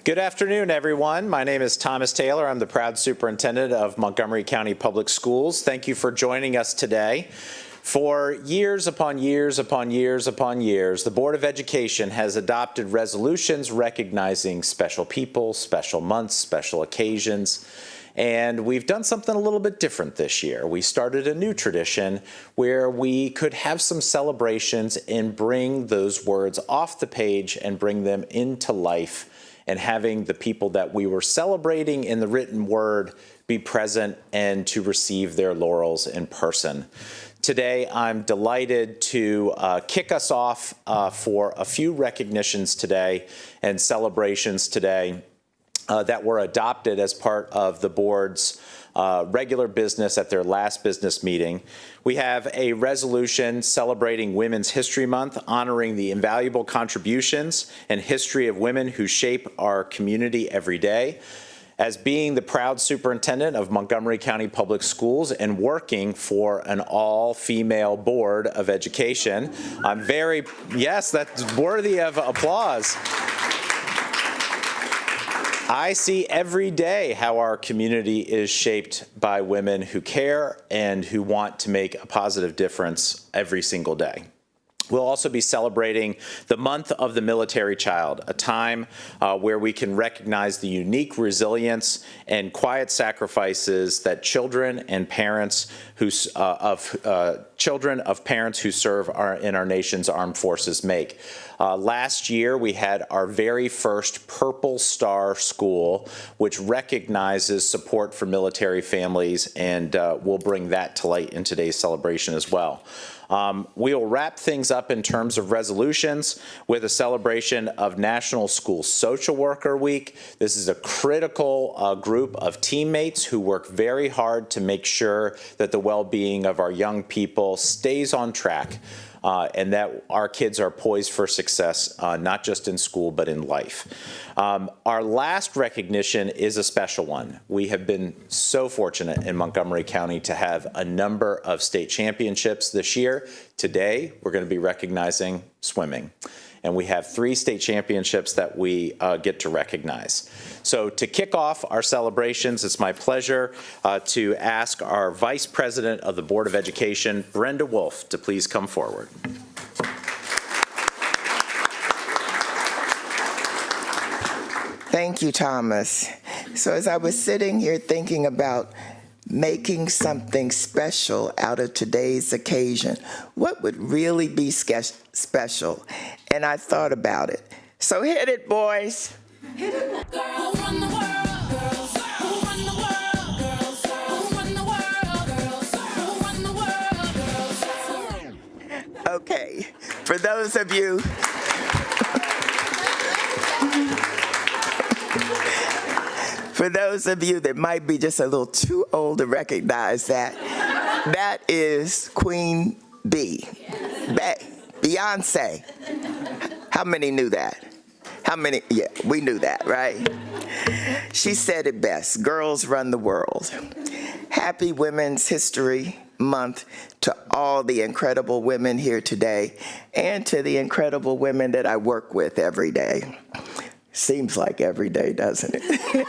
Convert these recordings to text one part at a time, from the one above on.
Good afternoon, everyone. My name is Thomas Taylor. I'm the proud superintendent of Montgomery County Public Schools. Thank you for joining us today. For years upon years upon years upon years, the Board of Education has adopted resolutions recognizing special people, special months, special occasions. And we've done something a little bit different this year. We started a new tradition where we could have some celebrations and bring those words off the page and bring them into life, and having the people that we were celebrating in the written word be present and to receive their laurels in person. Today, I'm delighted to kick us off for a few recognitions today and celebrations today that were adopted as part of the board's regular business at their last business meeting. We have a resolution celebrating Women's History Month, honoring the invaluable contributions and history of women who shape our community every day. As being the proud superintendent of Montgomery County Public Schools and working for an all-female board of education, I'm yes, that's worthy of applause. I see every day how our community is shaped by women who care and who want to make a positive difference every single day. We'll also be celebrating the month of the military child, a time where we can recognize the unique resilience and quiet sacrifices that children and parents children of parents who serve in our nation's armed forces make. Last year, we had our very first Purple Star School, which recognizes support for military families, and we'll bring that to light in today's celebration as well. We'll wrap things up in terms of resolutions with a celebration of National School Social Worker Week. This is a critical group of teammates who work very hard to make sure that the well-being of our young people stays on track. And that our kids are poised for success, not just in school, but in life. Our last recognition is a special one. We have been so fortunate in Montgomery County to have a number of state championships this year. Today, we're going to be recognizing swimming. And we have 3 state championships that we get to recognize. So to kick off our celebrations, it's my pleasure to ask our Vice President of the Board of Education, Brenda Wolf, to please come forward. Thank you, Thomas. So as I was sitting here thinking about making something special out of today's occasion, what would really be special? And I thought about it. So hit it, boys. Hit it. Girls run the world. Girls who run the world. Girls who run the world. Girls who run the world. Girls. Okay, for those of you that might be just a little too old to recognize that, that is Queen B. Beyonce. How many knew that? How many? Yeah, we knew that, right? She said it best. Girls run the world. Happy Women's History Month to all the incredible women here today and to the incredible women that I work with every day. Seems like every day, doesn't it?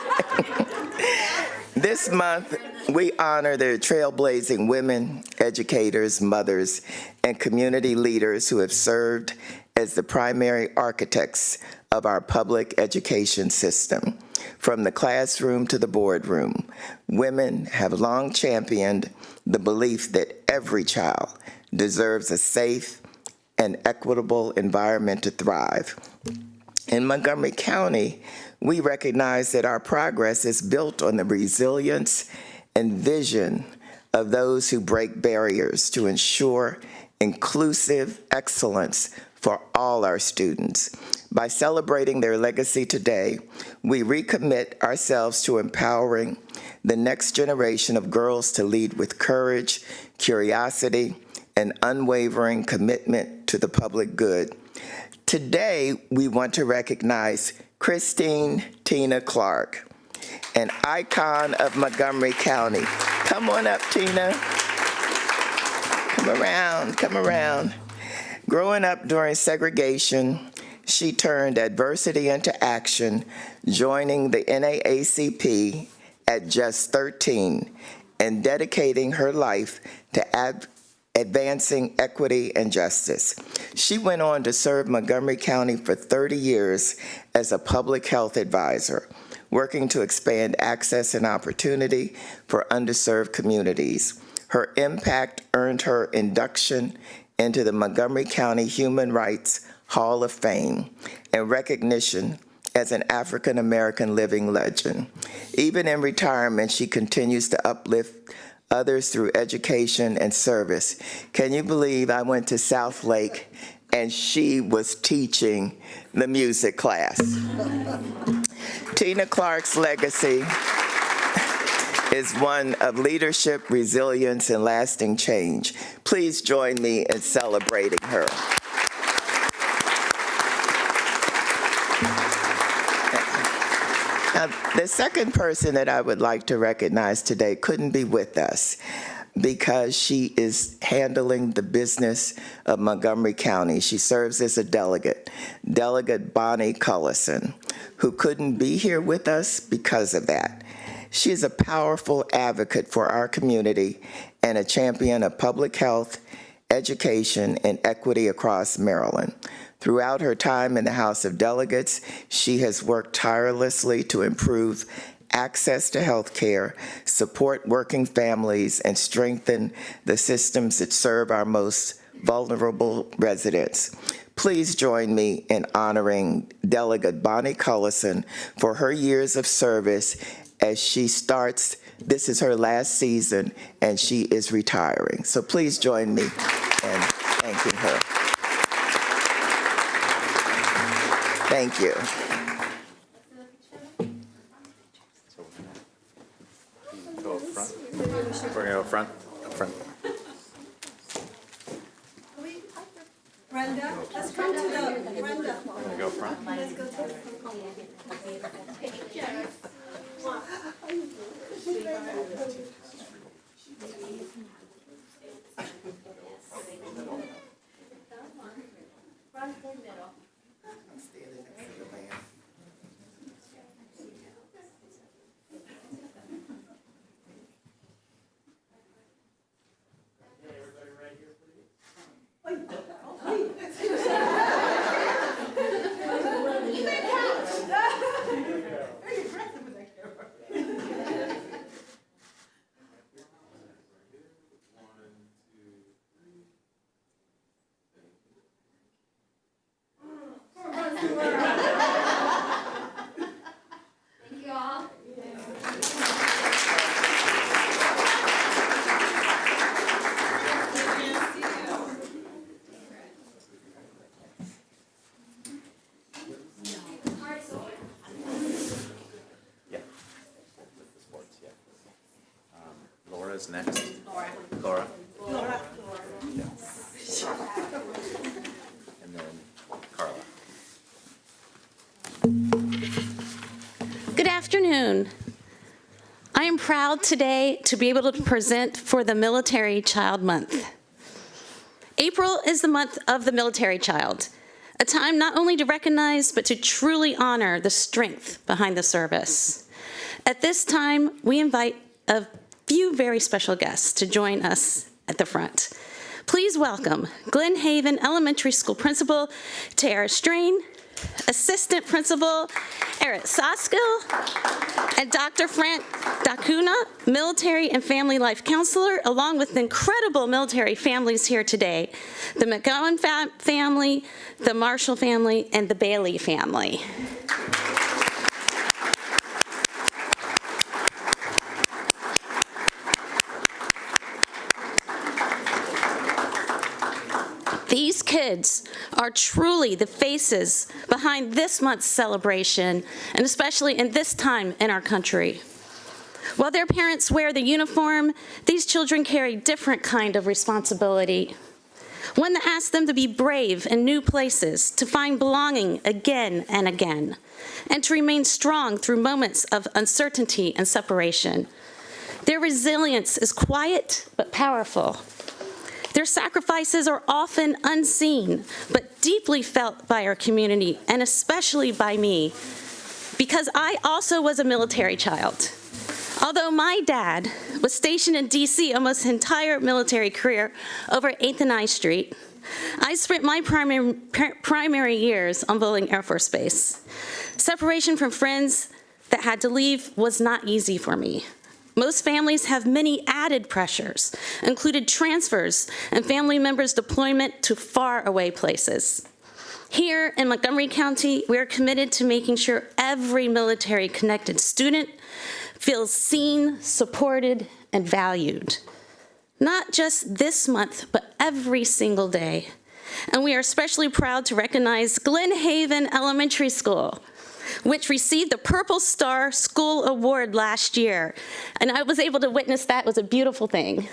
This month, we honor the trailblazing women, educators, mothers, and community leaders who have served as the primary architects of our public education system. From the classroom to the boardroom, women have long championed the belief that every child deserves a safe and equitable environment to thrive. In Montgomery County, we recognize that our progress is built on the resilience and vision of those who break barriers to ensure inclusive excellence for all our students. By celebrating their legacy today, we recommit ourselves to empowering the next generation of girls to lead with courage, curiosity, and unwavering commitment to the public good. Today, we want to recognize Christine Tina Clark, an icon of Montgomery County. Come on up, Tina. Come around, come around. Growing up during segregation, She turned adversity into action, joining the NAACP at just 13 and dedicating her life to advancing equity and justice. She went on to serve Montgomery County for 30 years as a public health advisor, working to expand access and opportunity for underserved communities. Her impact earned her induction into the Montgomery County Human Rights Hall of Fame and recognition as an African American living legend. Even in retirement, she continues to uplift others through education and service. Can you believe I went to South Lake and she was teaching the music class? Tina Clark's legacy is one of leadership, resilience, and lasting change. Please join me in celebrating her. Now, the second person that I would like to recognize today couldn't be with us because she is handling the business of Montgomery County. She serves as a delegate, Delegate Bonnie Cullison, who couldn't be here with us because of that. She is a powerful advocate for our community and a champion of public health, education, and equity across Maryland. Throughout her time in the House of Delegates, she has worked tirelessly to improve access to health care, support working families, and strengthen the systems that serve our most vulnerable residents. Please join me in honoring Delegate Bonnie Cullison for her years of service as she starts, this is her last season, and she is retiring. So please join me in thanking her. Thank you. Go up front. We're going to go up front. Up front. Brenda, let's come to the, Brenda. We're going to go up front. Let's go to the. Laura's next. Laura. Yeah. And then Carla. Good afternoon. I am proud today to be able to present for the Military Child Month. April is the month of the military child, a time not only to recognize but to truly honor the strength behind the service. At this time, we invite a few very special guests to join us at the front. Please welcome Glen Haven Elementary School Principal Tara Strain, Assistant Principal Eric Soskill, and Dr. Frank Dacuna, Military and Family Life Counselor, along with incredible military families here today, the McGowan family, the Marshall family, and the Bailey family. These kids are truly the faces behind this month's celebration, and especially in this time in our country. While their parents wear the uniform, these children carry a different kind of responsibility, one that asks them to be brave in new places, to find belonging again and again, and to remain strong through moments of uncertainty and separation. Their resilience is quiet but powerful. Their sacrifices are often unseen, but deeply felt by our community, and especially by me, because I also was a military child. Although my dad was stationed in DC almost his entire military career over 8th and I Street, I spent my primary years on Bowling Air Force Base. Separation from friends that had to leave was not easy for me. Most families have many added pressures, including transfers and family members' deployment to faraway places. Here in Montgomery County, we are committed to making sure every military-connected student feels seen, supported, and valued. Not just this month, but every single day. And we are especially proud to recognize Glen Haven Elementary School, which received the Purple Star School Award last year. And I was able to witness that. It was a beautiful thing.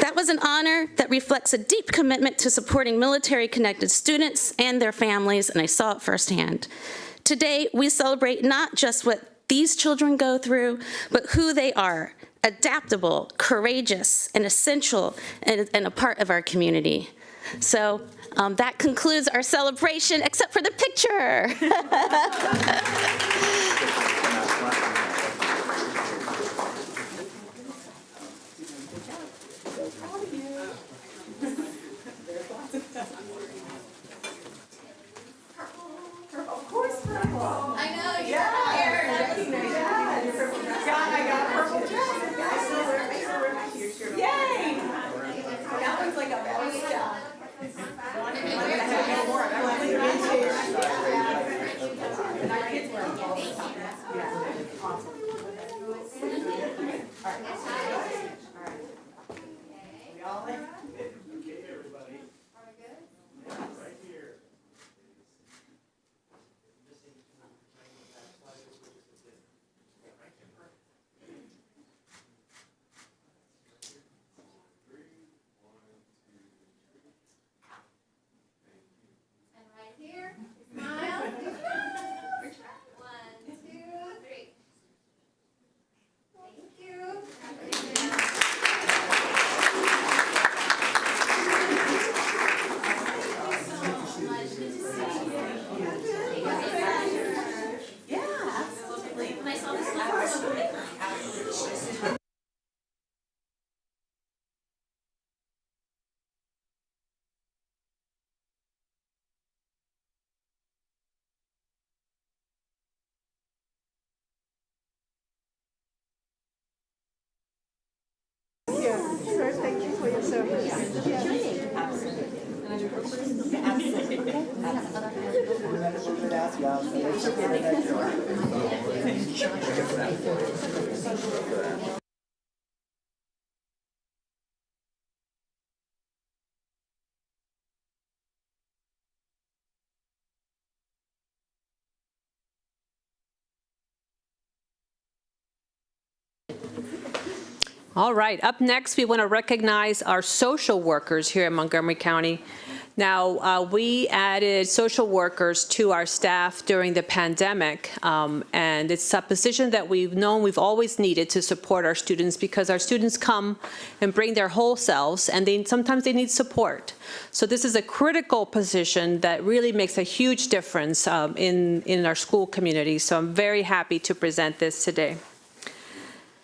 That was an honor that reflects a deep commitment to supporting military-connected students and their families, and I saw it firsthand. Today, we celebrate not just what these children go through, but who they are, adaptable, courageous, and essential, and a part of our community. So that concludes our celebration, except for the picture. Thank you for your service. All right, up next, we want to recognize our social workers here in Montgomery County. Now, we added social workers to our staff during the pandemic, and it's a position that we've always needed to support our students, because our students come and bring their whole selves, and sometimes they need support. So this is a critical position that really makes a huge difference in our school community. So I'm very happy to present this today.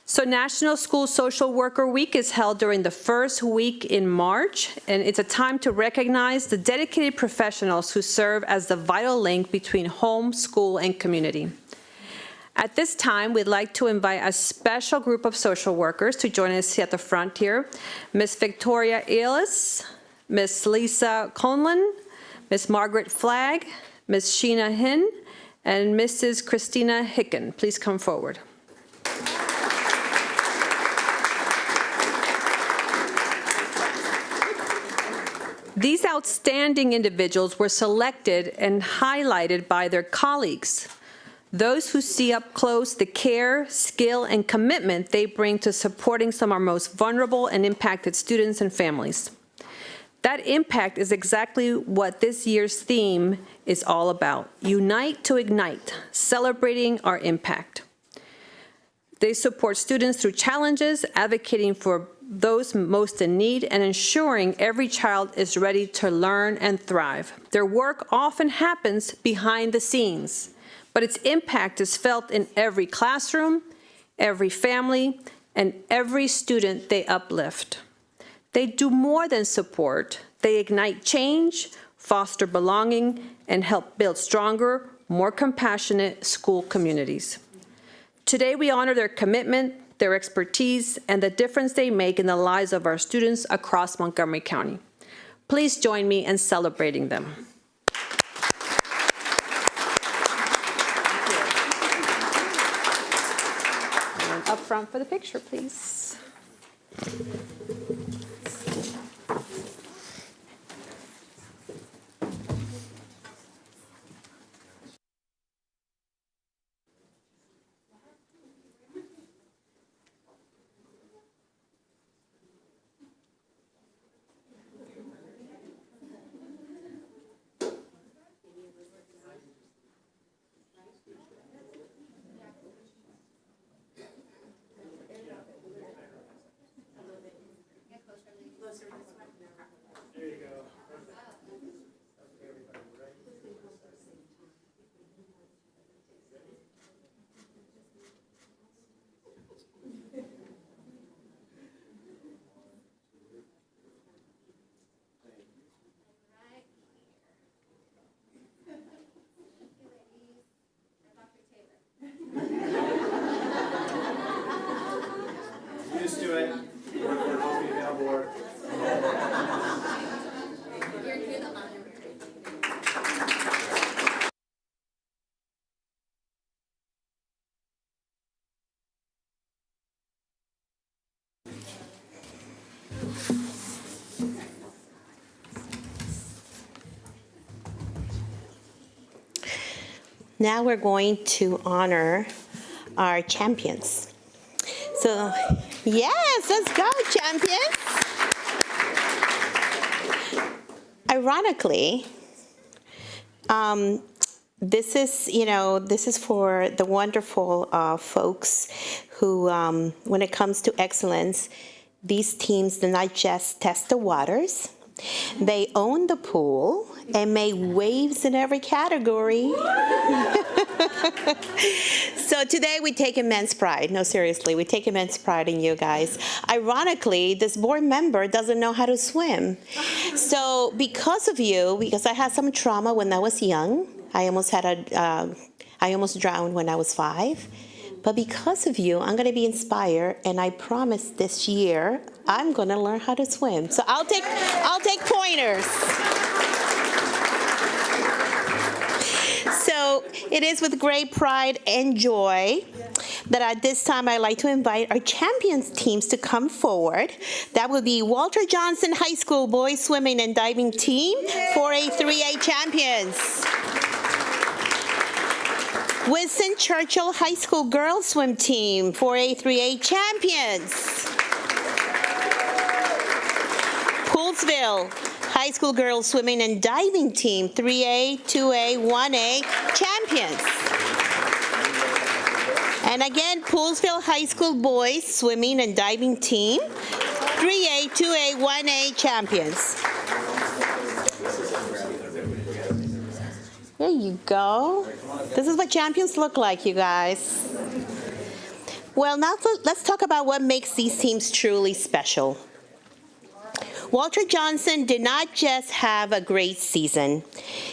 So National School Social Worker Week is held during the first week in March, and it's a time to recognize the dedicated professionals who serve as the vital link between home, school, and community. At this time, we'd like to invite a special group of social workers to join us at the front here. Ms. Victoria Ellis, Ms. Lisa Conlon, Ms. Margaret Flagg, Ms. Sheena Hinn, and Mrs. Christina Hicken. Please come forward. These outstanding individuals were selected and highlighted by their colleagues, those who see up close the care, skill, and commitment they bring to supporting some of our most vulnerable and impacted students and families. That impact is exactly what this year's theme is all about: Unite to Ignite, celebrating our impact. They support students through challenges, advocating for those most in need, and ensuring every child is ready to learn and thrive. Their work often happens behind the scenes, but its impact is felt in every classroom, every family, and every student they uplift. They do more than support. They ignite change, foster belonging, and help build stronger, more compassionate school communities. Today, we honor their commitment, their expertise, and the difference they make in the lives of our students across Montgomery County. Please join me in celebrating them. And up front for the picture, please. Used to it. Work for an all-female board. Now we're going to honor our champions. So, yes, let's go, champions. Ironically, this is for the wonderful folks who, when it comes to excellence, these teams do not just test the waters. They own the pool and make waves in every category. So today we take immense pride. No, seriously, we take immense pride in you guys. Ironically, this board member doesn't know how to swim. So because of you, because I had some trauma when I was young, I almost drowned when I was 5. But because of you, I'm going to be inspired, and I promise this year I'm going to learn how to swim. So I'll take pointers. So it is with great pride and joy that at this time I'd like to invite our champions teams to come forward. That would be Walter Johnson High School Boys Swimming and Diving Team, 4A, 3A champions. Winston Churchill High School Girls Swim Team, 4A, 3A champions. Poolsville High School Girls Swimming and Diving Team, 3A, 2A, 1A champions. And again, Poolsville High School Boys Swimming and Diving Team, 3A, 2A, 1A champions. There you go. This is what champions look like, you guys. Well, now let's talk about what makes these teams truly special. Walter Johnson did not just have a great season.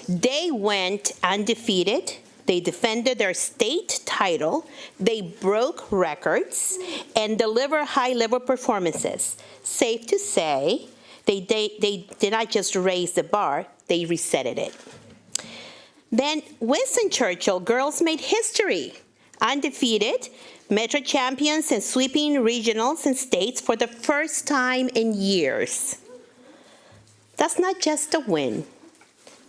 They went undefeated. They defended their state title. They broke records and delivered high-level performances. Safe to say, they did not just raise the bar, they reset it. Then Winston Churchill girls made history. Undefeated, Metro champions and sweeping regionals and states for the first time in years. That's not just a win.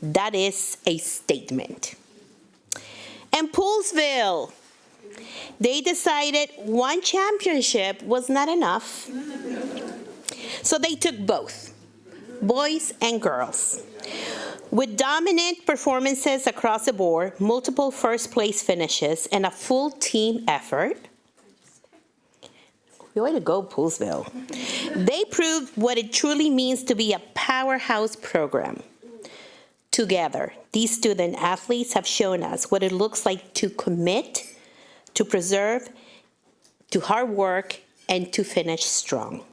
That is a statement. And Poolsville, they decided one championship was not enough. So they took both, boys and girls. With dominant performances across the board, multiple first-place finishes, and a full team effort, Way to go, Poolsville. They proved what it truly means to be a powerhouse program. Together, these student athletes have shown us what it looks like to commit, to preserve, to hard work, and to finish strong.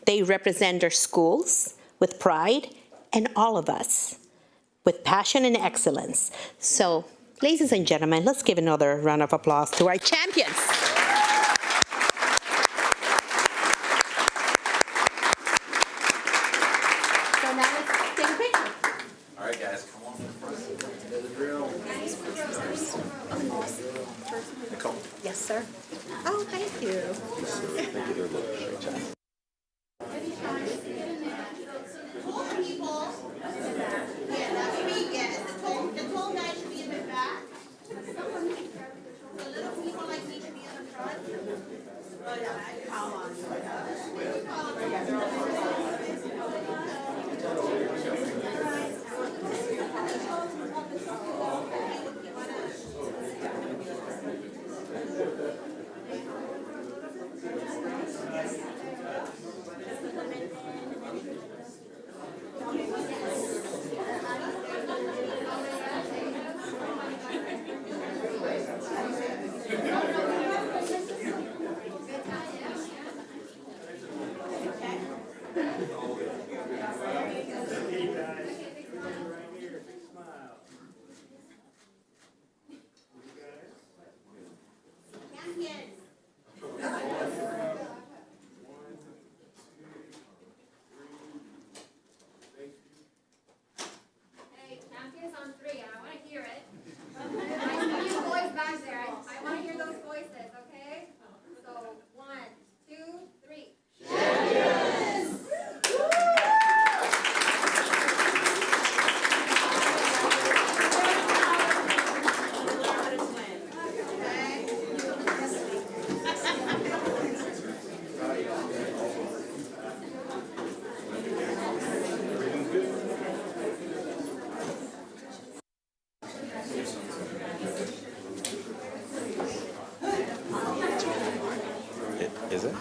They represent their schools with pride and all of us with passion and excellence. So, ladies and gentlemen, let's give another round of applause to our champions. So now let's take a picture. All right, guys, come on in front. Do the drill. Nicole. Yes, sir. Oh, thank you. Hey, champions on three, and I want to hear it. I see you boys back there. I want to hear those voices, okay? So, 1, 2, 3. Is it?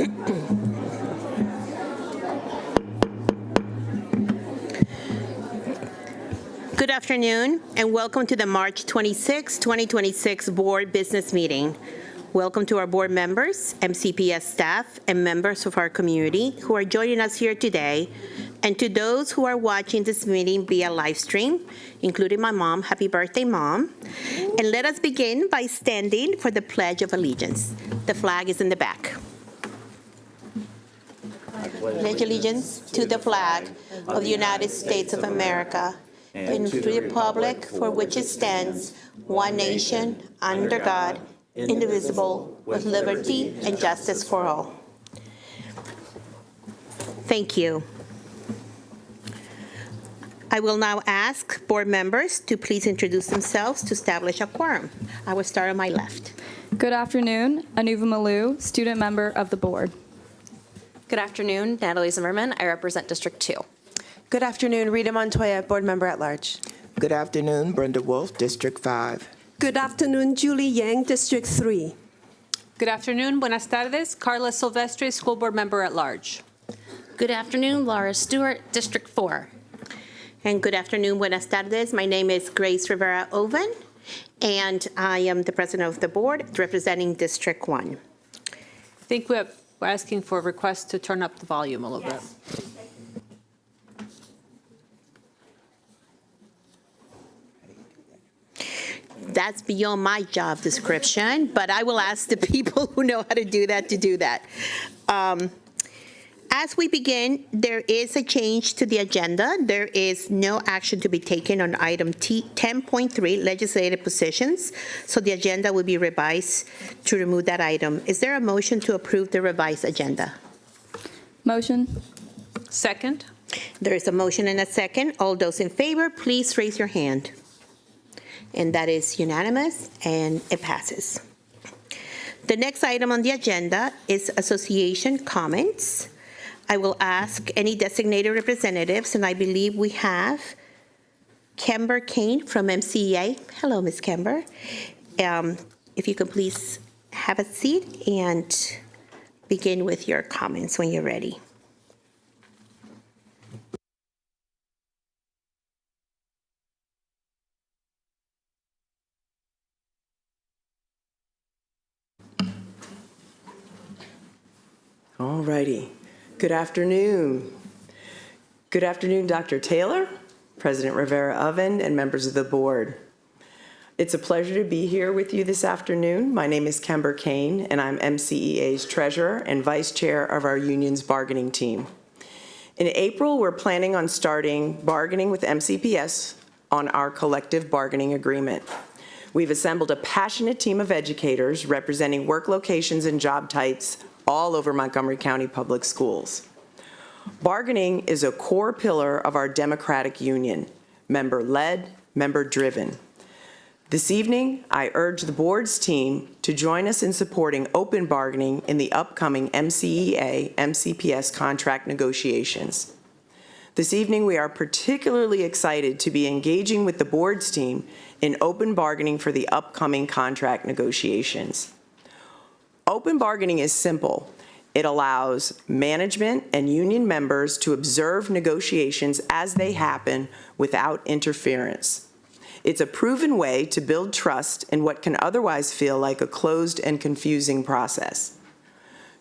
Good afternoon, and welcome to the March 26, 2026 Board Business Meeting. Welcome to our board members, MCPS staff, and members of our community who are joining us here today, and to those who are watching this meeting via live stream, including my mom. Happy birthday, Mom. And let us begin by standing for the Pledge of Allegiance. The flag is in the back. Pledge allegiance to the flag of the United States of America and to the republic for which it stands, one nation, under God, indivisible, with liberty and justice for all. Thank you. I will now ask board members to please introduce themselves to establish a quorum. I will start on my left. Good afternoon, Anuva Malou, student member of the board. Good afternoon, Natalie Zimmerman. I represent District 2. Good afternoon, Rita Montoya, Board Member at Large. Good afternoon, Brenda Wolf, District 5. Good afternoon, Julie Yang, District 3. Good afternoon, buenas tardes, Carla Silvestre, School Board Member at Large. Good afternoon, Laura Stewart, District 4. And good afternoon, buenas tardes. My name is Grace Rivera Oven, and I am the president of the board representing District 1. I think we're asking for a request to turn up the volume a little bit. That's beyond my job description, but I will ask the people who know how to do that to do that. As we begin, there is a change to the agenda. There is no action to be taken on item 10.3, legislative positions, so the agenda will be revised to remove that item. Is there a motion to approve the revised agenda? Motion. Second. There is a motion and a second. All those in favor, please raise your hand. And that is unanimous, and it passes. The next item on the agenda is association comments. I will ask any designated representatives, and I believe we have Kember Kane from MCEA. Hello, Ms. Kember. If you could please have a seat and begin with your comments when you're ready. All righty. Good afternoon. Good afternoon, Dr. Taylor, President Rivera Oven, and members of the board. It's a pleasure to be here with you this afternoon. My name is Kember Kane, and I'm MCEA's treasurer and vice chair of our union's bargaining team. In April, we're planning on starting bargaining with MCPS on our collective bargaining agreement. We've assembled a passionate team of educators representing work locations and job types all over Montgomery County Public Schools. Bargaining is a core pillar of our democratic union, member-led, member-driven. This evening, I urge the board's team to join us in supporting open bargaining in the upcoming MCEA-MCPS contract negotiations. This evening, we are particularly excited to be engaging with the board's team in open bargaining for the upcoming contract negotiations. Open bargaining is simple. It allows management and union members to observe negotiations as they happen without interference. It's a proven way to build trust in what can otherwise feel like a closed and confusing process.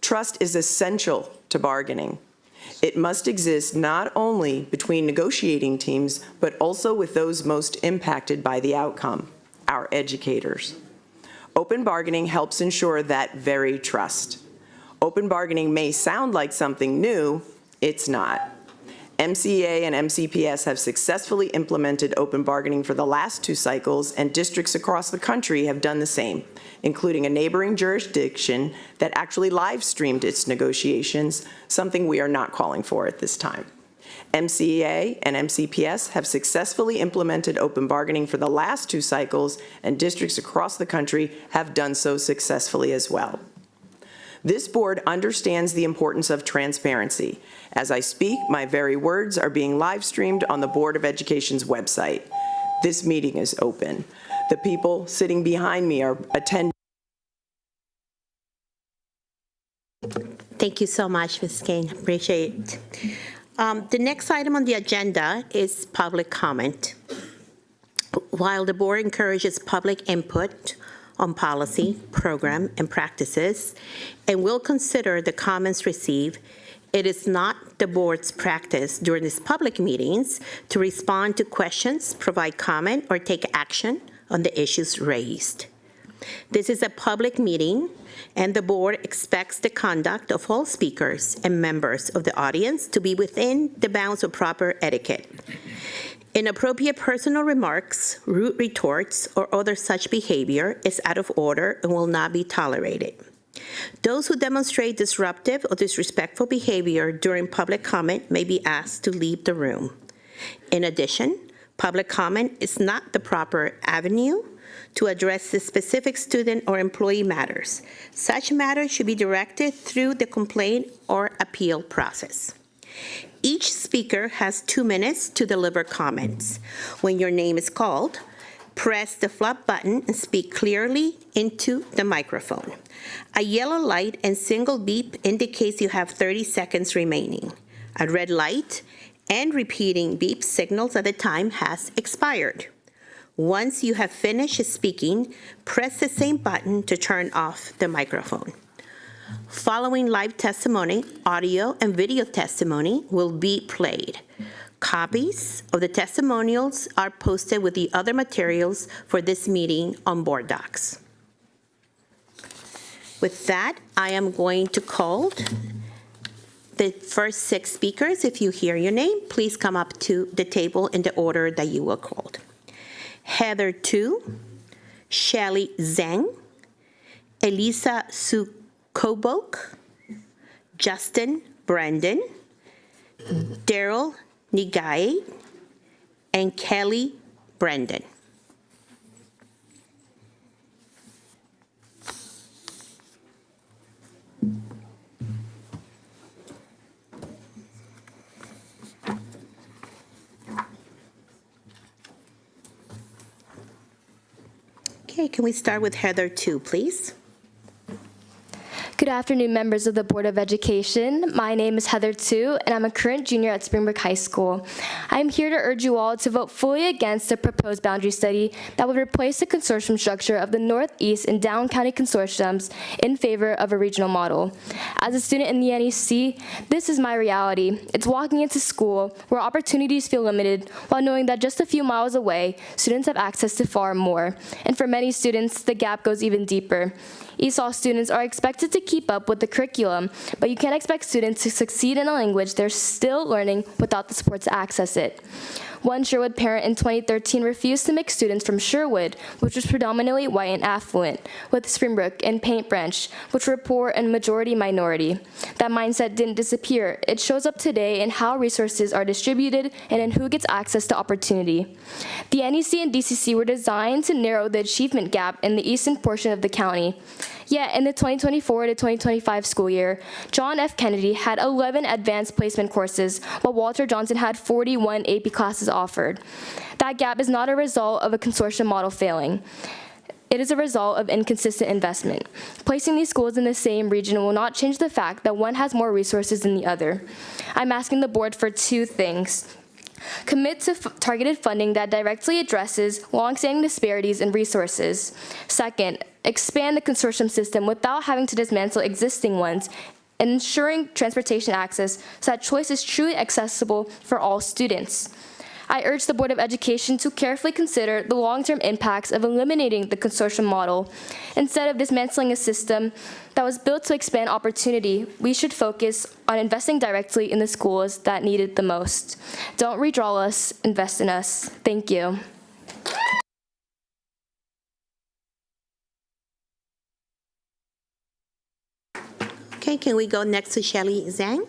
Trust is essential to bargaining. It must exist not only between negotiating teams, but also with those most impacted by the outcome, our educators. Open bargaining helps ensure that very trust. Open bargaining may sound like something new, it's not. MCEA and MCPS have successfully implemented open bargaining for the last 2 cycles, and districts across the country have done the same, including a neighboring jurisdiction that actually live streamed its negotiations, something we are not calling for at this time. MCEA and MCPS have successfully implemented open bargaining for the last 2 cycles, and districts across the country have done so successfully as well. This board understands the importance of transparency. As I speak, my very words are being live streamed on the Board of Education's website. This meeting is open. The people sitting behind me are attending. Thank you so much, Ms. Kane. Appreciate it. The next item on the agenda is public comment. While the board encourages public input on policy, program, and practices, and will consider the comments received, it is not the board's practice during these public meetings to respond to questions, provide comment, or take action on the issues raised. This is a public meeting, and the board expects the conduct of all speakers and members of the audience to be within the bounds of proper etiquette. Inappropriate personal remarks, rude retorts, or other such behavior is out of order and will not be tolerated. Those who demonstrate disruptive or disrespectful behavior during public comment may be asked to leave the room. In addition, public comment is not the proper avenue to address the specific student or employee matters. Such matters should be directed through the complaint or appeal process. Each speaker has 2 minutes to deliver comments. When your name is called, press the flop button and speak clearly into the microphone. A yellow light and single beep indicates you have 30 seconds remaining. A red light and repeating beep signals that the time has expired. Once you have finished speaking, press the same button to turn off the microphone. Following live testimony, audio and video testimony will be played. Copies of the testimonials are posted with the other materials for this meeting on board docs. With that, I am going to call the first 6 speakers. If you hear your name, please come up to the table in the order that you were called. Heather Tu, Shelly Zhang, Elisa Sukobok, Justin Brandon, Daryl Nigai, and Kelly Brendan. Okay, can we start with Heather Tu, please? Good afternoon, members of the Board of Education. My name is Heather Tu, and I'm a current junior at Springbrook High School. I'm here to urge you all to vote fully against the proposed boundary study that would replace the consortium structure of the Northeast and Down County consortiums in favor of a regional model. As a student in the NEC, this is my reality. It's walking into school where opportunities feel limited while knowing that just a few miles away, students have access to far more. And for many students, the gap goes even deeper. ESOL students are expected to keep up with the curriculum, but you can't expect students to succeed in a language they're still learning without the support to access it. One Sherwood parent in 2013 refused to mix students from Sherwood, which was predominantly white and affluent, with Springbrook and Paint Branch, which were poor and majority minority. That mindset didn't disappear. It shows up today in how resources are distributed and in who gets access to opportunity. The NEC and DCC were designed to narrow the achievement gap in the eastern portion of the county. Yet, in the 2024 to 2025 school year, John F. Kennedy had 11 advanced placement courses, while Walter Johnson had 41 AP classes offered. That gap is not a result of a consortium model failing. It is a result of inconsistent investment. Placing these schools in the same region will not change the fact that one has more resources than the other. I'm asking the board for 2 things. Commit to targeted funding that directly addresses longstanding disparities in resources. Second, expand the consortium system without having to dismantle existing ones, and ensuring transportation access so that choice is truly accessible for all students. I urge the Board of Education to carefully consider the long-term impacts of eliminating the consortium model. Instead of dismantling a system that was built to expand opportunity, we should focus on investing directly in the schools that need it the most. Don't redraw us, invest in us. Thank you. Okay, can we go next to Shelly Zhang?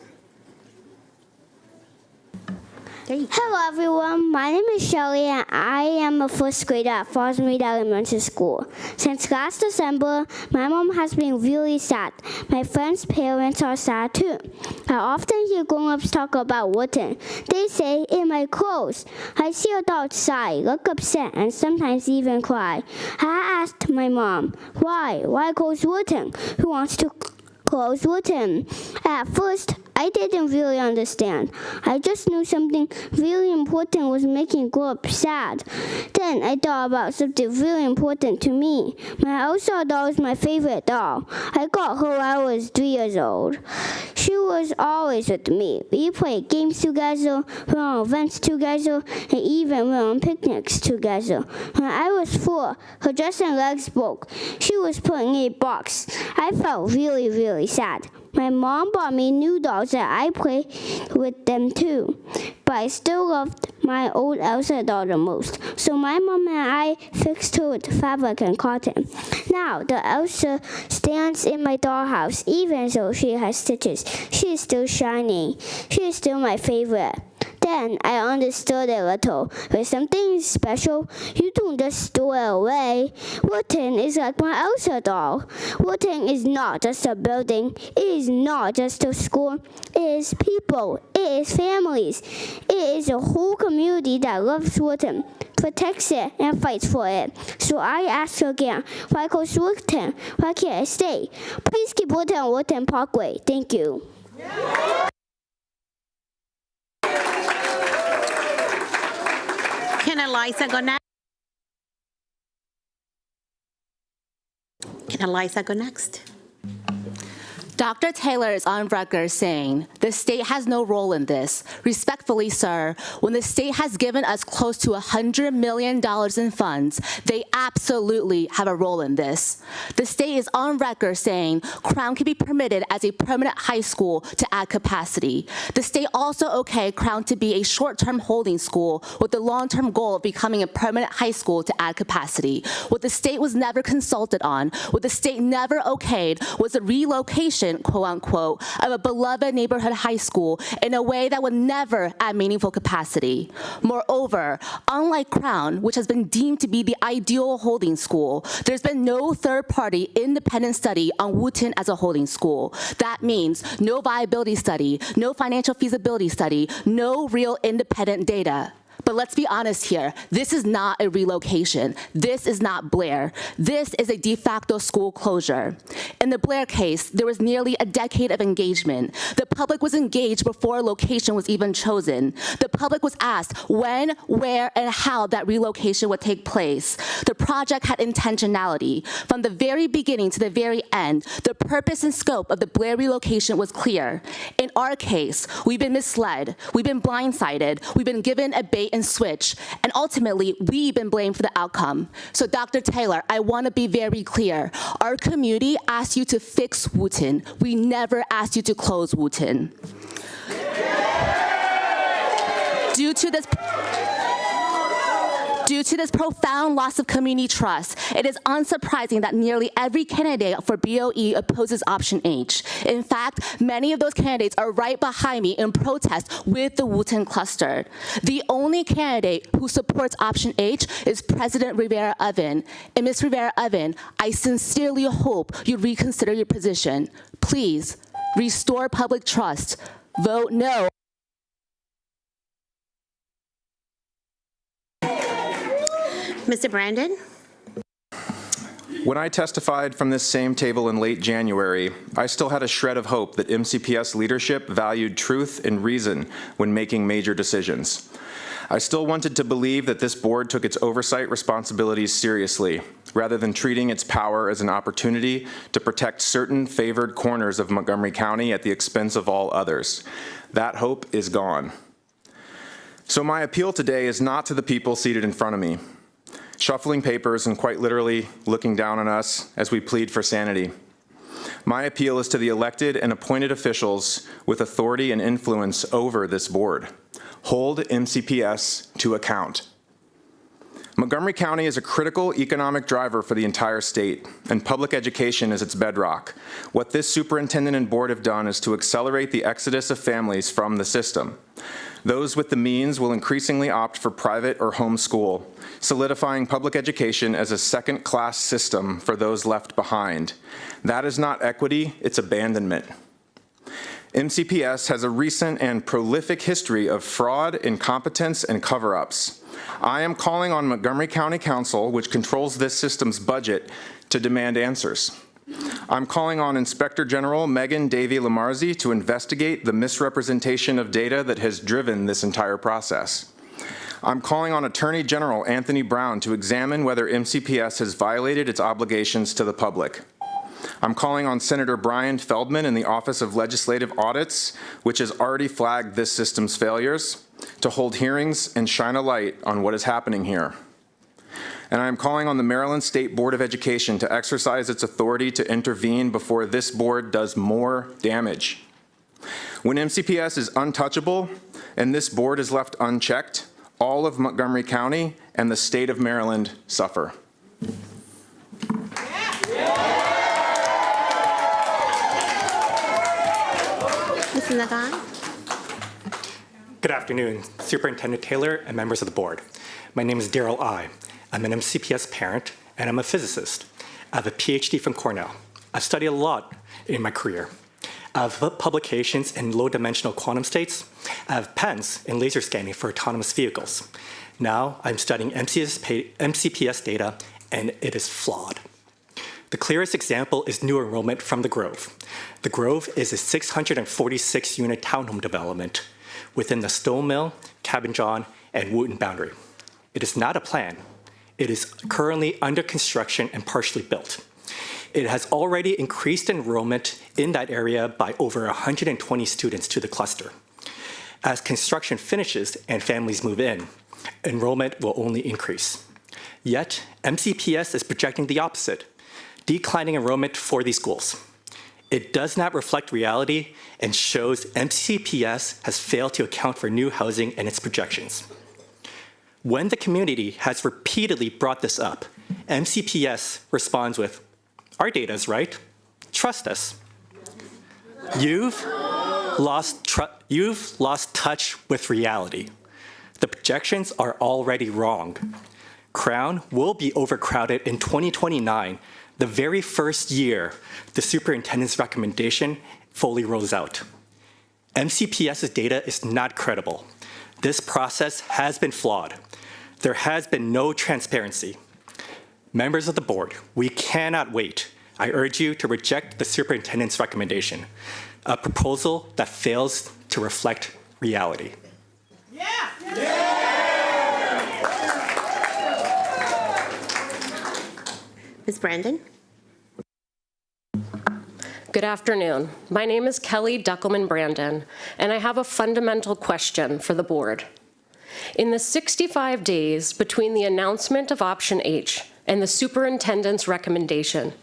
There you go. Hello everyone, my name is Shelly and I am a first grader at Falls Mead Elementary School. Since last December, my mom has been really sad. My friends' parents are sad too. I often hear grown-ups talk about Wharton. They say it might close. I see adults sigh, look upset, and sometimes even cry. I asked my mom, why close Wharton? Who wants to close Wootton. At first, I didn't really understand. I just knew something really important was making grow up sad. Then I thought about something really important to me. My Elsa doll is my favorite doll. I got her when I was 3 years old. She was always with me. We played games together, went on events together, and even went on picnics together. When I was 4, her dress and legs broke. She was put in a box. I felt really, really sad. My mom bought me new dolls that I played with them too. But I still loved my old Elsa doll the most. So my mom and I fixed her with fabric and cotton. Now the Elsa stands in my dollhouse. Even though she has stitches, she is still shining. She is still my favorite. Then I understood a little. With something special, you don't just throw it away. Wootton is like my Elsa doll. Wootton is not just a building. It is not just a school. It is people. It is families. It is a whole community that loves Wootton, protects it, and fights for it. So I ask again, why goes Wootton? Why can't I stay? Please keep Wootton on Wootton Parkway. Thank you. Can Eliza go next? Can Eliza go next? Dr. Taylor is on record saying, the state has no role in this. Respectfully, sir, when the state has given us close to $100 million in funds, they absolutely have a role in this. The state is on record saying Crown can be permitted as a permanent high school to add capacity. The state also okayed Crown to be a short-term holding school with the long-term goal of becoming a permanent high school to add capacity. What the state was never consulted on, what the state never okayed, was a relocation, quote unquote, of a beloved neighborhood high school in a way that would never add meaningful capacity. Moreover, unlike Crown, which has been deemed to be the ideal holding school, there's been no third-party independent study on Wootton as a holding school. That means no viability study, no financial feasibility study, no real independent data. But let's be honest here, this is not a relocation. This is not Blair. This is a de facto school closure. In the Blair case, there was nearly a decade of engagement. The public was engaged before a location was even chosen. The public was asked when, where, and how that relocation would take place. The project had intentionality. From the very beginning to the very end, the purpose and scope of the Blair relocation was clear. In our case, we've been misled, we've been blindsided, we've been given a bait and switch, and ultimately, we've been blamed for the outcome. So Dr. Taylor, I want to be very clear. Our community asked you to fix Wootton. We never asked you to close Wootton. Due to this profound loss of community trust, it is unsurprising that nearly every candidate for BOE opposes option H. In fact, many of those candidates are right behind me in protest with the Wootton cluster. The only candidate who supports option H is President Rivera-Oven. And Ms. Rivera-Oven, I sincerely hope you reconsider your position. Please, restore public trust. Vote no. Mr. Brandon? When I testified from this same table in late January, I still had a shred of hope that MCPS leadership valued truth and reason when making major decisions. I still wanted to believe that this board took its oversight responsibilities seriously, rather than treating its power as an opportunity to protect certain favored corners of Montgomery County at the expense of all others. That hope is gone. So my appeal today is not to the people seated in front of me, shuffling papers and quite literally looking down on us as we plead for sanity. My appeal is to the elected and appointed officials with authority and influence over this board. Hold MCPS to account. Montgomery County is a critical economic driver for the entire state, and public education is its bedrock. What this superintendent and board have done is to accelerate the exodus of families from the system. Those with the means will increasingly opt for private or home school, solidifying public education as a second-class system for those left behind. That is not equity, it's abandonment. MCPS has a recent and prolific history of fraud, incompetence, and cover-ups. I am calling on Montgomery County Council, which controls this system's budget, to demand answers. I'm calling on Inspector General Megan Davey-Lamarzi to investigate the misrepresentation of data that has driven this entire process. I'm calling on Attorney General Anthony Brown to examine whether MCPS has violated its obligations to the public. I'm calling on Senator Brian Feldman in the Office of Legislative Audits, which has already flagged this system's failures, to hold hearings and shine a light on what is happening here. And I am calling on the Maryland State Board of Education to exercise its authority to intervene before this board does more damage. When MCPS is untouchable and this board is left unchecked, all of Montgomery County and the state of Maryland suffer. Mr. Nagan? Good afternoon, Superintendent Taylor and members of the board. My name is Daryl I. I'm an MCPS parent and I'm a physicist. I have a PhD from Cornell. I've studied a lot in my career. I have publications in low-dimensional quantum states. I have patents in laser scanning for autonomous vehicles. Now I'm studying MCPS data, and it is flawed. The clearest example is new enrollment from The Grove. The Grove is a 646-unit townhome development within the Stone Mill, Cabin John, and Wooten boundary. It is not a plan. It is currently under construction and partially built. It has already increased enrollment in that area by over 120 students to the cluster. As construction finishes and families move in, enrollment will only increase. Yet, MCPS is projecting the opposite, declining enrollment for these schools. It does not reflect reality and shows MCPS has failed to account for new housing in its projections. When the community has repeatedly brought this up, MCPS responds with, "Our data is right. Trust us." You've lost touch with reality. The projections are already wrong. Crown will be overcrowded in 2029, the very first year the superintendent's recommendation fully rolls out. MCPS's data is not credible. This process has been flawed. There has been no transparency. Members of the board, we cannot wait. I urge you to reject the superintendent's recommendation, a proposal that fails to reflect reality. Ms. Brandon? Good afternoon. My name is Kelly Duckelman Brandon, and I have a fundamental question for the board. In the 65 days between the announcement of option H and the superintendent's recommendation,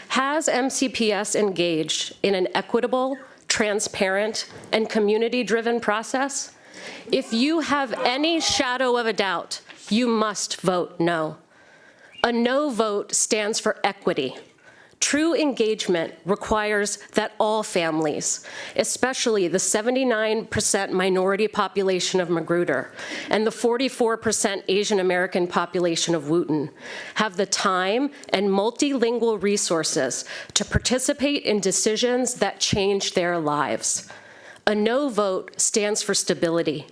has MCPS engaged in an equitable, transparent, and community-driven process? If you have any shadow of a doubt, you must vote no. A no vote stands for equity. True engagement requires that all families, especially the 79% minority population of Magruder and the 44% Asian American population of Wooten, have the time and multilingual resources to participate in decisions that change their lives. A no vote stands for stability.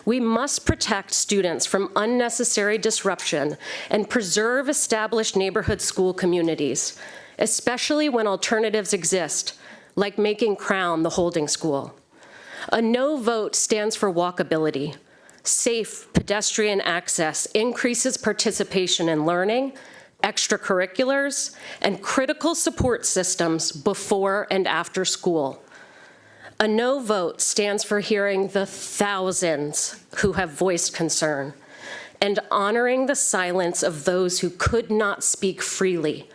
We must protect students from unnecessary disruption and preserve established neighborhood school communities, especially when alternatives exist, like making Crown the holding school. A no vote stands for walkability. Safe pedestrian access increases participation in learning, extracurriculars, and critical support systems before and after school. A no vote stands for hearing the thousands who have voiced concern and honoring the silence of those who could not speak freely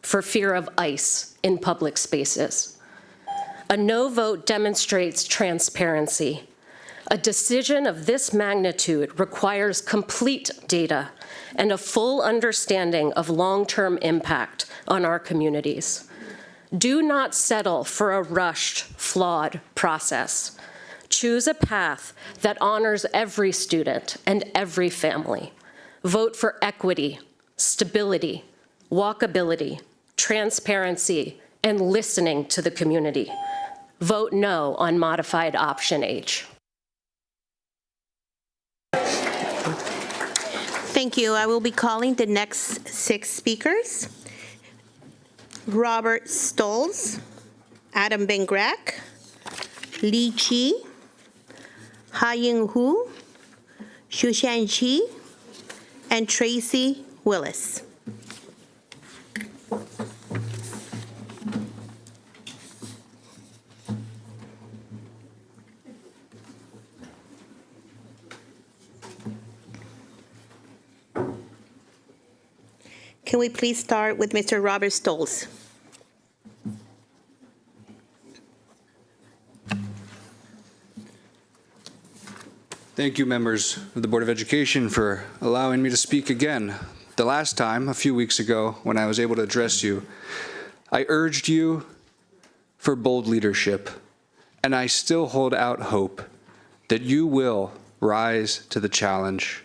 for fear of ICE in public spaces. A no vote demonstrates transparency. A decision of this magnitude requires complete data and a full understanding of long-term impact on our communities. Do not settle for a rushed, flawed process. Choose a path that honors every student and every family. Vote for equity, stability, walkability, transparency, and listening to the community. Vote no on modified option H. Thank you. I will be calling the next 6 speakers. Robert Stolz, Adam Ben-Grak, Li Chi, Ha-Ying Hu, Shushan Chi, and Tracy Willis. Can we please start with Mr. Robert Stolz? Thank you, members of the Board of Education, for allowing me to speak again. The last time, a few weeks ago, when I was able to address you, I urged you for bold leadership, and I still hold out hope that you will rise to the challenge.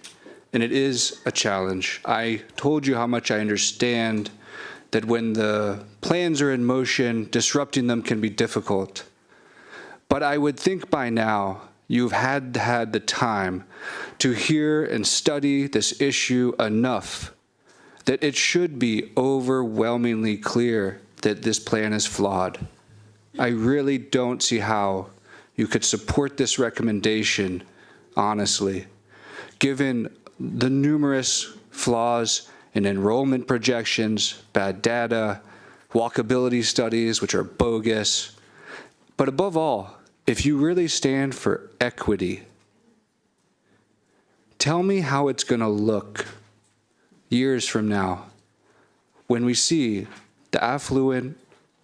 And it is a challenge. I told you how much I understand that when the plans are in motion, disrupting them can be difficult. But I would think by now you've had the time to hear and study this issue enough that it should be overwhelmingly clear that this plan is flawed. I really don't see how you could support this recommendation, honestly, given the numerous flaws in enrollment projections, bad data, walkability studies, which are bogus. But above all, if you really stand for equity, tell me how it's going to look years from now when we see the affluent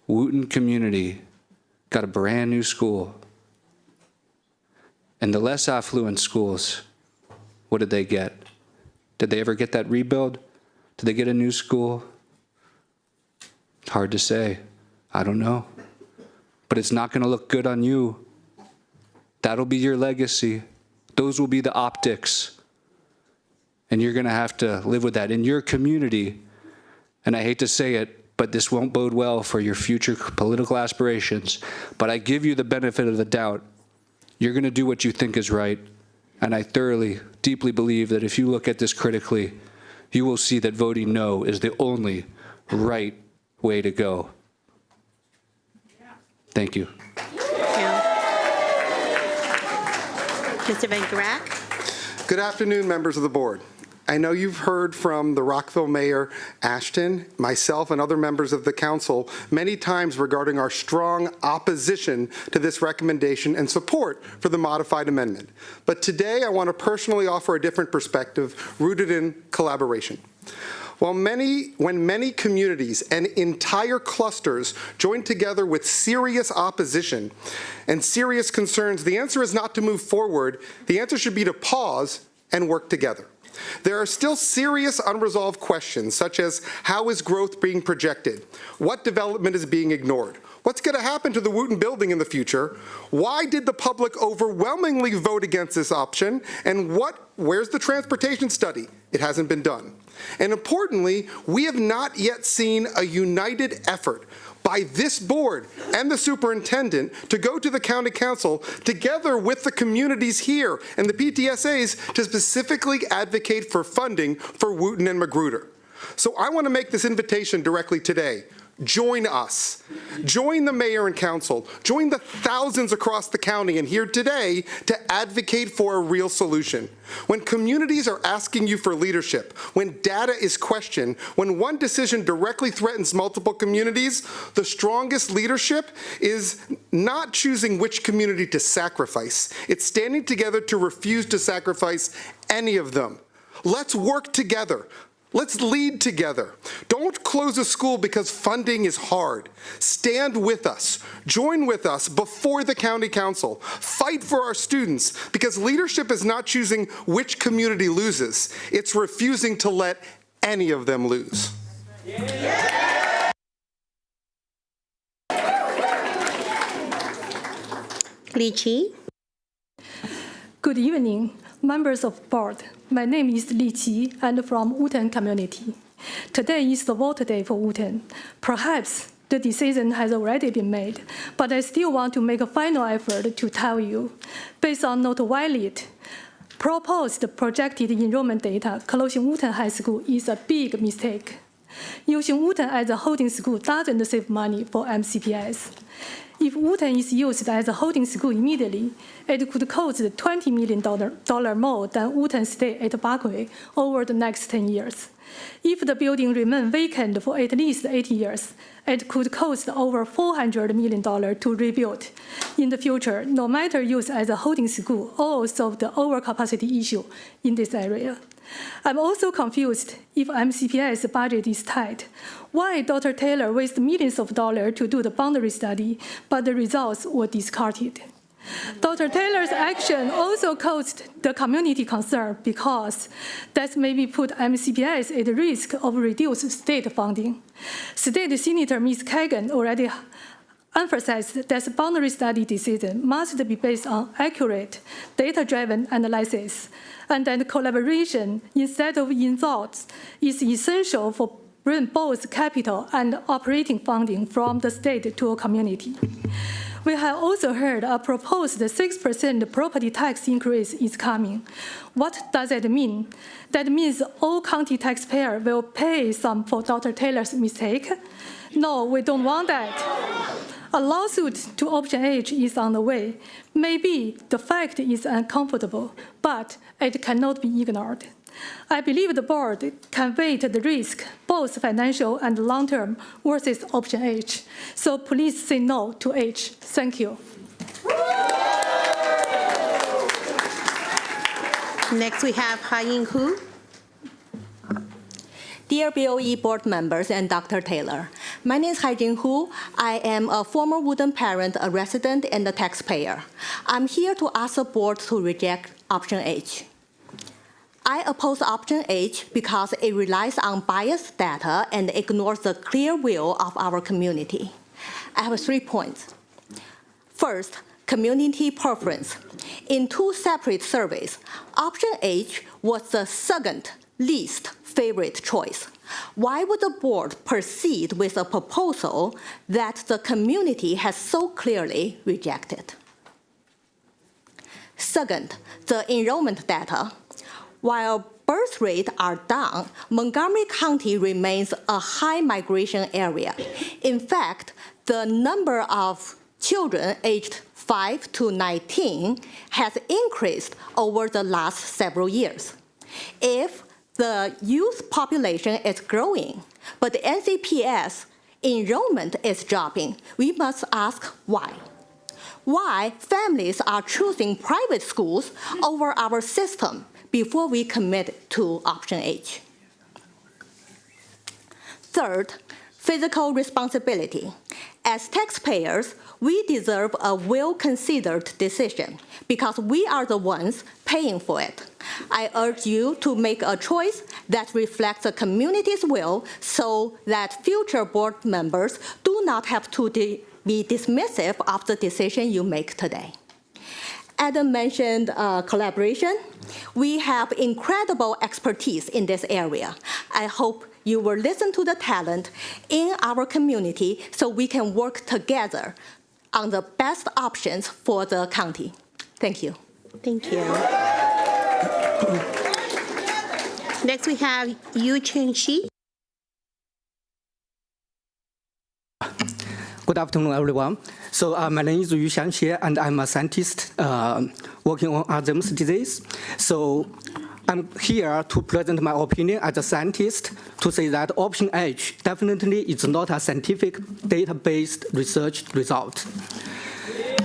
Wooten community got a brand new school, and the less affluent schools, what did they get? Did they ever get that rebuild? Did they get a new school? Hard to say. I don't know. But it's not going to look good on you. That'll be your legacy. Those will be the optics. And you're going to have to live with that in your community. And I hate to say it, but this won't bode well for your future political aspirations. But I give you the benefit of the doubt. You're going to do what you think is right. And I thoroughly, deeply believe that if you look at this critically, you will see that voting no is the only right way to go. Thank you. Mr. Ben-Grak. Good afternoon, members of the board. I know you've heard from the Rockville Mayor Ashton, myself, and other members of the council many times regarding our strong opposition to this recommendation and support for the modified amendment. But today I want to personally offer a different perspective rooted in collaboration. When many communities and entire clusters join together with serious opposition and serious concerns, the answer is not to move forward. The answer should be to pause and work together. There are still serious unresolved questions, such as how is growth being projected? What development is being ignored? What's going to happen to the Wooten building in the future? Why did the public overwhelmingly vote against this option? And where's the transportation study? It hasn't been done. And importantly, we have not yet seen a united effort by this board and the superintendent to go to the county council together with the communities here and the PTSAs to specifically advocate for funding for Wooten and Magruder. So I want to make this invitation directly today. Join us. Join the mayor and council. Join the thousands across the county and here today to advocate for a real solution. When communities are asking you for leadership, when data is questioned, when one decision directly threatens multiple communities, the strongest leadership is not choosing which community to sacrifice. It's standing together to refuse to sacrifice any of them. Let's work together. Let's lead together. Don't close a school because funding is hard. Stand with us. Join with us before the county council. Fight for our students because leadership is not choosing which community loses. It's refusing to let any of them lose. Li Chi. Good evening, members of board. My name is Li Qi, and from Wooten community. Today is the vote day for Wooten. Perhaps the decision has already been made, but I still want to make a final effort to tell you, based on not valid, proposed projected enrollment data, closing Wooten High School is a big mistake. Using Wooten as a holding school doesn't save money for MCPS. If Wooten is used as a holding school immediately, it could cost $20 million more than Wooten stay at Barkway over the next 10 years. If the building remains vacant for at least 8 years, it could cost over $400 million to rebuild. In the future, no matter used as a holding school or solve the overcapacity issue in this area. I'm also confused if MCPS budget is tight. Why Dr. Taylor wasted millions of dollars to do the boundary study, but the results were discarded? Dr. Taylor's action also caused the community concern because that maybe put MCPS at risk of reduced state funding. State Senator Ms. Kagan already emphasized that the boundary study decision must be based on accurate, data-driven analysis, and that collaboration instead of insults is essential for bring both capital and operating funding from the state to a community. We have also heard a proposed 6% property tax increase is coming. What does that mean? That means all county taxpayers will pay some for Dr. Taylor's mistake? No, we don't want that. A lawsuit to Option H is on the way. Maybe the fact is uncomfortable, but it cannot be ignored. I believe the board can weigh the risk, both financial and long-term, versus Option H. So please say no to H. Thank you. Next, we have Ha-Ying Hu. Dear BOE board members and Dr. Taylor, my name is Ha-Ying Hu. I am a former Wooten parent, a resident, and a taxpayer. I'm here to ask the board to reject Option H. I oppose Option H because it relies on biased data and ignores the clear will of our community. I have 3 points. First, community preference. In 2 separate surveys, Option H was the second least favorite choice. Why would the board proceed with a proposal that the community has so clearly rejected? Second, the enrollment data. While birth rates are down, Montgomery County remains a high migration area. In fact, the number of children aged 5 to 19 has increased over the last several years. If the youth population is growing, but the MCPS enrollment is dropping, we must ask why. Why families are choosing private schools over our system before we commit to Option H. Third, fiscal responsibility. As taxpayers, we deserve a well-considered decision because we are the ones paying for it. I urge you to make a choice that reflects the community's will so that future board members do not have to be dismissive of the decision you make today. Adam mentioned collaboration. We have incredible expertise in this area. I hope you will listen to the talent in our community so we can work together on the best options for the county. Thank you. Thank you. Next, we have Yu Chun-Shi. Good afternoon, everyone. So my name is Yu Xiangxie, and I'm a scientist working on Alzheimer's disease. So I'm here to present my opinion as a scientist to say that Option H definitely is not a scientific data-based research result.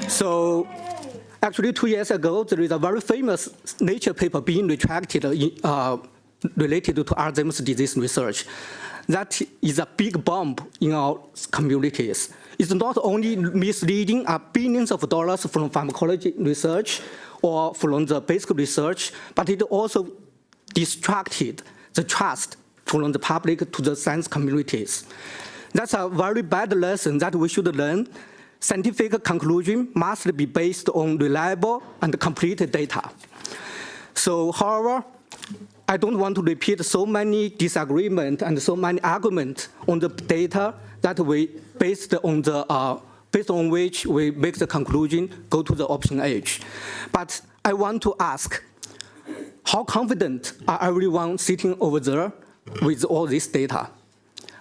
So actually 2 years ago, there is a very famous Nature paper being retracted related to Alzheimer's disease research. That is a big bomb in our communities. It's not only misleading billions of dollars from pharmacology research or from the basic research, but it also distracted the trust from the public to the science communities. That's a very bad lesson that we should learn. Scientific conclusion must be based on reliable and complete data. So, however, I don't want to repeat so many disagreements and so many arguments on the data that we based on which we make the conclusion go to the Option H. But I want to ask, how confident are everyone sitting over there with all this data?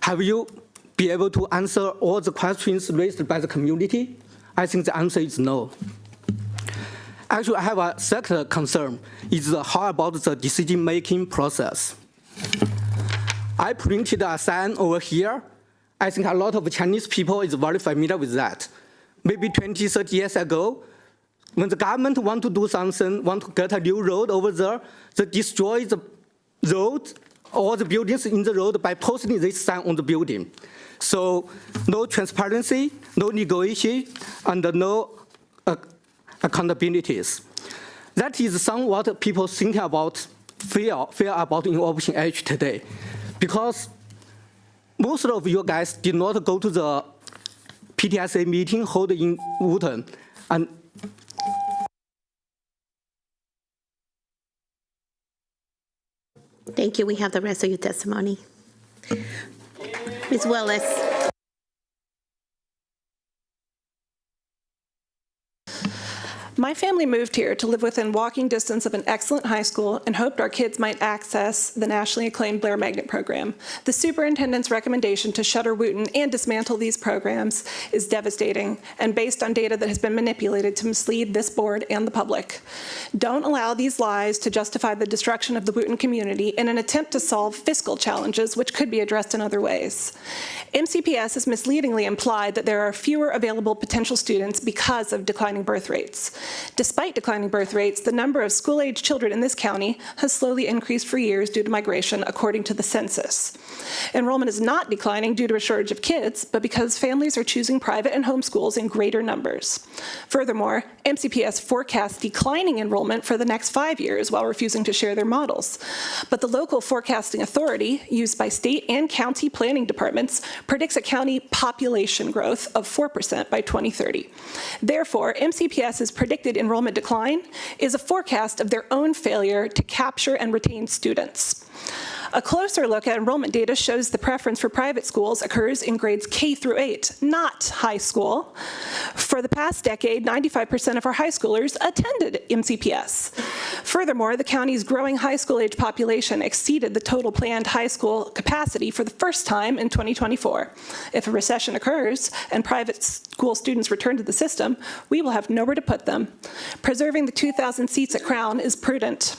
have you been able to answer all the questions raised by the community? I think the answer is no. Actually, I have a second concern, is how about the decision-making process. I printed a sign over here. I think a lot of Chinese people is very familiar with that. Maybe 20, 30 years ago, when the government want to do something, want to get a new road over there, they destroy the road or the buildings in the road by posting this sign on the building. So no transparency, no negotiation, and no accountabilities. That is somewhat people thinking about, fear about in Operation H today. Because most of you guys did not go to the PTSA meeting held in Wooten. And Thank you. We have the rest of your testimony. Ms. Willis. My family moved here to live within walking distance of an excellent high school and hoped our kids might access the nationally acclaimed Blair Magnet program. The superintendent's recommendation to shutter Wooten and dismantle these programs is devastating and based on data that has been manipulated to mislead this board and the public. Don't allow these lies to justify the destruction of the Wooten community in an attempt to solve fiscal challenges which could be addressed in other ways. MCPS has misleadingly implied that there are fewer available potential students because of declining birth rates. Despite declining birth rates, the number of school-age children in this county has slowly increased for years due to migration, according to the census. Enrollment is not declining due to a shortage of kids, but because families are choosing private and home schools in greater numbers. Furthermore, MCPS forecasts declining enrollment for the next 5 years while refusing to share their models. But the local forecasting authority, used by state and county planning departments, predicts a county population growth of 4% by 2030. Therefore, MCPS's predicted enrollment decline is a forecast of their own failure to capture and retain students. A closer look at enrollment data shows the preference for private schools occurs in grades K through 8, not high school. For the past decade, 95% of our high schoolers attended MCPS. Furthermore, the county's growing high school age population exceeded the total planned high school capacity for the first time in 2024. If a recession occurs and private school students return to the system, we will have nowhere to put them. Preserving the 2,000 seats at Crown is prudent.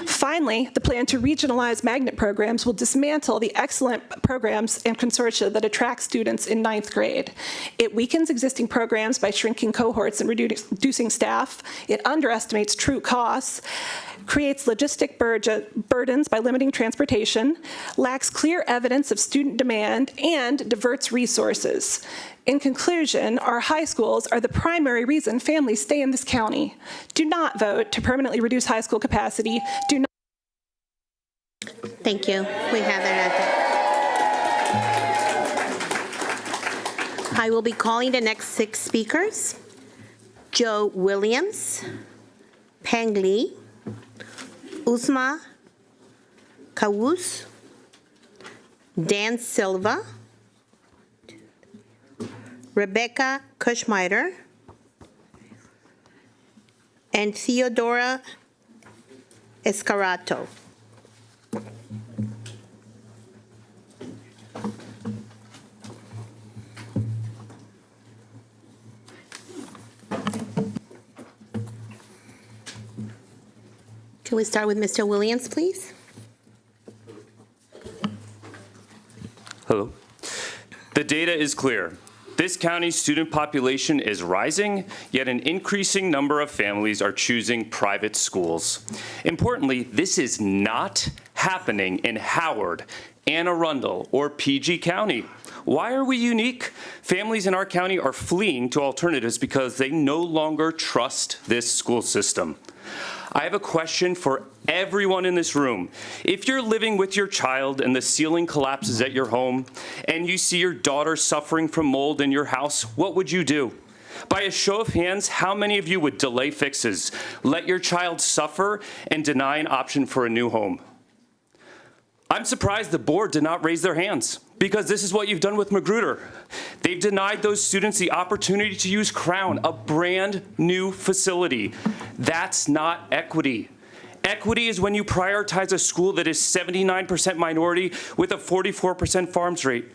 Finally, the plan to regionalize magnet programs will dismantle the excellent programs and consortia that attract students in 9th grade. It weakens existing programs by shrinking cohorts and reducing staff. It underestimates true costs, creates logistic burdens by limiting transportation, lacks clear evidence of student demand, and diverts resources. In conclusion, our high schools are the primary reason families stay in this county. Do not vote to permanently reduce high school capacity. Do not. Thank you. We have that. I will be calling the next 6 speakers. Joe Williams, Peng Li, Uzma Kawus, Dan Silva, Rebecca Kushmiter, and Theodora Escarato. Can we start with Mr. Williams, please? Hello. The data is clear. This county's student population is rising, yet an increasing number of families are choosing private schools. Importantly, this is not happening in Howard, Anne Arundel, or PG County. Why are we unique? Families in our county are fleeing to alternatives because they no longer trust this school system. I have a question for everyone in this room. If you're living with your child and the ceiling collapses at your home and you see your daughter suffering from mold in your house, what would you do? By a show of hands, how many of you would delay fixes, let your child suffer, and deny an option for a new home? I'm surprised the board did not raise their hands, because this is what you've done with Magruder. They've denied those students the opportunity to use Crown, a brand new facility. That's not equity. Equity is when you prioritize a school that is 79% minority with a 44% farms rate.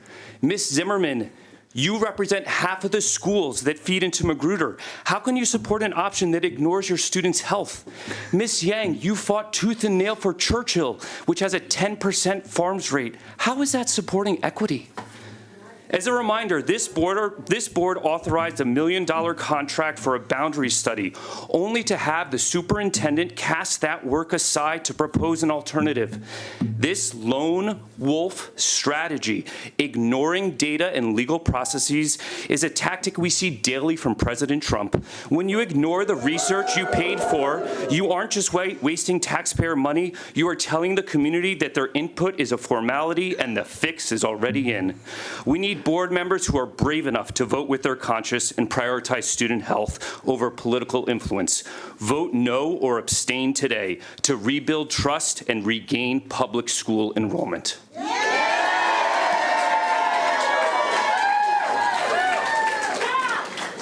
Ms. Zimmerman, you represent half of the schools that feed into Magruder. How can you support an option that ignores your students' health? Ms. Yang, you fought tooth and nail for Churchill, which has a 10% farms rate. How is that supporting equity? As a reminder, this board authorized a $1 million contract for a boundary study, only to have the superintendent cast that work aside to propose an alternative. This lone wolf strategy, ignoring data and legal processes, is a tactic we see daily from President Trump. When you ignore the research you paid for, you aren't just wasting taxpayer money, you are telling the community that their input is a formality and the fix is already in. We need board members who are brave enough to vote with their conscience and prioritize student health over political influence. Vote no or abstain today to rebuild trust and regain public school enrollment.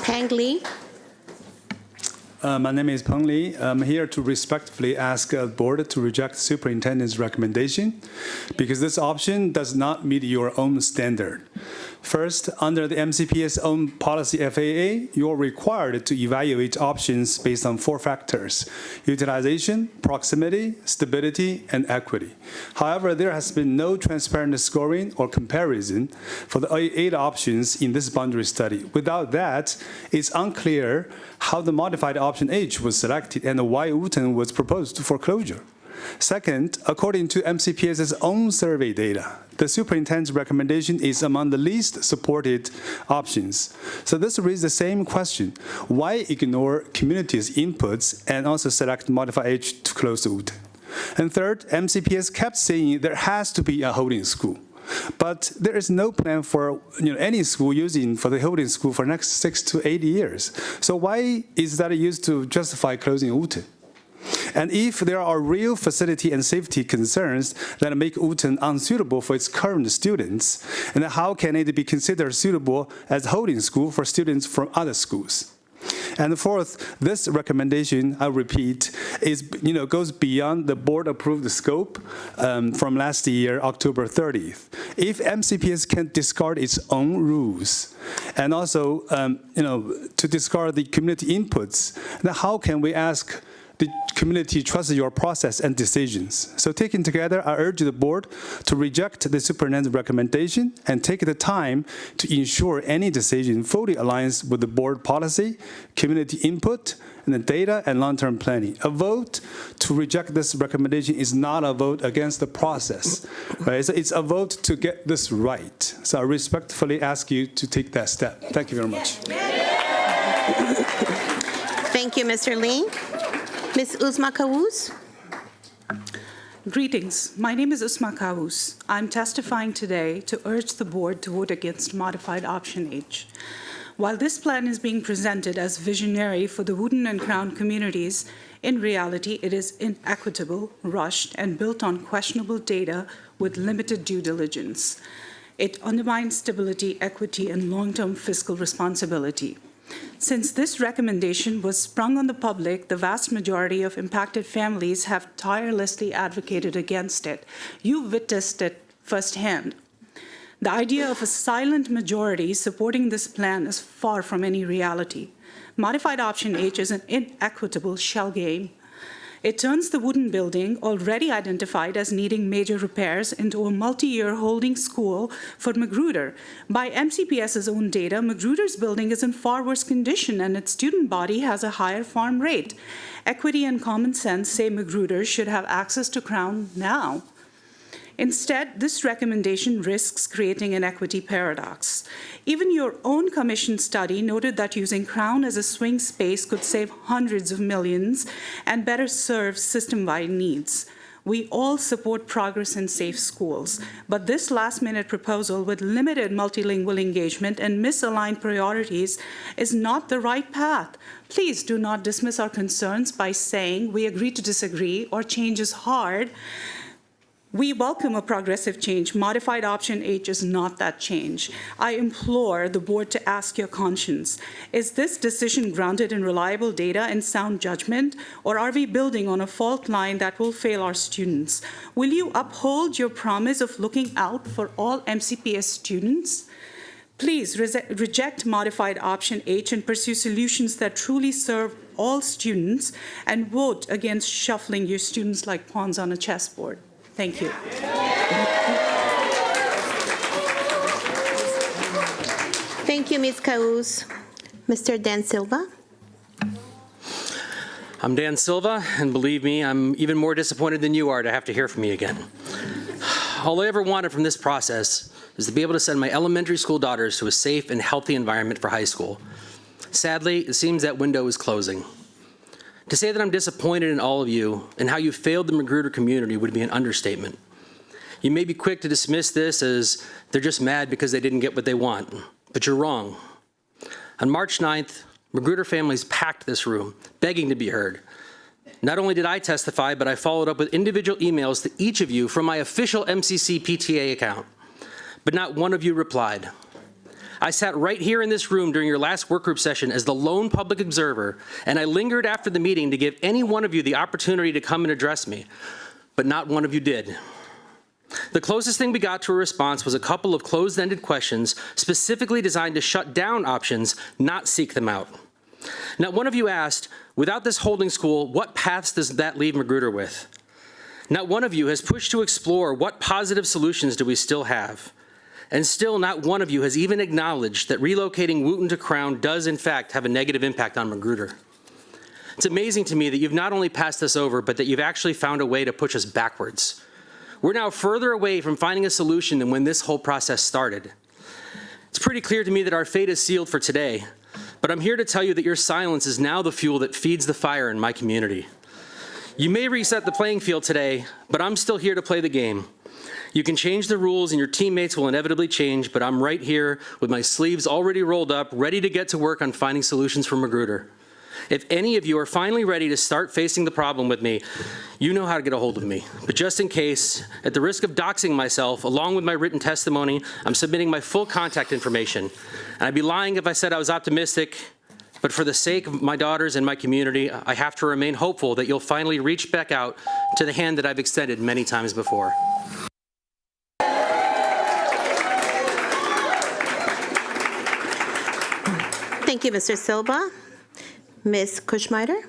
Peng Li. My name is Peng Li. I'm here to respectfully ask the board to reject the superintendent's recommendation because this option does not meet your own standard. First, under the MCPS own policy FAA, you are required to evaluate options based on 4 factors: utilization, proximity, stability, and equity. However, there has been no transparent scoring or comparison for the 8 options in this boundary study. Without that, it's unclear how the modified option H was selected and why Wooten was proposed for closure. Second, according to MCPS's own survey data, the superintendent's recommendation is among the least supported options. So this raises the same question: why ignore community's inputs and also select modify H to close the Wooten? And third, MCPS kept saying there has to be a holding school. But there is no plan for any school using for the holding school for the next 6 to 8 years. So why is that used to justify closing Wooten? And if there are real facility and safety concerns that make Wooten unsuitable for its current students, and how can it be considered suitable as a holding school for students from other schools? And fourth, this recommendation, I repeat, goes beyond the board-approved scope from last year, October 30th. If MCPS can discard its own rules and also, to discard the community inputs, then how can we ask the community trusts your process and decisions? So taken together, I urge the board to reject the superintendent's recommendation and take the time to ensure any decision fully aligns with the board policy, community input, and the data and long-term planning. A vote to reject this recommendation is not a vote against the process, right? So it's a vote to get this right. So I respectfully ask you to take that step. Thank you very much. Thank you, Mr. Lee. Ms. Uzma Kawus. Greetings. My name is Uzma Kawus. I'm testifying today to urge the board to vote against modified option H. While this plan is being presented as visionary for the Wooten and Crown communities, in reality, it is inequitable, rushed, and built on questionable data with limited due diligence. It undermines stability, equity, and long-term fiscal responsibility. Since this recommendation was sprung on the public, the vast majority of impacted families have tirelessly advocated against it. You witnessed it firsthand. The idea of a silent majority supporting this plan is far from any reality. Modified option H is an inequitable shell game. It turns the Wooten building, already identified as needing major repairs, into a multi-year holding school for Magruder. By MCPS's own data, Magruder's building is in far worse condition and its student body has a higher farm rate. Equity and common sense say Magruder should have access to Crown now. Instead, this recommendation risks creating an equity paradox. Even your own commission study noted that using Crown as a swing space could save hundreds of millions and better serve system-wide needs. We all support progress in safe schools, but this last-minute proposal with limited multilingual engagement and misaligned priorities is not the right path. Please do not dismiss our concerns by saying we agree to disagree or change is hard. We welcome a progressive change. Modified option H is not that change. I implore the board to ask your conscience. Is this decision grounded in reliable data and sound judgment, or are we building on a fault line that will fail our students? Will you uphold your promise of looking out for all MCPS students? Please reject modified option H and pursue solutions that truly serve all students, and vote against shuffling your students like pawns on a chessboard. Thank you. Thank you, Ms. Caus. Mr. Dan Silva. I'm Dan Silva, and believe me, I'm even more disappointed than you are to have to hear from me again. All I ever wanted from this process is to be able to send my elementary school daughters to a safe and healthy environment for high school. Sadly, it seems that window is closing. To say that I'm disappointed in all of you and how you failed the Magruder community would be an understatement. You may be quick to dismiss this as they're just mad because they didn't get what they want, but you're wrong. On March 9th, Magruder families packed this room, begging to be heard. Not only did I testify, but I followed up with individual emails to each of you from my official MCC PTA account, but not one of you replied. I sat right here in this room during your last work group session as the lone public observer, and I lingered after the meeting to give any one of you the opportunity to come and address me, but not one of you did. The closest thing we got to a response was a couple of closed-ended questions specifically designed to shut down options, not seek them out. Not one of you asked, without this holding school, what paths does that leave Magruder with? Not one of you has pushed to explore what positive solutions do we still have. And still, not one of you has even acknowledged that relocating Wooten to Crown does, in fact, have a negative impact on Magruder. It's amazing to me that you've not only passed this over, but that you've actually found a way to push us backwards. We're now further away from finding a solution than when this whole process started. It's pretty clear to me that our fate is sealed for today, but I'm here to tell you that your silence is now the fuel that feeds the fire in my community. You may reset the playing field today, but I'm still here to play the game. You can change the rules and your teammates will inevitably change, but I'm right here with my sleeves already rolled up, ready to get to work on finding solutions for Magruder. If any of you are finally ready to start facing the problem with me, you know how to get a hold of me. But just in case, at the risk of doxing myself, along with my written testimony, I'm submitting my full contact information. And I'd be lying if I said I was optimistic, but for the sake of my daughters and my community, I have to remain hopeful that you'll finally reach back out to the hand that I've extended many times before. Thank you, Mr. Silva. Ms. Kushmiter.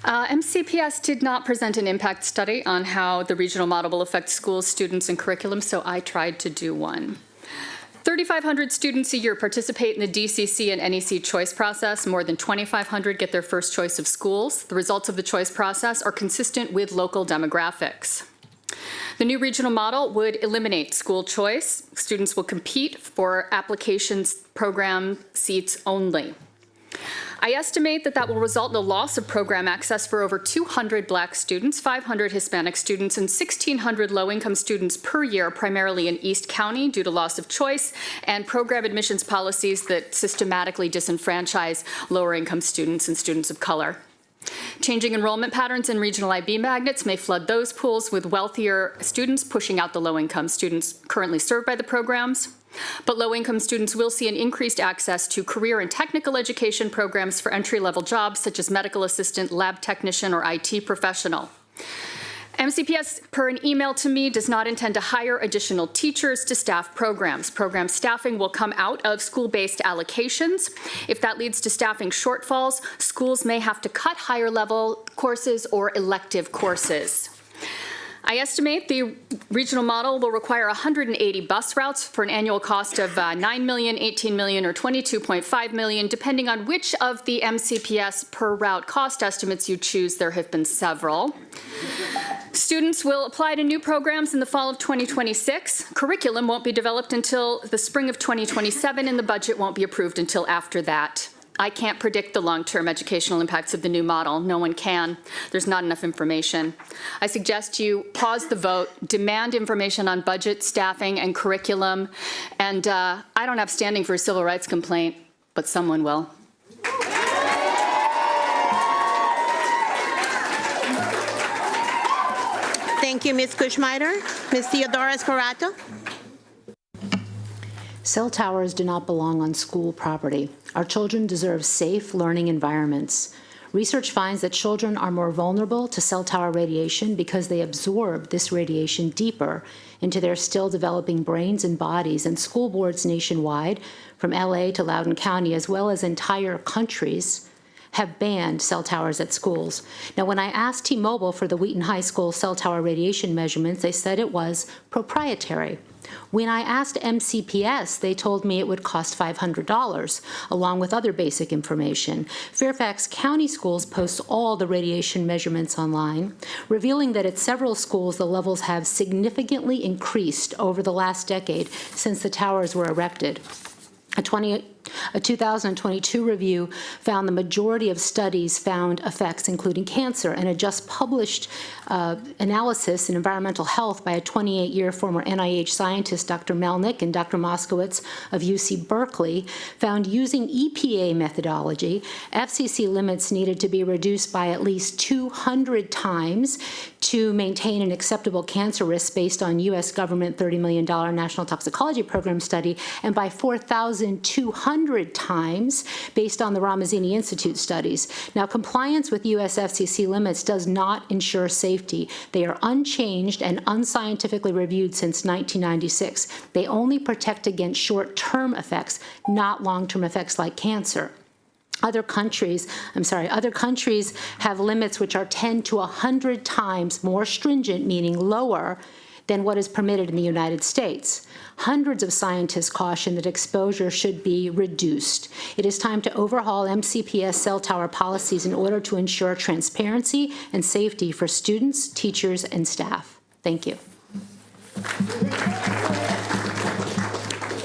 MCPS did not present an impact study on how the regional model will affect schools, students, and curriculum, so I tried to do one. 3,500 students a year participate in the DCC and NEC choice process. More than 2,500 get their first choice of schools. The results of the choice process are consistent with local demographics. The new regional model would eliminate school choice. Students will compete for applications program seats only. I estimate that will result in the loss of program access for over 200 Black students, 500 Hispanic students, and 1,600 low-income students per year, primarily in East County due to loss of choice and program admissions policies that systematically disenfranchise lower-income students and students of color. Changing enrollment patterns in regional IB magnets may flood those pools with wealthier students, pushing out the low-income students currently served by the programs. But low-income students will see an increased access to career and technical education programs for entry-level jobs such as medical assistant, lab technician, or IT professional. MCPS, per an email to me, does not intend to hire additional teachers to staff programs. Program staffing will come out of school-based allocations. If that leads to staffing shortfalls, schools may have to cut higher-level courses or elective courses. I estimate the regional model will require 180 bus routes for an annual cost of $9 million, $18 million, or $22.5 million, depending on which of the MCPS per route cost estimates you choose. There have been several. Students will apply to new programs in the fall of 2026. Curriculum won't be developed until the spring of 2027, and the budget won't be approved until after that. I can't predict the long-term educational impacts of the new model. No one can. There's not enough information. I suggest you pause the vote, demand information on budget, staffing, and curriculum. And I don't have standing for a civil rights complaint, but someone will. Thank you, Ms. Kushmider. Ms. Theodora Escorato. Cell towers do not belong on school property. Our children deserve safe learning environments. Research finds that children are more vulnerable to cell tower radiation because they absorb this radiation deeper into their still developing brains and bodies, and school boards nationwide, from LA to Loudoun County, as well as entire countries, have banned cell towers at schools. Now, when I asked T-Mobile for the Wheaton High School cell tower radiation measurements, they said it was proprietary. When I asked MCPS, they told me it would cost $500, along with other basic information. Fairfax County Schools posts all the radiation measurements online, revealing that at several schools the levels have significantly increased over the last decade since the towers were erected. A 2022 review found the majority of studies found effects, including cancer, and a just published analysis in environmental health by a 28-year former NIH scientist, Dr. Melnick and Dr. Moskowitz of UC Berkeley, found using EPA methodology, FCC limits needed to be reduced by at least 200 times to maintain an acceptable cancer risk based on U.S. government $30 million National Toxicology Program study, and by 4,200 times based on the Ramazzini Institute studies. Now, compliance with U.S. FCC limits does not ensure safety. They are unchanged and unscientifically reviewed since 1996. They only protect against short-term effects, not long-term effects like cancer. Other countries have limits which are 10 to 100 times more stringent, meaning lower, than what is permitted in the United States. Hundreds of scientists caution that exposure should be reduced. It is time to overhaul MCPS cell tower policies in order to ensure transparency and safety for students, teachers, and staff. Thank you.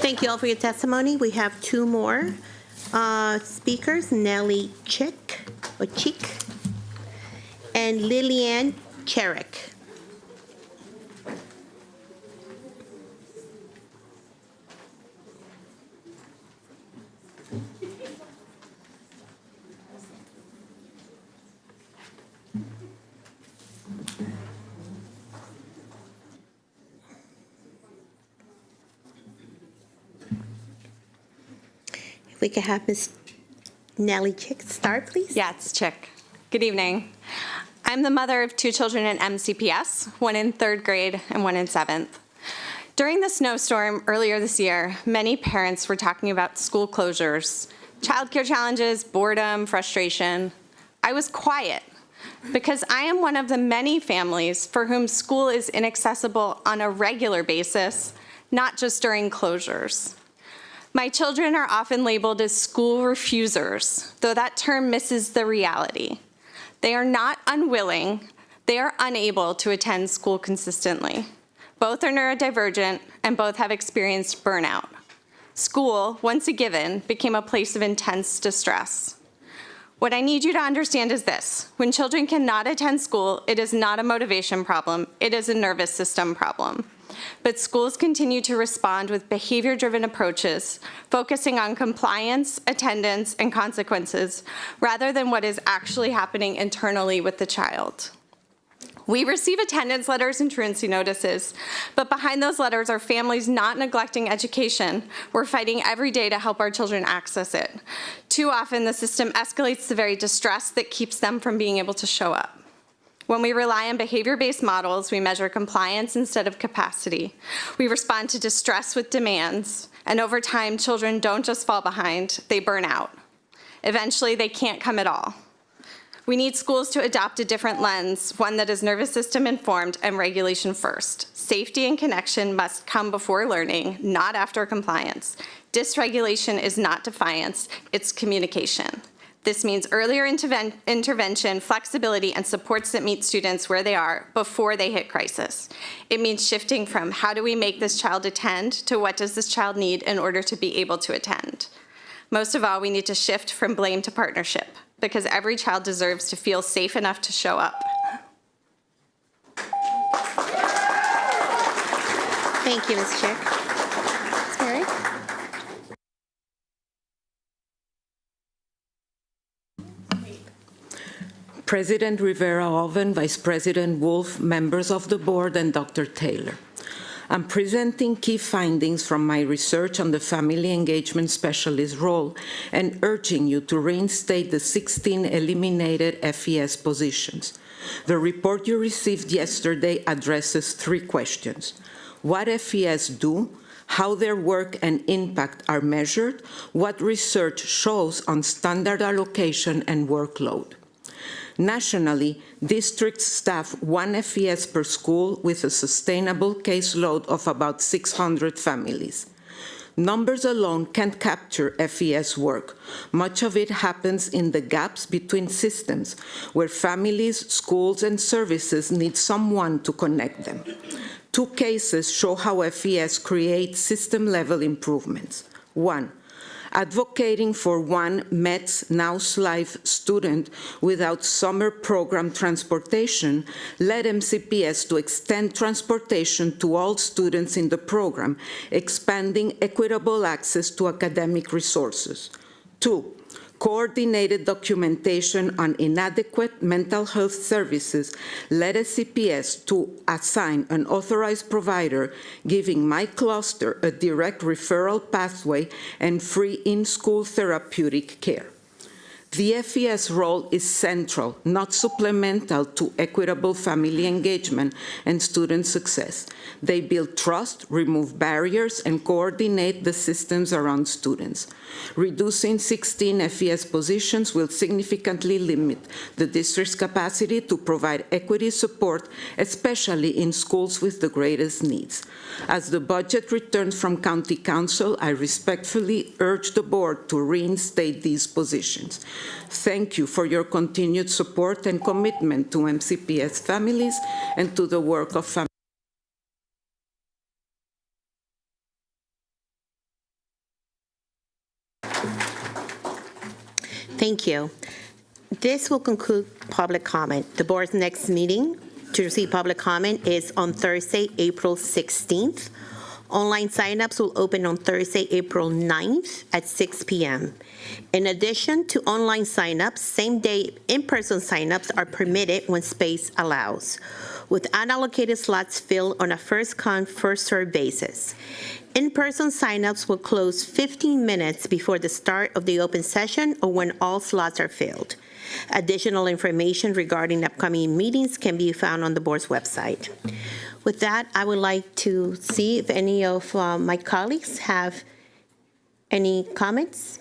Thank you all for your testimony. We have two more speakers, Nellie Chick and Lillian Cherrick. If we could have Ms. Nellie Chick start, please. Yeah, it's Chick. Good evening. I'm the mother of two children in MCPS, one in 3rd grade and one in 7th. During the snowstorm earlier this year, many parents were talking about school closures, childcare challenges, boredom, frustration. I was quiet because I am one of the many families for whom school is inaccessible on a regular basis, not just during closures. My children are often labeled as school refusers, though that term misses the reality. They are not unwilling, they are unable to attend school consistently. Both are neurodivergent and both have experienced burnout. School, once a given, became a place of intense distress. What I need you to understand is this: when children cannot attend school, it is not a motivation problem, it is a nervous system problem. But schools continue to respond with behavior-driven approaches, focusing on compliance, attendance, and consequences, rather than what is actually happening internally with the child. We receive attendance letters and truancy notices, but behind those letters are families not neglecting education. We're fighting every day to help our children access it. Too often, the system escalates the very distress that keeps them from being able to show up. When we rely on behavior-based models, we measure compliance instead of capacity. We respond to distress with demands, and over time, children don't just fall behind, they burn out. Eventually, they can't come at all. We need schools to adopt a different lens, one that is nervous system informed and regulation first. Safety and connection must come before learning, not after compliance. Dysregulation is not defiance, it's communication. This means earlier intervention, flexibility, and supports that meet students where they are before they hit crisis. It means shifting from how do we make this child attend to what does this child need in order to be able to attend. Most of all, we need to shift from blame to partnership, because every child deserves to feel safe enough to show up. Thank you, Ms. Chick. Sorry. President Rivera-Oven, Vice President Wolf, members of the board, and Dr. Taylor. I'm presenting key findings from my research on the Family Engagement Specialist role and urging you to reinstate the 16 eliminated FES positions. The report you received yesterday addresses 3 questions. What FES do? How their work and impact are measured? What research shows on standard allocation and workload? Nationally, districts staff 1 FES per school with a sustainable caseload of about 600 families. Numbers alone can't capture FES work. Much of it happens in the gaps between systems, where families, schools, and services need someone to connect them. 2 cases show how FES creates system-level improvements. 1, advocating for 1 METS NOW's Life student without summer program transportation led MCPS to extend transportation to all students in the program, expanding equitable access to academic resources. 2, coordinated documentation on inadequate mental health services led SCPS to assign an authorized provider, giving my cluster a direct referral pathway and free in-school therapeutic care. The FES role is central, not supplemental, to equitable family engagement and student success. They build trust, remove barriers, and coordinate the systems around students. Reducing 16 FES positions will significantly limit the district's capacity to provide equity support, especially in schools with the greatest needs. As the budget returns from County Council, I respectfully urge the board to reinstate these positions. Thank you for your continued support and commitment to MCPS families and to the work of families. Thank you. This will conclude public comment. The board's next meeting to receive public comment is on Thursday, April 16th. Online signups will open on Thursday, April 9th at 6 p.m. In addition to online signups, same-day in-person signups are permitted when space allows, with unallocated slots filled on a first-come, first-served basis. In-person signups will close 15 minutes before the start of the open session or when all slots are filled. Additional information regarding upcoming meetings can be found on the board's website. With that, I would like to see if any of my colleagues have any comments.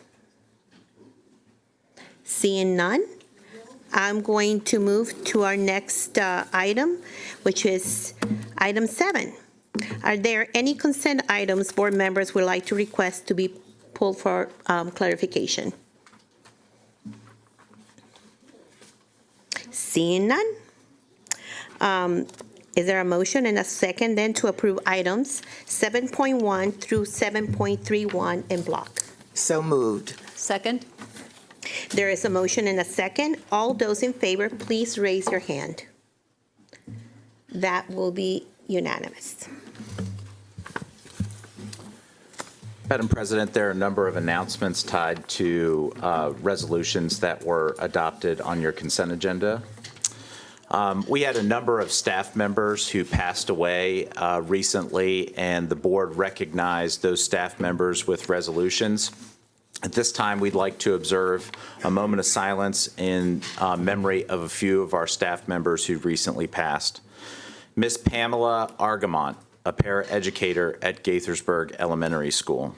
Seeing none, I'm going to move to our next item, which is item 7. Are there any consent items board members would like to request to be pulled for clarification? Seeing none. Is there a motion and a second then to approve items 7.1 through 7.31 in block? So moved. Second. There is a motion and a second. All those in favor, please raise your hand. That will be unanimous. Madam President, there are a number of announcements tied to resolutions that were adopted on your consent agenda. We had a number of staff members who passed away recently, and the board recognized those staff members with resolutions. At this time, we'd like to observe a moment of silence in memory of a few of our staff members who recently passed. Miss Pamela Argamont, a paraeducator at Gaithersburg Elementary School.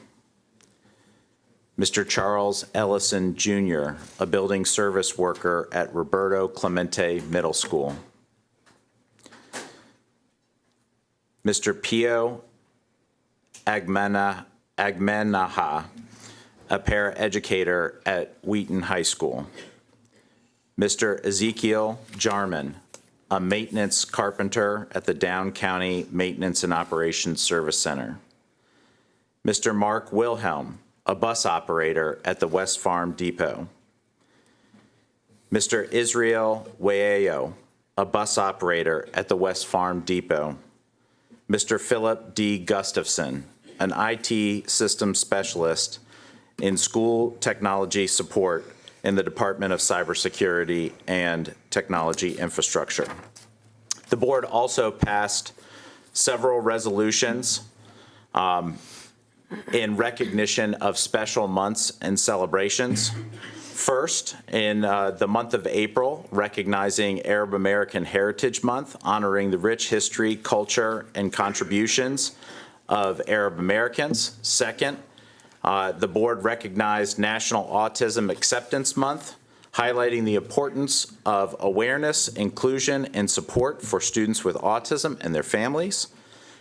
Mr. Charles Ellison, Jr., a building service worker at Roberto Clemente Middle School. Mr. Pio Agmenaha, a paraeducator at Wheaton High School. Mr. Ezekiel Jarman, a maintenance carpenter at the Down County Maintenance and Operations Service Center. Mr. Mark Wilhelm, a bus operator at the West Farm Depot. Mr. Israel Wayo, a bus operator at the West Farm Depot. Mr. Philip D. Gustafson, an IT system specialist in school technology support in the Department of Cybersecurity and Technology Infrastructure. The board also passed several resolutions in recognition of special months and celebrations. First, in the month of April, recognizing Arab American Heritage Month, honoring the rich history, culture, and contributions of Arab Americans. Second, the board recognized National Autism Acceptance Month, highlighting the importance of awareness, inclusion, and support for students with autism and their families.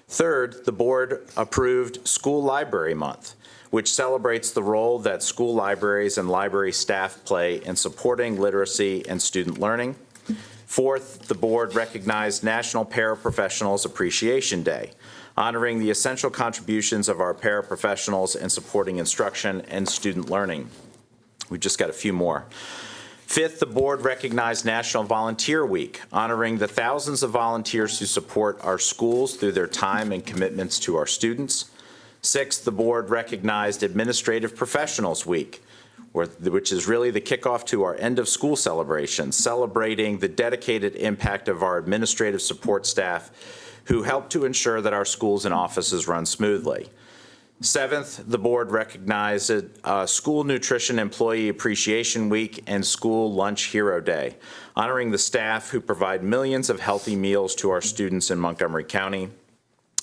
Third, the board approved School Library Month, which celebrates the role that school libraries and library staff play in supporting literacy and student learning. Fourth, the board recognized National Paraprofessionals Appreciation Day, honoring the essential contributions of our paraprofessionals in supporting instruction and student learning. We just got a few more. Fifth, the board recognized National Volunteer Week, honoring the thousands of volunteers who support our schools through their time and commitments to our students. Sixth, the board recognized Administrative Professionals Week, which is really the kickoff to our end of school celebration, celebrating the dedicated impact of our administrative support staff who help to ensure that our schools and offices run smoothly. Seventh, the board recognized School Nutrition Employee Appreciation Week and School Lunch Hero Day, honoring the staff who provide millions of healthy meals to our students in Montgomery County.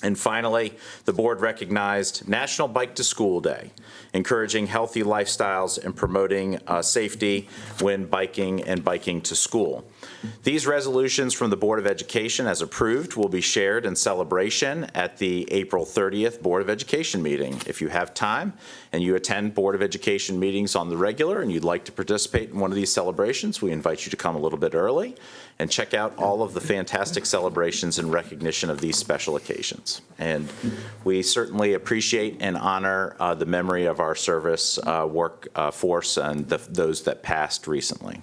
And finally, the board recognized National Bike to School Day, encouraging healthy lifestyles and promoting safety when biking and biking to school. These resolutions from the Board of Education, as approved, will be shared in celebration at the April 30th Board of Education meeting. If you have time and you attend Board of Education meetings on the regular and you'd like to participate in one of these celebrations, we invite you to come a little bit early and check out all of the fantastic celebrations in recognition of these special occasions. And we certainly appreciate and honor the memory of our service workforce and those that passed recently.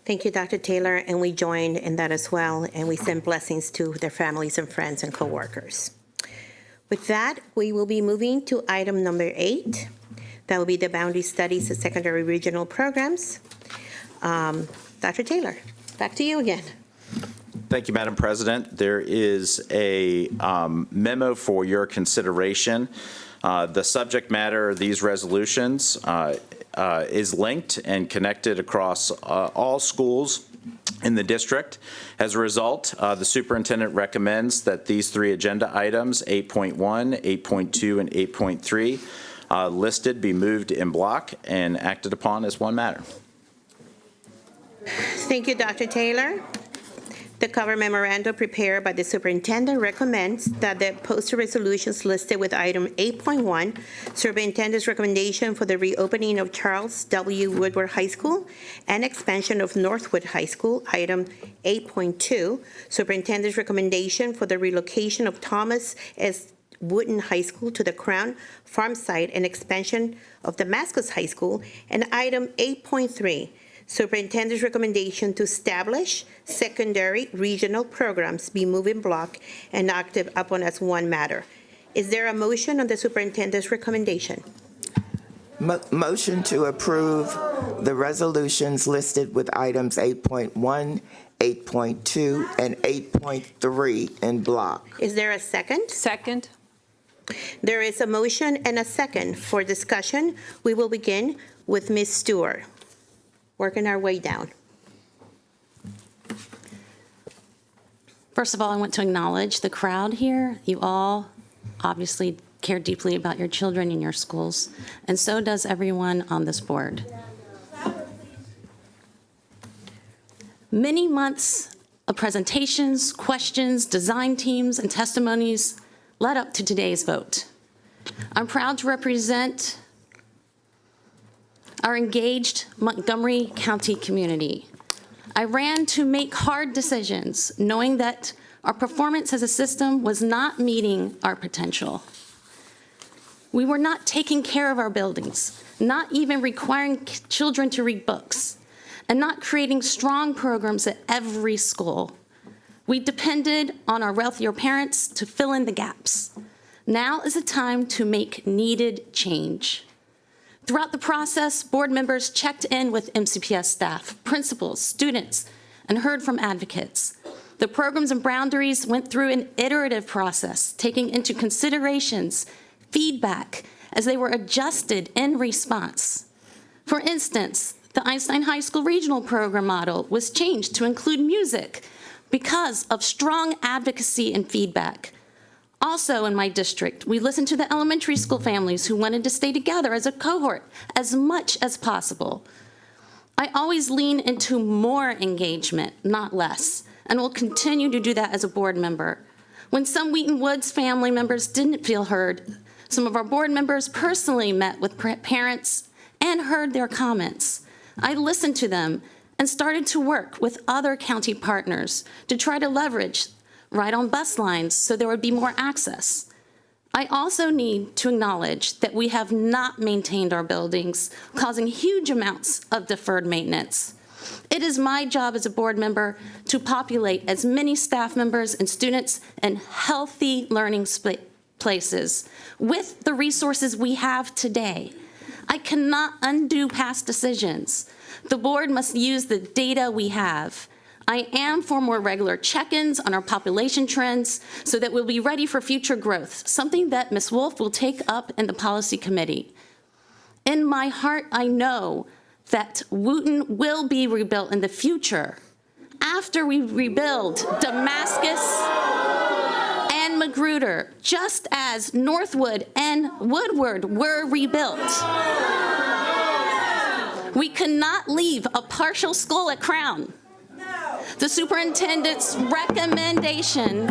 Thank you, Dr. Taylor, and we join in that as well, and we send blessings to their families and friends and coworkers. With that, we will be moving to item number 8. That will be the Boundary Studies of Secondary Regional Programs. Dr. Taylor, back to you again. Thank you, Madam President. There is a memo for your consideration. The subject matter of these resolutions is linked and connected across all schools in the district. As a result, the superintendent recommends that these 3 agenda items, 8.1, 8.2, and 8.3, listed be moved in block and acted upon as one matter. Thank you, Dr. Taylor. The cover memorandum prepared by the superintendent recommends that the posted resolutions listed with item 8.1, superintendent's recommendation for the reopening of Charles W. Woodward High School and expansion of Northwood High School, item 8.2, superintendent's recommendation for the relocation of Thomas S. Wooten High School to the Crown Farm site and expansion of Damascus High School, and item 8.3, superintendent's recommendation to establish secondary regional programs be moved in block and acted upon as one matter. Is there a motion on the superintendent's recommendation? Motion to approve the resolutions listed with items 8.1, 8.2, and 8.3 in block. Is there a second? Second. There is a motion and a second. For discussion, we will begin with Ms. Stewart. Working our way down. First of all, I want to acknowledge the crowd here. You all obviously care deeply about your children and your schools, and so does everyone on this board. Many months of presentations, questions, design teams, and testimonies led up to today's vote. I'm proud to represent our engaged Montgomery County community. I ran to make hard decisions, knowing that our performance as a system was not meeting our potential. We were not taking care of our buildings, not even requiring children to read books, and not creating strong programs at every school. We depended on our wealthier parents to fill in the gaps. Now is the time to make needed change. Throughout the process, board members checked in with MCPS staff, principals, students, and heard from advocates. The programs and boundaries went through an iterative process, taking into considerations, feedback, as they were adjusted in response. For instance, the Einstein High School regional program model was changed to include music because of strong advocacy and feedback. Also in my district, we listened to the elementary school families who wanted to stay together as a cohort as much as possible. I always lean into more engagement, not less, and will continue to do that as a board member. When some Wheaton Woods family members didn't feel heard, some of our board members personally met with parents and heard their comments. I listened to them and started to work with other county partners to try to leverage ride-on bus lines so there would be more access. I also need to acknowledge that we have not maintained our buildings, causing huge amounts of deferred maintenance. It is my job as a board member to populate as many staff members and students in healthy learning places with the resources we have today. I cannot undo past decisions. The board must use the data we have. I am for more regular check-ins on our population trends so that we'll be ready for future growth, something that Ms. Wolf will take up in the policy committee. In my heart, I know that Wooten will be rebuilt in the future after we rebuild Damascus and Magruder, just as Northwood and Woodward were rebuilt. We cannot leave a partial school at Crown. The superintendent's recommendation.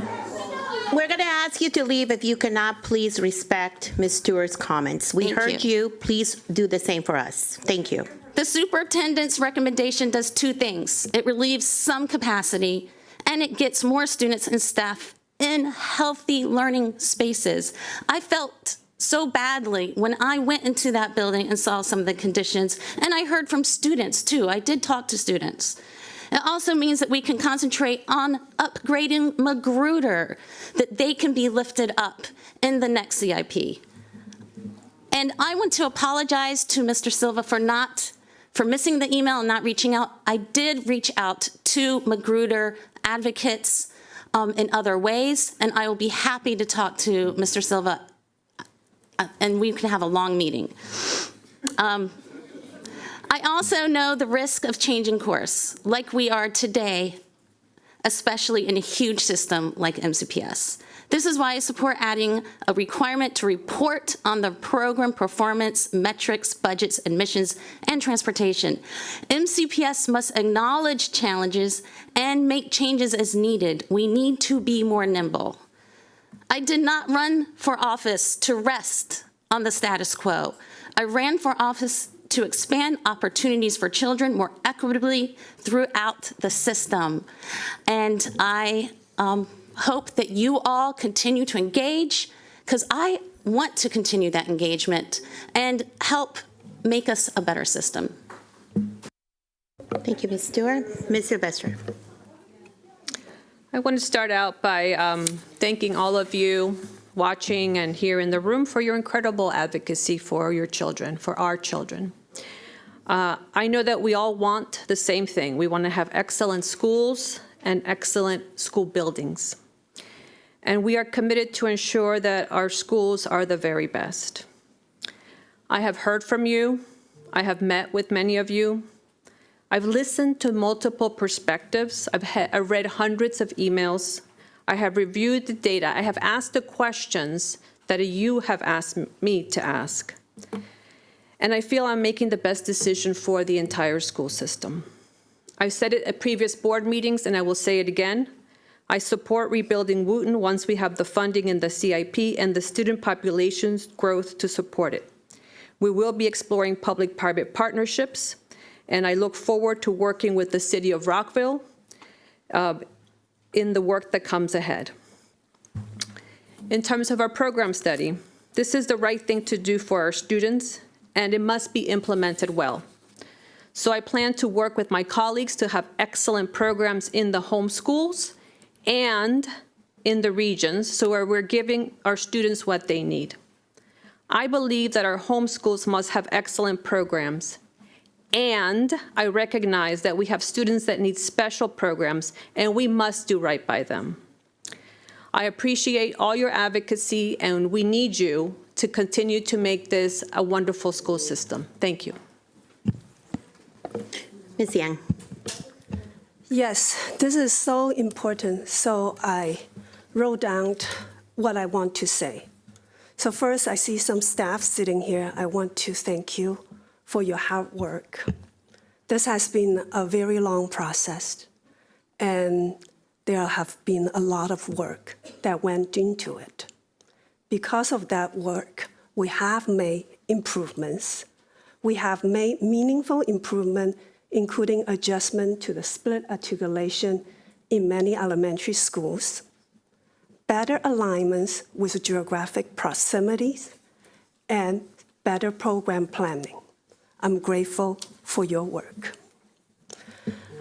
We're going to ask you to leave if you cannot please respect Ms. Stewart's comments. We heard you. Please do the same for us. Thank you. The superintendent's recommendation does two things. It relieves some capacity, and it gets more students and staff in healthy learning spaces. I felt so badly when I went into that building and saw some of the conditions, and I heard from students too. I did talk to students. It also means that we can concentrate on upgrading Magruder, that they can be lifted up in the next CIP. And I want to apologize to Mr. Silva for missing the email and not reaching out. I did reach out to Magruder advocates in other ways, and I will be happy to talk to Mr. Silva, and we can have a long meeting. I also know the risk of changing course, like we are today, especially in a huge system like MCPS. This is why I support adding a requirement to report on the program performance, metrics, budgets, admissions, and transportation. MCPS must acknowledge challenges and make changes as needed. We need to be more nimble. I did not run for office to rest on the status quo. I ran for office to expand opportunities for children more equitably throughout the system. And I hope that you all continue to engage, because I want to continue that engagement and help make us a better system. Thank you, Ms. Stewart. Ms. Sylvester. I want to start out by thanking all of you watching and here in the room for your incredible advocacy for your children, for our children. I know that we all want the same thing. We want to have excellent schools and excellent school buildings. And we are committed to ensure that our schools are the very best. I have heard from you. I have met with many of you. I've listened to multiple perspectives. I've read hundreds of emails. I have reviewed the data. I have asked the questions that you have asked me to ask. And I feel I'm making the best decision for the entire school system. I've said it at previous board meetings, and I will say it again. I support rebuilding Wooten once we have the funding in the CIP and the student population's growth to support it. We will be exploring public-private partnerships, and I look forward to working with the City of Rockville in the work that comes ahead. In terms of our program study, this is the right thing to do for our students, and it must be implemented well. So I plan to work with my colleagues to have excellent programs in the home schools and in the regions, so where we're giving our students what they need. I believe that our home schools must have excellent programs. And I recognize that we have students that need special programs, and we must do right by them. I appreciate all your advocacy, and we need you to continue to make this a wonderful school system. Thank you. Ms. Yang. Yes, this is so important, so I wrote down what I want to say. So first, I see some staff sitting here. I want to thank you for your hard work. This has been a very long process, and there have been a lot of work that went into it. Because of that work, we have made improvements. We have made meaningful improvement, including adjustment to the split articulation in many elementary schools, better alignments with geographic proximities, and better program planning. I'm grateful for your work.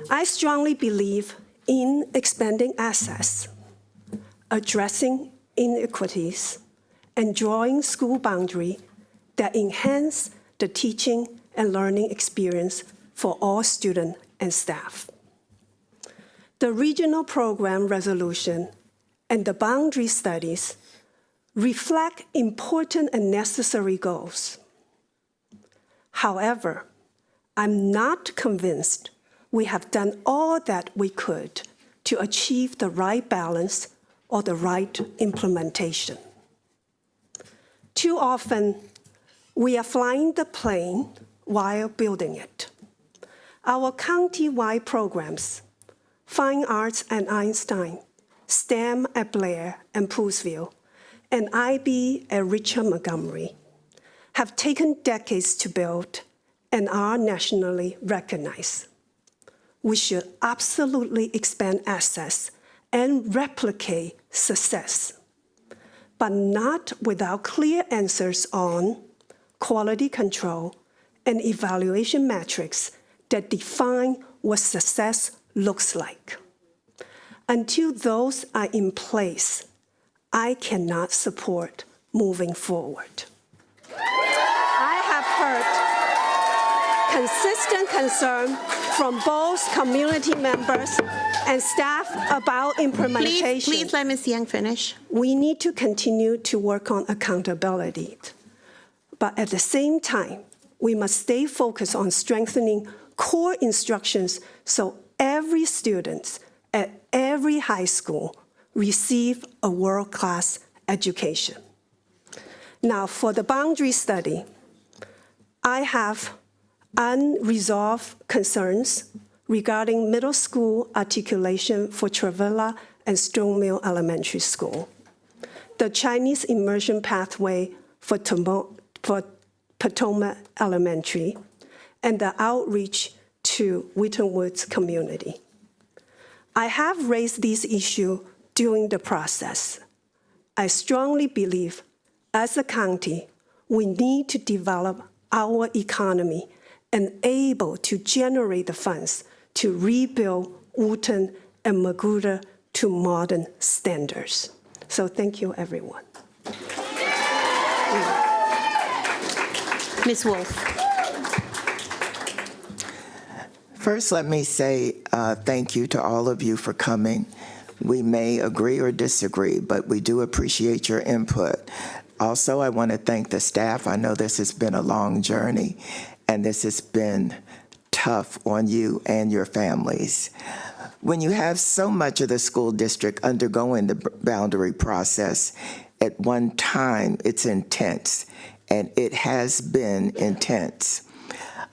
I strongly believe in expanding access, addressing inequities, and drawing school boundaries that enhance the teaching and learning experience for all students and staff. The regional program resolution and the boundary studies reflect important and necessary goals. However, I'm not convinced we have done all that we could to achieve the right balance or the right implementation. Too often, we are flying the plane while building it. Our county-wide programs, Fine Arts at Einstein, STEM at Blair and Poolsville, and IB at Richard Montgomery, have taken decades to build and are nationally recognized. We should absolutely expand access and replicate success, but not without clear answers on quality control and evaluation metrics that define what success looks like. Until those are in place, I cannot support moving forward. I have heard consistent concern from both community members and staff about implementation. Please let Ms. Yang finish. We need to continue to work on accountability. But at the same time, we must stay focused on strengthening core instructions so every student at every high school receive a world-class education. Now, for the boundary study, I have unresolved concerns regarding middle school articulation for Travilla and Stone Mill Elementary School, the Chinese immersion pathway for Potomac Elementary, and the outreach to Wheaton Woods community. I have raised these issues during the process. I strongly believe, as a county, we need to develop our economy and able to generate the funds to rebuild Wheaton and Magruder to modern standards. So thank you, everyone. Ms. Wolf. First, let me say thank you to all of you for coming. We may agree or disagree, but we do appreciate your input. Also, I want to thank the staff. I know this has been a long journey, and this has been tough on you and your families. When you have so much of the school district undergoing the boundary process at one time, it's intense, and it has been intense.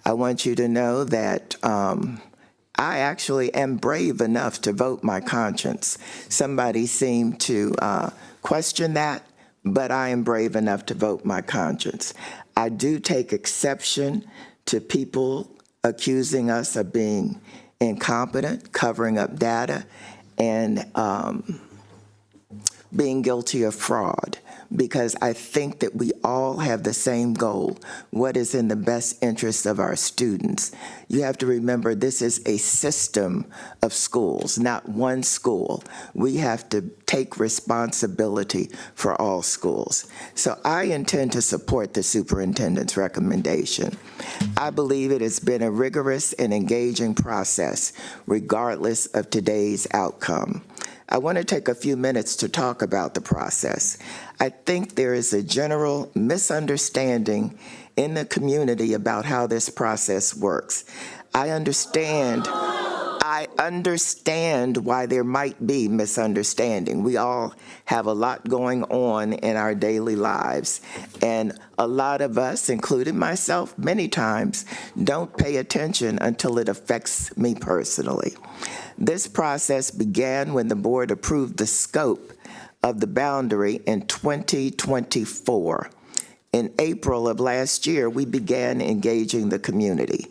I want you to know that I actually am brave enough to vote my conscience. Somebody seemed to question that, but I am brave enough to vote my conscience. I do take exception to people accusing us of being incompetent, covering up data, and being guilty of fraud. because I think that we all have the same goal, what is in the best interest of our students. You have to remember this is a system of schools, not one school. We have to take responsibility for all schools. So I intend to support the superintendent's recommendation. I believe it has been a rigorous and engaging process, regardless of today's outcome. I want to take a few minutes to talk about the process. I think there is a general misunderstanding in the community about how this process works. I understand why there might be misunderstanding. We all have a lot going on in our daily lives, and a lot of us, including myself, many times don't pay attention until it affects me personally. This process began when the board approved the scope of the boundary in 2024. In April of last year, we began engaging the community.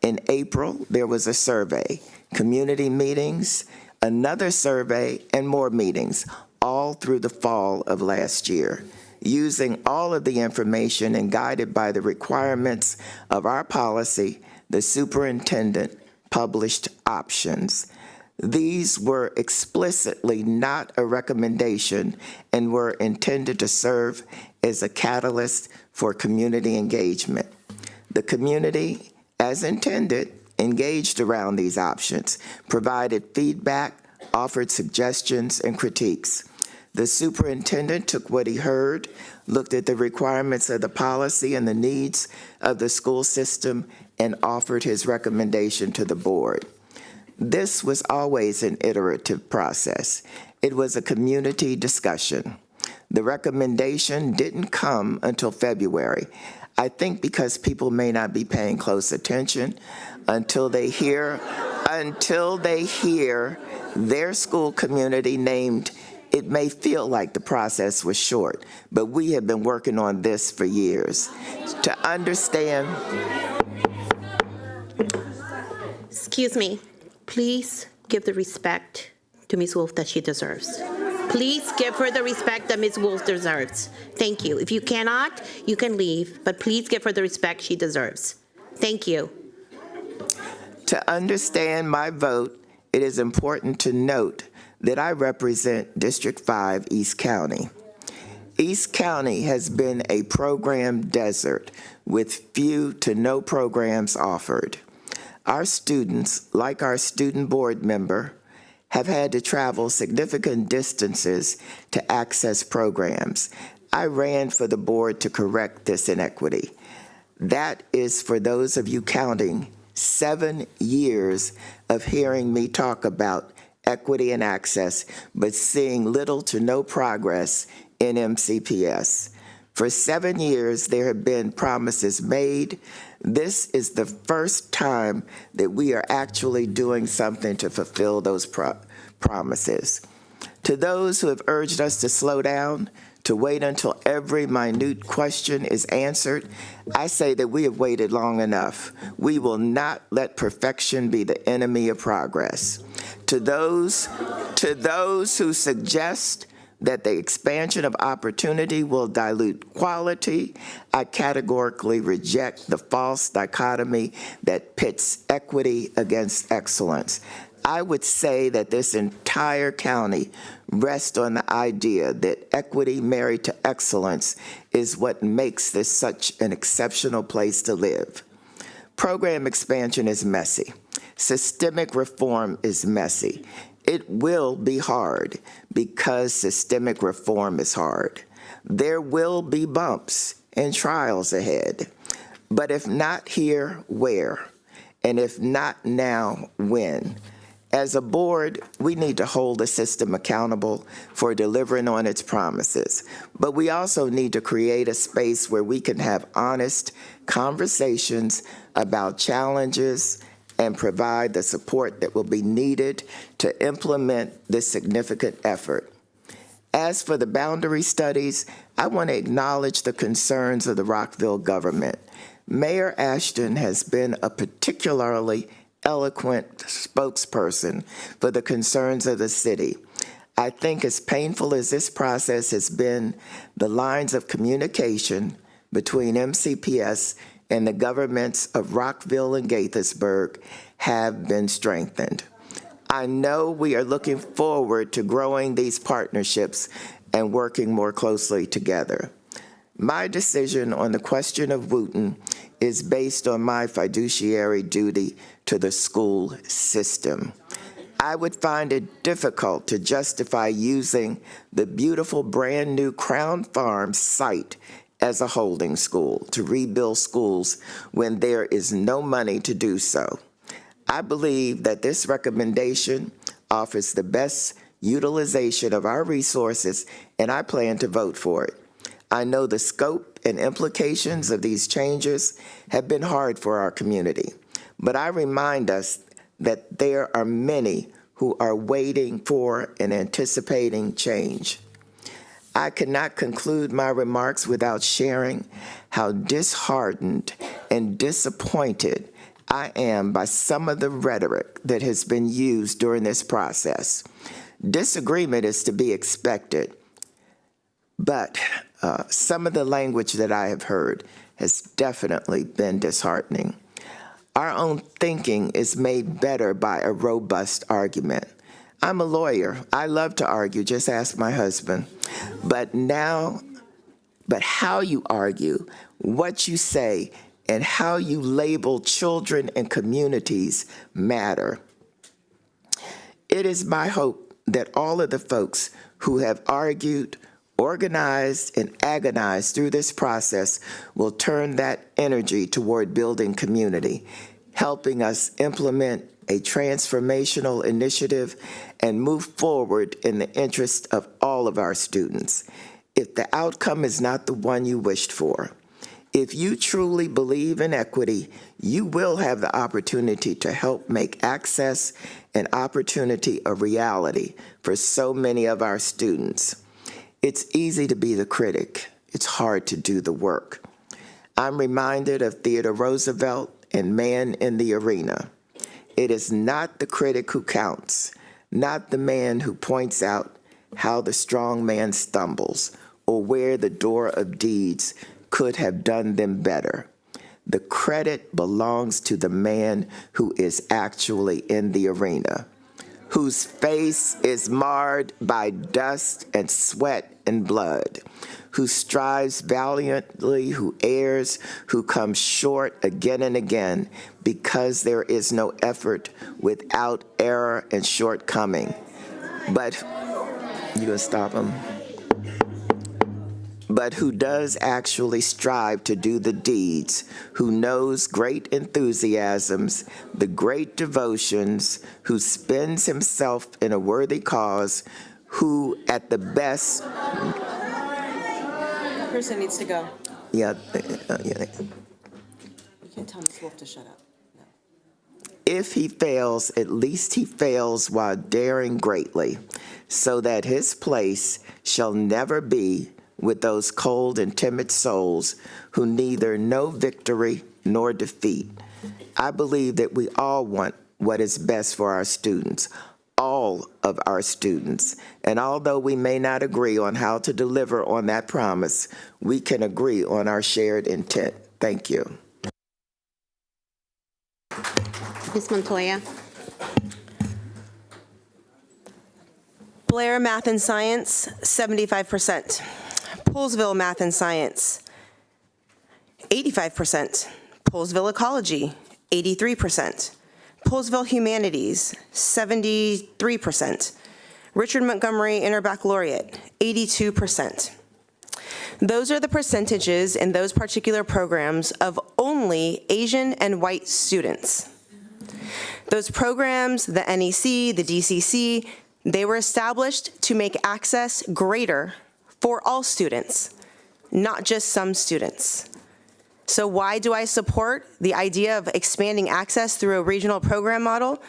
In April, there was a survey, community meetings, another survey, and more meetings, all through the fall of last year. Using all of the information and guided by the requirements of our policy, the superintendent published options. These were explicitly not a recommendation and were intended to serve as a catalyst for community engagement. The community, as intended, engaged around these options, provided feedback, offered suggestions and critiques. The superintendent took what he heard, looked at the requirements of the policy and the needs of the school system, and offered his recommendation to the board. This was always an iterative process. It was a community discussion. The recommendation didn't come until February. I think because people may not be paying close attention until they hear their school community named. It may feel like the process was short, but we have been working on this for years. To understand, Excuse me, please give the respect to Ms. Wolf that she deserves. Please give her the respect that Ms. Wolf deserves. Thank you. If you cannot, you can leave, but please give her the respect she deserves. Thank you. to understand my vote, it is important to note that I represent District 5, East County. East County has been a program desert with few to no programs offered. Our students, like our student board member, have had to travel significant distances to access programs. I ran for the board to correct this inequity. That is, for those of you counting, 7 years of hearing me talk about equity and access, but seeing little to no progress in MCPS. For 7 years, there have been promises made. This is the first time that we are actually doing something to fulfill those promises. To those who have urged us to slow down, to wait until every minute question is answered, I say that we have waited long enough. We will not let perfection be the enemy of progress. To those who suggest that the expansion of opportunity will dilute quality, I categorically reject the false dichotomy that pits equity against excellence. I would say that this entire county rests on the idea that equity married to excellence is what makes this such an exceptional place to live. Program expansion is messy. Systemic reform is messy. It will be hard because systemic reform is hard. There will be bumps and trials ahead. But if not here, where? And if not now, when? As a board, we need to hold the system accountable for delivering on its promises. But we also need to create a space where we can have honest conversations about challenges and provide the support that will be needed to implement this significant effort. As for the boundary studies, I want to acknowledge the concerns of the Rockville government. Mayor Ashton has been a particularly eloquent spokesperson for the concerns of the city. I think as painful as this process has been, the lines of communication between MCPS and the governments of Rockville and Gaithersburg have been strengthened. I know we are looking forward to growing these partnerships and working more closely together. My decision on the question of Wooten is based on my fiduciary duty to the school system. I would find it difficult to justify using the beautiful brand new Crown Farms site as a holding school to rebuild schools when there is no money to do so. I believe that this recommendation offers the best utilization of our resources, and I plan to vote for it. I know the scope and implications of these changes have been hard for our community, but I remind us that there are many who are waiting for and anticipating change. I cannot conclude my remarks without sharing how disheartened and disappointed I am by some of the rhetoric that has been used during this process. Disagreement is to be expected, but some of the language that I have heard has definitely been disheartening. Our own thinking is made better by a robust argument. I'm a lawyer. I love to argue, just ask my husband. But how you argue, what you say, and how you label children and communities matter. It is my hope that all of the folks who have argued, organized, and agonized through this process will turn that energy toward building community, helping us implement a transformational initiative and move forward in the interest of all of our students. If the outcome is not the one you wished for, if you truly believe in equity, you will have the opportunity to help make access and opportunity a reality for so many of our students. It's easy to be the critic. It's hard to do the work. I'm reminded of Theodore Roosevelt and Man in the Arena. It is not the critic who counts, not the man who points out how the strong man stumbles or where the door of deeds could have done them better. The credit belongs to the man who is actually in the arena, whose face is marred by dust and sweat and blood, who strives valiantly, who errs, who comes short again and again, because there is no effort without error and shortcoming. But, you gonna stop him? But who does actually strive to do the deeds, who knows great enthusiasms, the great devotions, who spends himself in a worthy cause, who at the best... That person needs to go. Yeah. You can't tell Ms. Wolf to shut up. No. If he fails, at least he fails while daring greatly, so that his place shall never be with those cold and timid souls who neither know victory nor defeat. I believe that we all want what is best for our students, all of our students. And although we may not agree on how to deliver on that promise, we can agree on our shared intent. Thank you. Ms. Montoya. Blair Math and Science, 75%. Poolesville Math and Science, 85%. Poolesville Ecology, 83%. Poolesville Humanities, 73%. Richard Montgomery Interbaccalaureate, 82%. Those are the percentages in those particular programs of only Asian and white students. Those programs, the NEC, the DCC, they were established to make access greater for all students, not just some students. So why do I support the idea of expanding access through a regional program model?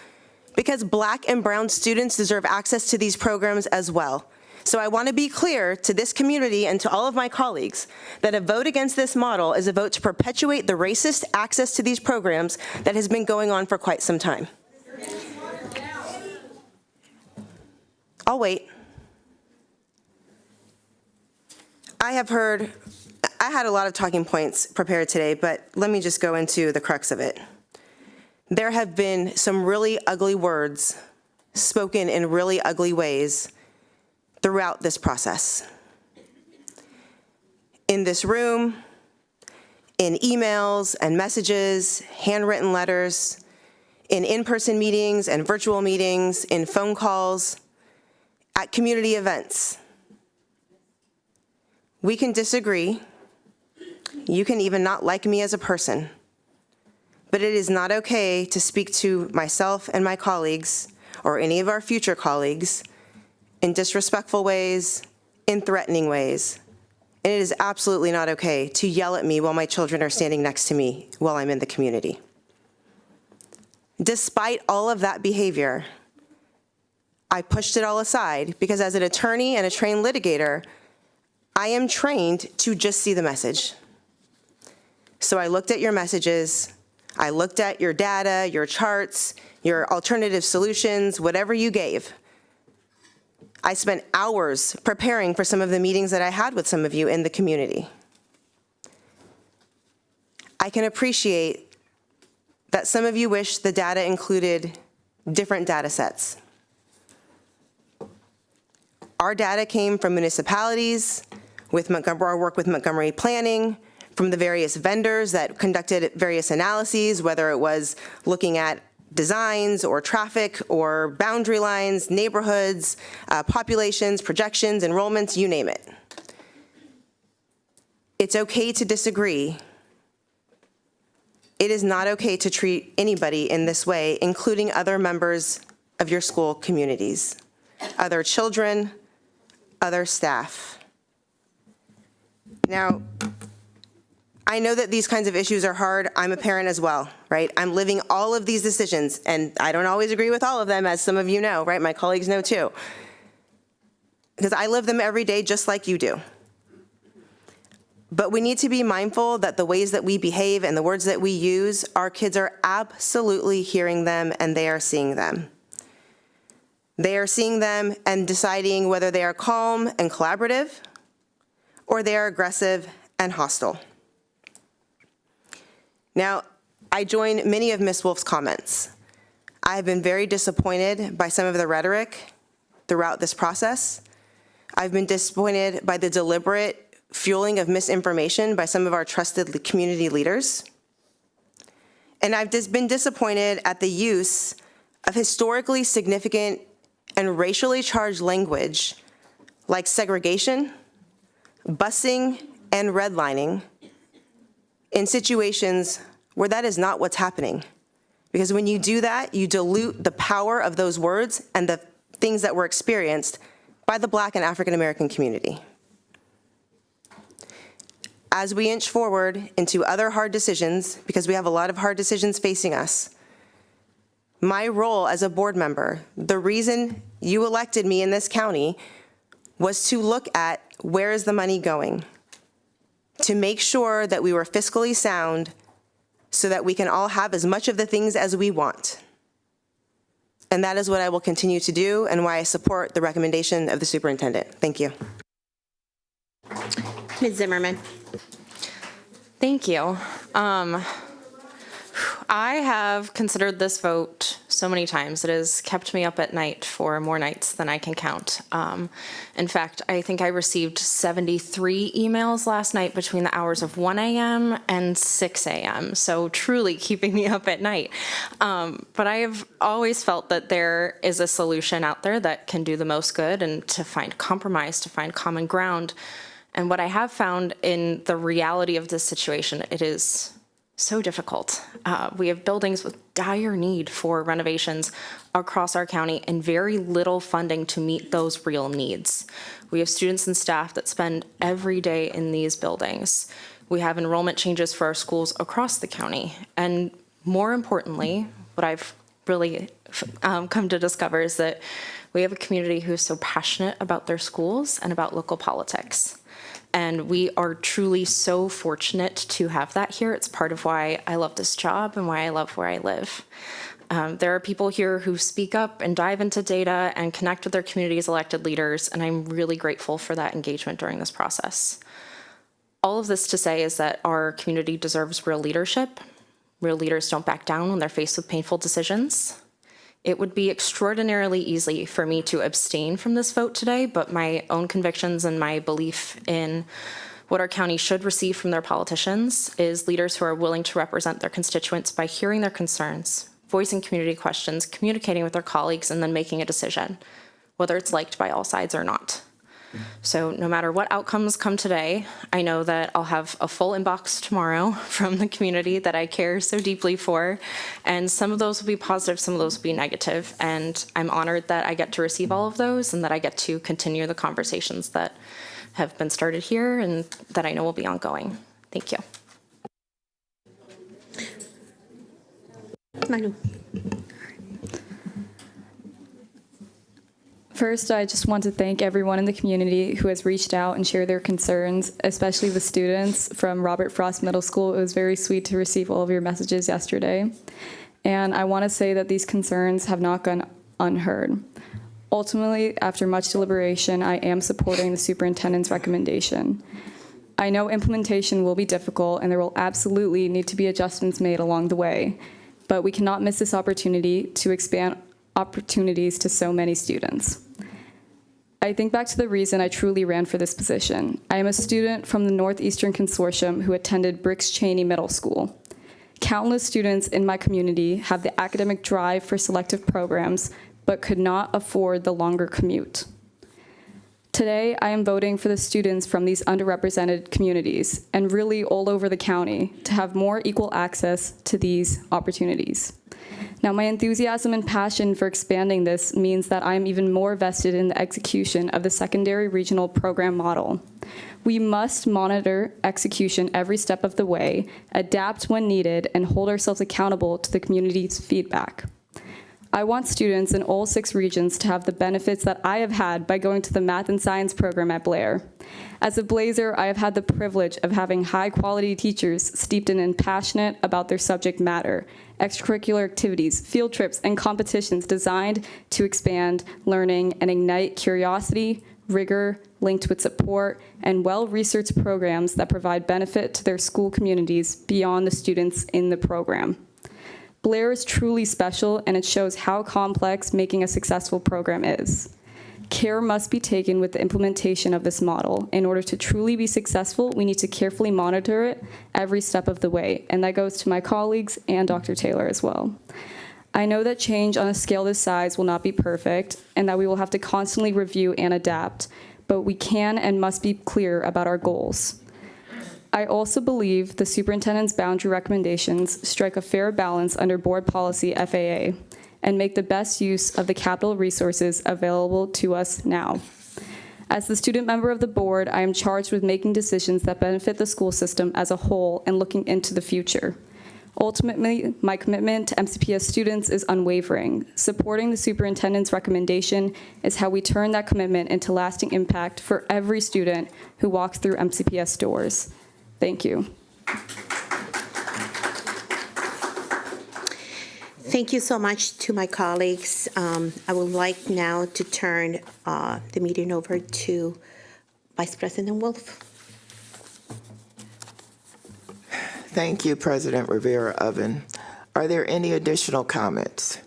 Because Black and brown students deserve access to these programs as well. So I want to be clear to this community and to all of my colleagues that a vote against this model is a vote to perpetuate the racist access to these programs that has been going on for quite some time. I'll wait. I had a lot of talking points prepared today, but let me just go into the crux of it. There have been some really ugly words spoken in really ugly ways throughout this process. In this room, in emails and messages, handwritten letters, in-person meetings and virtual meetings, in phone calls, at community events. We can disagree. You can even not like me as a person. But it is not okay to speak to myself and my colleagues, or any of our future colleagues, in disrespectful ways, in threatening ways. And it is absolutely not okay to yell at me while my children are standing next to me while I'm in the community. Despite all of that behavior, I pushed it all aside because as an attorney and a trained litigator, I am trained to just see the message. So I looked at your messages, I looked at your data, your charts, your alternative solutions, whatever you gave. I spent hours preparing for some of the meetings that I had with some of you in the community. I can appreciate that some of you wish the data included different data sets. Our data came from municipalities, with our work with Montgomery Planning, from the various vendors that conducted various analyses, whether it was looking at designs or traffic or boundary lines, neighborhoods, populations, projections, enrollments, you name it. It's okay to disagree. It is not okay to treat anybody in this way, including other members of your school communities, other children, other staff. Now, I know that these kinds of issues are hard. I'm a parent as well, right? I'm living all of these decisions, and I don't always agree with all of them, as some of you know, right? My colleagues know too. Because I live them every day just like you do. But we need to be mindful that the ways that we behave and the words that we use, our kids are absolutely hearing them and they are seeing them. They are seeing them and deciding whether they are calm and collaborative or they are aggressive and hostile. Now, I join many of Ms. Wolf's comments. I have been very disappointed by some of the rhetoric throughout this process. I've been disappointed by the deliberate fueling of misinformation by some of our trusted community leaders. And I've just been disappointed at the use of historically significant and racially charged language like segregation, busing, and redlining in situations where that is not what's happening. Because when you do that, you dilute the power of those words and the things that were experienced by the Black and African American community. As we inch forward into other hard decisions, because we have a lot of hard decisions facing us, my role as a board member, the reason you elected me in this county was to look at where is the money going, to make sure that we were fiscally sound so that we can all have as much of the things as we want. And that is what I will continue to do and why I support the recommendation of the superintendent. Thank you. Ms. Zimmerman. Thank you. I have considered this vote so many times. It has kept me up at night for more nights than I can count. In fact, I think I received 73 emails last night between the hours of 1 a.m. and 6 a.m., so truly keeping me up at night. But I have always felt that there is a solution out there that can do the most good and to find compromise, to find common ground. And what I have found in the reality of this situation, it is so difficult. We have buildings with dire need for renovations across our county and very little funding to meet those real needs. We have students and staff that spend every day in these buildings. We have enrollment changes for our schools across the county. And more importantly, what I've really come to discover is that we have a community who's so passionate about their schools and about local politics. And we are truly so fortunate to have that here. It's part of why I love this job and why I love where I live. There are people here who speak up and dive into data and connect with their community's elected leaders, and I'm really grateful for that engagement during this process. All of this to say is that our community deserves real leadership. Real leaders don't back down when they're faced with painful decisions. It would be extraordinarily easy for me to abstain from this vote today, but my own convictions and my belief in what our county should receive from their politicians is leaders who are willing to represent their constituents by hearing their concerns, voicing community questions, communicating with their colleagues, and then making a decision, whether it's liked by all sides or not. So no matter what outcomes come today, I know that I'll have a full inbox tomorrow from the community that I care so deeply for, and some of those will be positive, some of those will be negative, and I'm honored that I get to receive all of those and that I get to continue the conversations that have been started here and that I know will be ongoing. Thank you. Manu. First, I just want to thank everyone in the community who has reached out and shared their concerns, especially the students from Robert Frost Middle School. It was very sweet to receive all of your messages yesterday. And I want to say that these concerns have not gone unheard. Ultimately, after much deliberation, I am supporting the superintendent's recommendation. I know implementation will be difficult and there will absolutely need to be adjustments made along the way, but we cannot miss this opportunity to expand opportunities to so many students. I think back to the reason I truly ran for this position. I am a student from the Northeastern Consortium who attended Briggs Cheney Middle School. Countless students in my community have the academic drive for selective programs, but could not afford the longer commute. Today, I am voting for the students from these underrepresented communities, and really all over the county, to have more equal access to these opportunities. Now, my enthusiasm and passion for expanding this means that I am even more vested in the execution of the secondary regional program model. We must monitor execution every step of the way, adapt when needed, and hold ourselves accountable to the community's feedback. I want students in all 6 regions to have the benefits that I have had by going to the math and science program at Blair. As a Blazer, I have had the privilege of having high-quality teachers steeped in and passionate about their subject matter, extracurricular activities, field trips, and competitions designed to expand learning and ignite curiosity, rigor, linked with support, and well-researched programs that provide benefit to their school communities beyond the students in the program. Blair is truly special, and it shows how complex making a successful program is. Care must be taken with the implementation of this model. In order to truly be successful, we need to carefully monitor it every step of the way, and that goes to my colleagues and Dr. Taylor as well. I know that change on a scale this size will not be perfect, and that we will have to constantly review and adapt, but we can and must be clear about our goals. I also believe the superintendent's boundary recommendations strike a fair balance under board policy FAA and make the best use of the capital resources available to us now. As the student member of the board, I am charged with making decisions that benefit the school system as a whole and looking into the future. Ultimately, my commitment to MCPS students is unwavering. Supporting the superintendent's recommendation is how we turn that commitment into lasting impact for every student who walks through MCPS doors. Thank you. Thank you so much to my colleagues. I would like now to turn the meeting over to Vice President Wolf. Thank you, President Rivera-Oven. Are there any additional comments?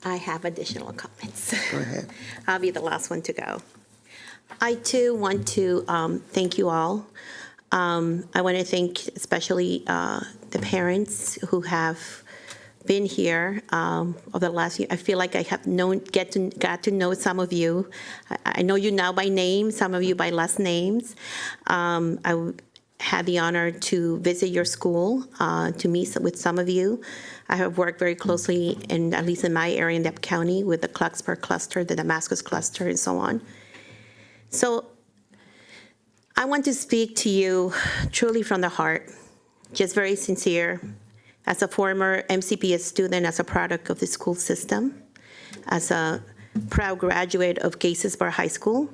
I have additional comments. Go ahead. I'll be the last one to go. I, too, want to thank you all. I want to thank especially the parents who have been here over the last year. I feel like I have got to know some of you. I know you now by name, some of you by last names. I had the honor to visit your school, to meet with some of you. I have worked very closely, at least in my area in Deb County, with the Clarksburg cluster, the Damascus cluster, and so on. So I want to speak to you truly from the heart, just very sincere, as a former MCPS student, as a product of the school system, as a proud graduate of Gaithersburg High School,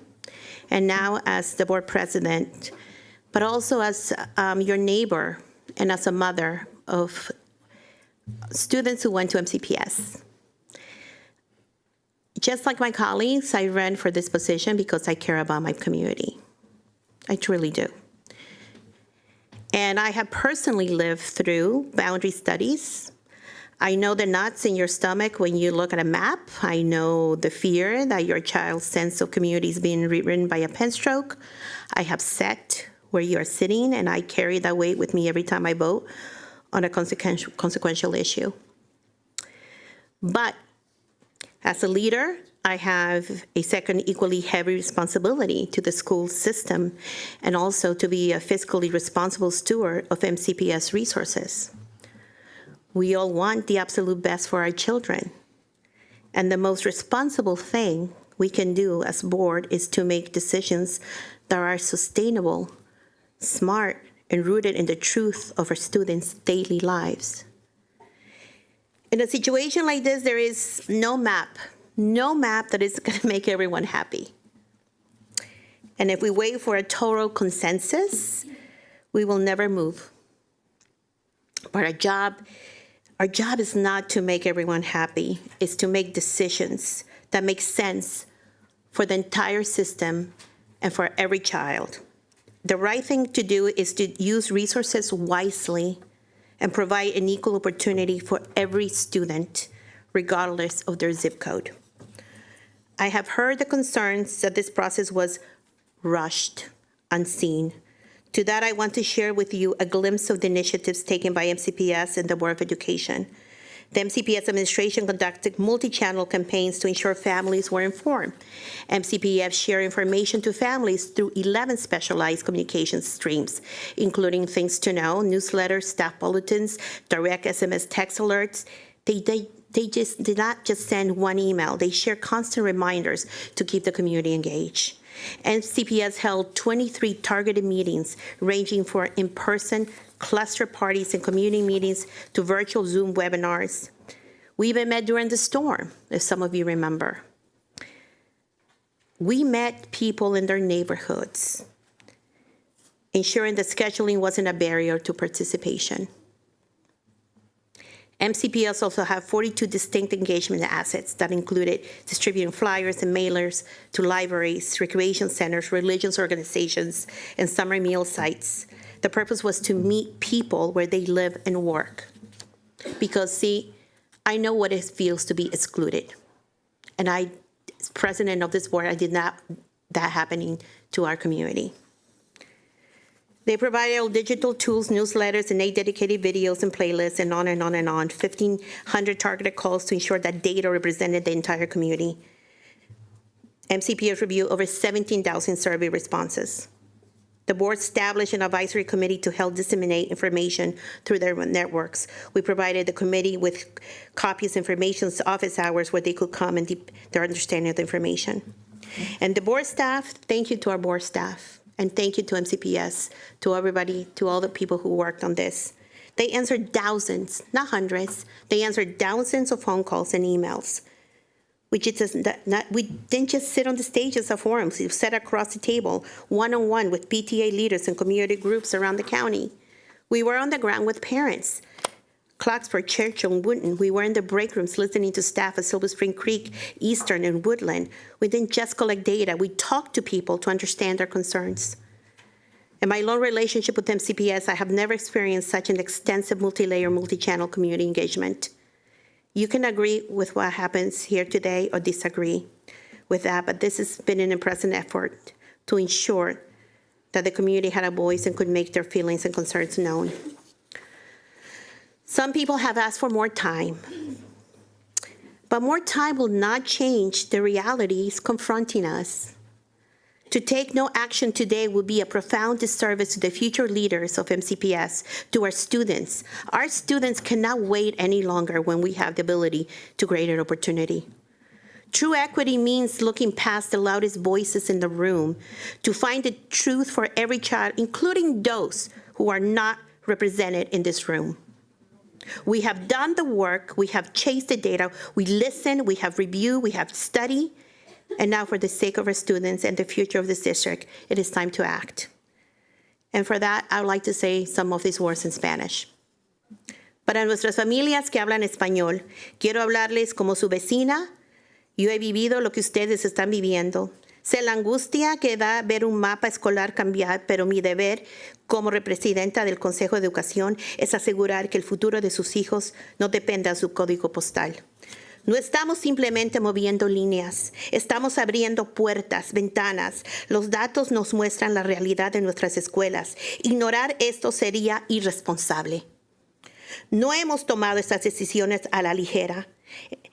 and now as the board president, but also as your neighbor and as a mother of students who went to MCPS. Just like my colleagues, I ran for this position because I care about my community. I truly do. And I have personally lived through boundary studies. I know the knots in your stomach when you look at a map. I know the fear that your child's sense of community is being rewritten by a pen stroke. I have sat where you are sitting, and I carry that weight with me every time I vote on a consequential issue. But as a leader, I have a second equally heavy responsibility to the school system and also to be a fiscally responsible steward of MCPS resources. We all want the absolute best for our children. And the most responsible thing we can do as board is to make decisions that are sustainable, smart, and rooted in the truth of our students' daily lives. In a situation like this, there is no map that is going to make everyone happy. And if we wait for a total consensus, we will never move. But our job is not to make everyone happy. It's to make decisions that make sense for the entire system and for every child. The right thing to do is to use resources wisely and provide an equal opportunity for every student, regardless of their zip code. I have heard the concerns that this process was rushed, unseen. To that, I want to share with you a glimpse of the initiatives taken by MCPS and the Board of Education. The MCPS administration conducted multi-channel campaigns to ensure families were informed. MCPS shared information to families through 11 specialized communication streams, including Things to Know, newsletters, staff bulletins, direct SMS text alerts. They just did not just send one email. They shared constant reminders to keep the community engaged. MCPS held 23 targeted meetings ranging from in-person cluster parties and community meetings to virtual Zoom webinars. We even met during the storm, if some of you remember. We met people in their neighborhoods, ensuring that scheduling wasn't a barrier to participation. MCPS also had 42 distinct engagement assets that included distributing flyers and mailers to libraries, recreation centers, religious organizations, and summer meal sites. The purpose was to meet people where they live and work. Because, see, I know what it feels to be excluded. And I, as president of this board, I did not want that happening to our community. They provided all digital tools, newsletters, and 8 dedicated videos and playlists, and on and on and on. 1,500 targeted calls to ensure that data represented the entire community. MCPS reviewed over 17,000 survey responses. The board established an advisory committee to help disseminate information through their networks. We provided the committee with copies of information office hours where they could come and their understanding of the information. And the board staff, thank you to our board staff. And thank you to MCPS, to everybody, to all the people who worked on this. They answered thousands, not hundreds. They answered thousands of phone calls and emails. We didn't just sit on the stages of forums. We sat across the table, one-on-one with PTA leaders and community groups around the county. We were on the ground with parents. Clarksburg, Churchill, and Woodton. We were in the break rooms listening to staff at Silver Spring Creek, Eastern, and Woodland. We didn't just collect data. We talked to people to understand their concerns. In my long relationship with MCPS, I have never experienced such an extensive multi-layer, multi-channel community engagement. You can agree with what happens here today or disagree with that, but this has been an impressive effort to ensure that the community had a voice and could make their feelings and concerns known. Some people have asked for more time, but more time will not change the realities confronting us. To take no action today would be a profound disservice to the future leaders of MCPS, to our students. Our students cannot wait any longer when we have the ability to greater opportunity. True equity means looking past the loudest voices in the room to find the truth for every child, including those who are not represented in this room. We have done the work, we have chased the data, we listened, we have reviewed, we have studied, And now, for the sake of our students and the future of this district, it is time to act. And for that, I would like to say some of these words in Spanish. Para nuestras familias que hablan español, quiero hablarles como su vecina. Yo he vivido lo que ustedes están viviendo. Sé la angustia que da ver un mapa escolar cambiar, pero mi deber como representante del Consejo de Educación es asegurar que el futuro de sus hijos no dependa de su código postal. No estamos simplemente moviendo líneas, estamos abriendo puertas, ventanas. Los datos nos muestran la realidad de nuestras escuelas. Ignorar esto sería irresponsable. No hemos tomado estas decisiones a la ligera.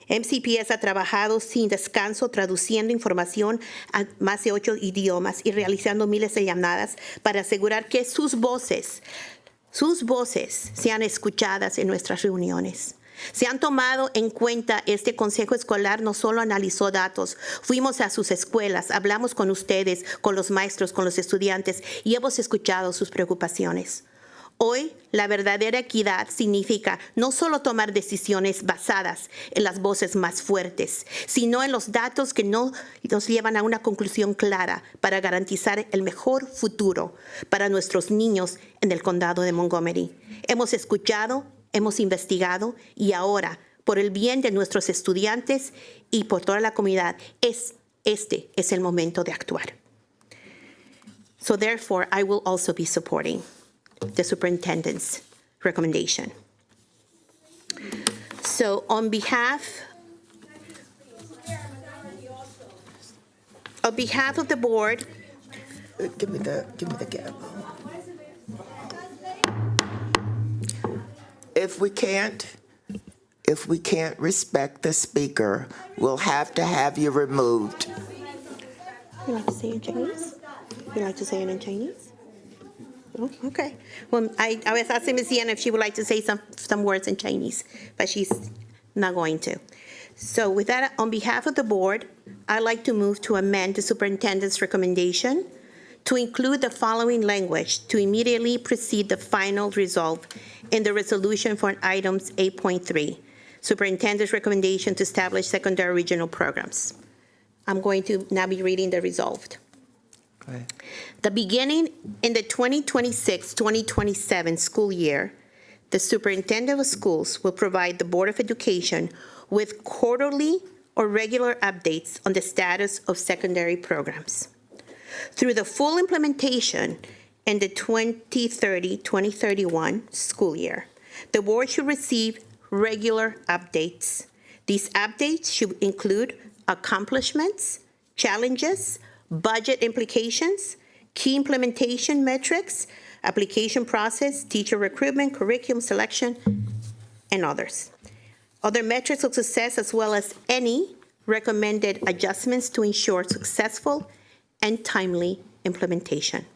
MCPS ha trabajado sin descanso traduciendo información a más de 8 idiomas y realizando miles de llamadas para asegurar que sus voces sean escuchadas en nuestras reuniones. Se han tomado en cuenta. Este consejo escolar no solo analizó datos, fuimos a sus escuelas, hablamos con ustedes, con los maestros, con los estudiantes y hemos escuchado sus preocupaciones. Hoy, la verdadera equidad significa no solo tomar decisiones basadas en las voces más fuertes, sino en los datos que nos llevan a una conclusión clara para garantizar el mejor futuro para nuestros niños en el condado de Montgomery. Hemos escuchado, hemos investigado y ahora, por el bien de nuestros estudiantes y por toda la comunidad, este es el momento de actuar. So therefore, I will also be supporting the superintendent's recommendation. So on behalf of the board, Give me the gavel. If we can't respect the speaker, we'll have to have you removed. you like to say it in Chinese? You like to say it in Chinese? Oh, okay. Well, I was asking Ms. Yen if she would like to say some words in Chinese, but she's not going to. So with that, on behalf of the board, I'd like to move to amend the superintendent's recommendation to include the following language to immediately precede the final resolve in the resolution for items 8.3, superintendent's recommendation to establish secondary regional programs. I'm going to now be reading the resolved. The beginning in the 2026-2027 school year, the superintendent of schools will provide the Board of Education with quarterly or regular updates on the status of secondary programs. Through the full implementation in the 2030-2031 school year, the board should receive regular updates. These updates should include accomplishments, challenges, budget implications, key implementation metrics, application process, teacher recruitment, curriculum selection, and others. Other metrics of success, as well as any recommended adjustments to ensure successful and timely implementation.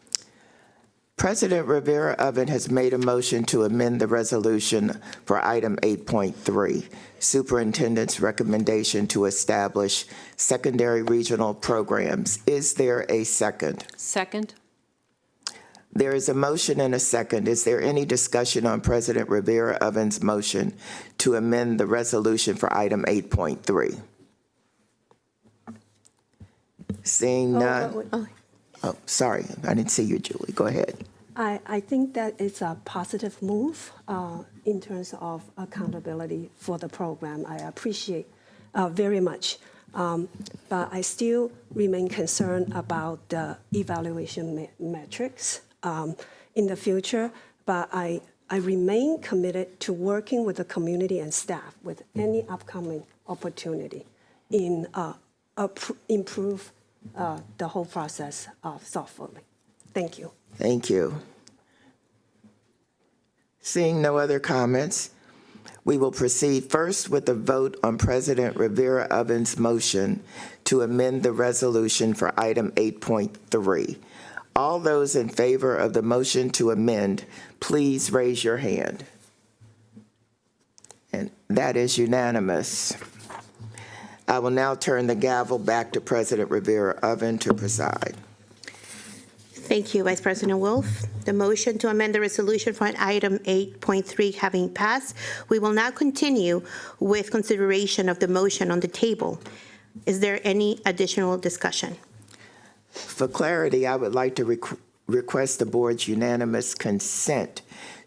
President Rivera-Oven has made a motion to amend the resolution for item 8.3, superintendent's recommendation to establish secondary regional programs. Is there a second? Second. There is a motion and a second. Is there any discussion on President Rivera-Oven's motion to amend the resolution for item 8.3? Seeing none. Oh, sorry. I didn't see you, Julie. Go ahead. I think that it's a positive move in terms of accountability for the program. I appreciate very much. But I still remain concerned about the evaluation metrics in the future. But I remain committed to working with the community and staff with any upcoming opportunity in improve the whole process thoughtfully. Thank you. Thank you. Seeing no other comments, we will proceed first with a vote on President Rivera-Oven's motion to amend the resolution for item 8.3. All those in favor of the motion to amend, please raise your hand. And that is unanimous. I will now turn the gavel back to President Rivera-Oven to preside. Thank you, Vice President Wolf. The motion to amend the resolution for item 8.3 having passed, we will now continue with consideration of the motion on the table. Is there any additional discussion? For clarity, I would like to request the board's unanimous consent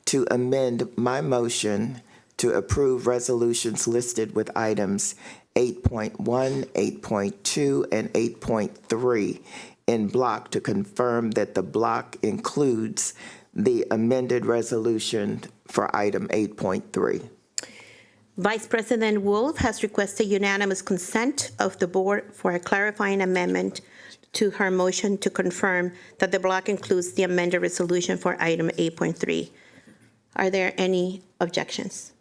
to amend my motion to approve resolutions listed with items 8.1, 8.2, and 8.3 in block to confirm that the block includes the amended resolution for item 8.3. Vice President Wolf has requested unanimous consent of the board for a clarifying amendment to her motion to confirm that the block includes the amended resolution for item 8.3. Are there any objections?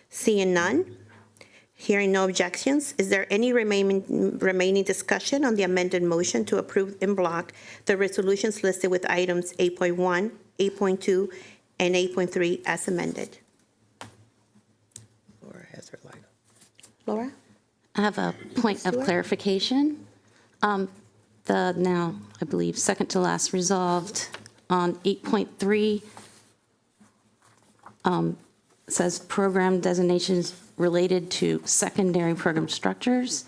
Seeing none, hearing no objections, is there any remaining discussion on the amended motion to approve in block the resolutions listed with items 8.1, 8.2, and 8.3 as amended? Laura has her light on. Laura? I have a point of clarification. The now, I believe, second to last resolved on 8.3 says program designations related to secondary program structures.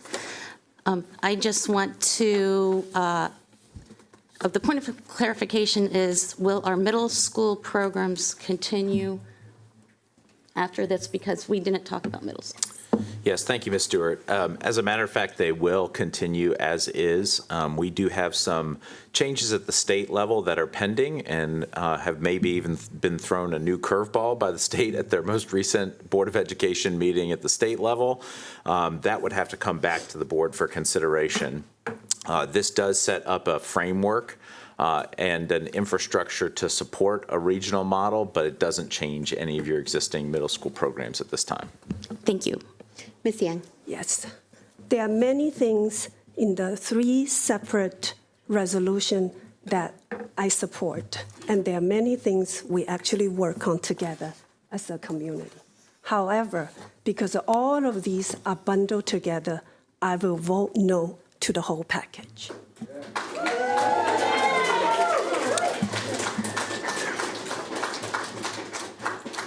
I just want to, the point of clarification is, will our middle school programs continue after this? Because we didn't talk about middle school. Yes, thank you, Ms. Stewart. As a matter of fact, they will continue as is. We do have some changes at the state level that are pending and have maybe even been thrown a new curveball by the state at their most recent Board of Education meeting at the state level. That would have to come back to the board for consideration. This does set up a framework and an infrastructure to support a regional model, but it doesn't change any of your existing middle school programs at this time. Thank you. Ms. Yang? Yes. There are many things in the 3 separate resolutions that I support, and there are many things we actually work on together as a community. However, because all of these are bundled together, I will vote no to the whole package.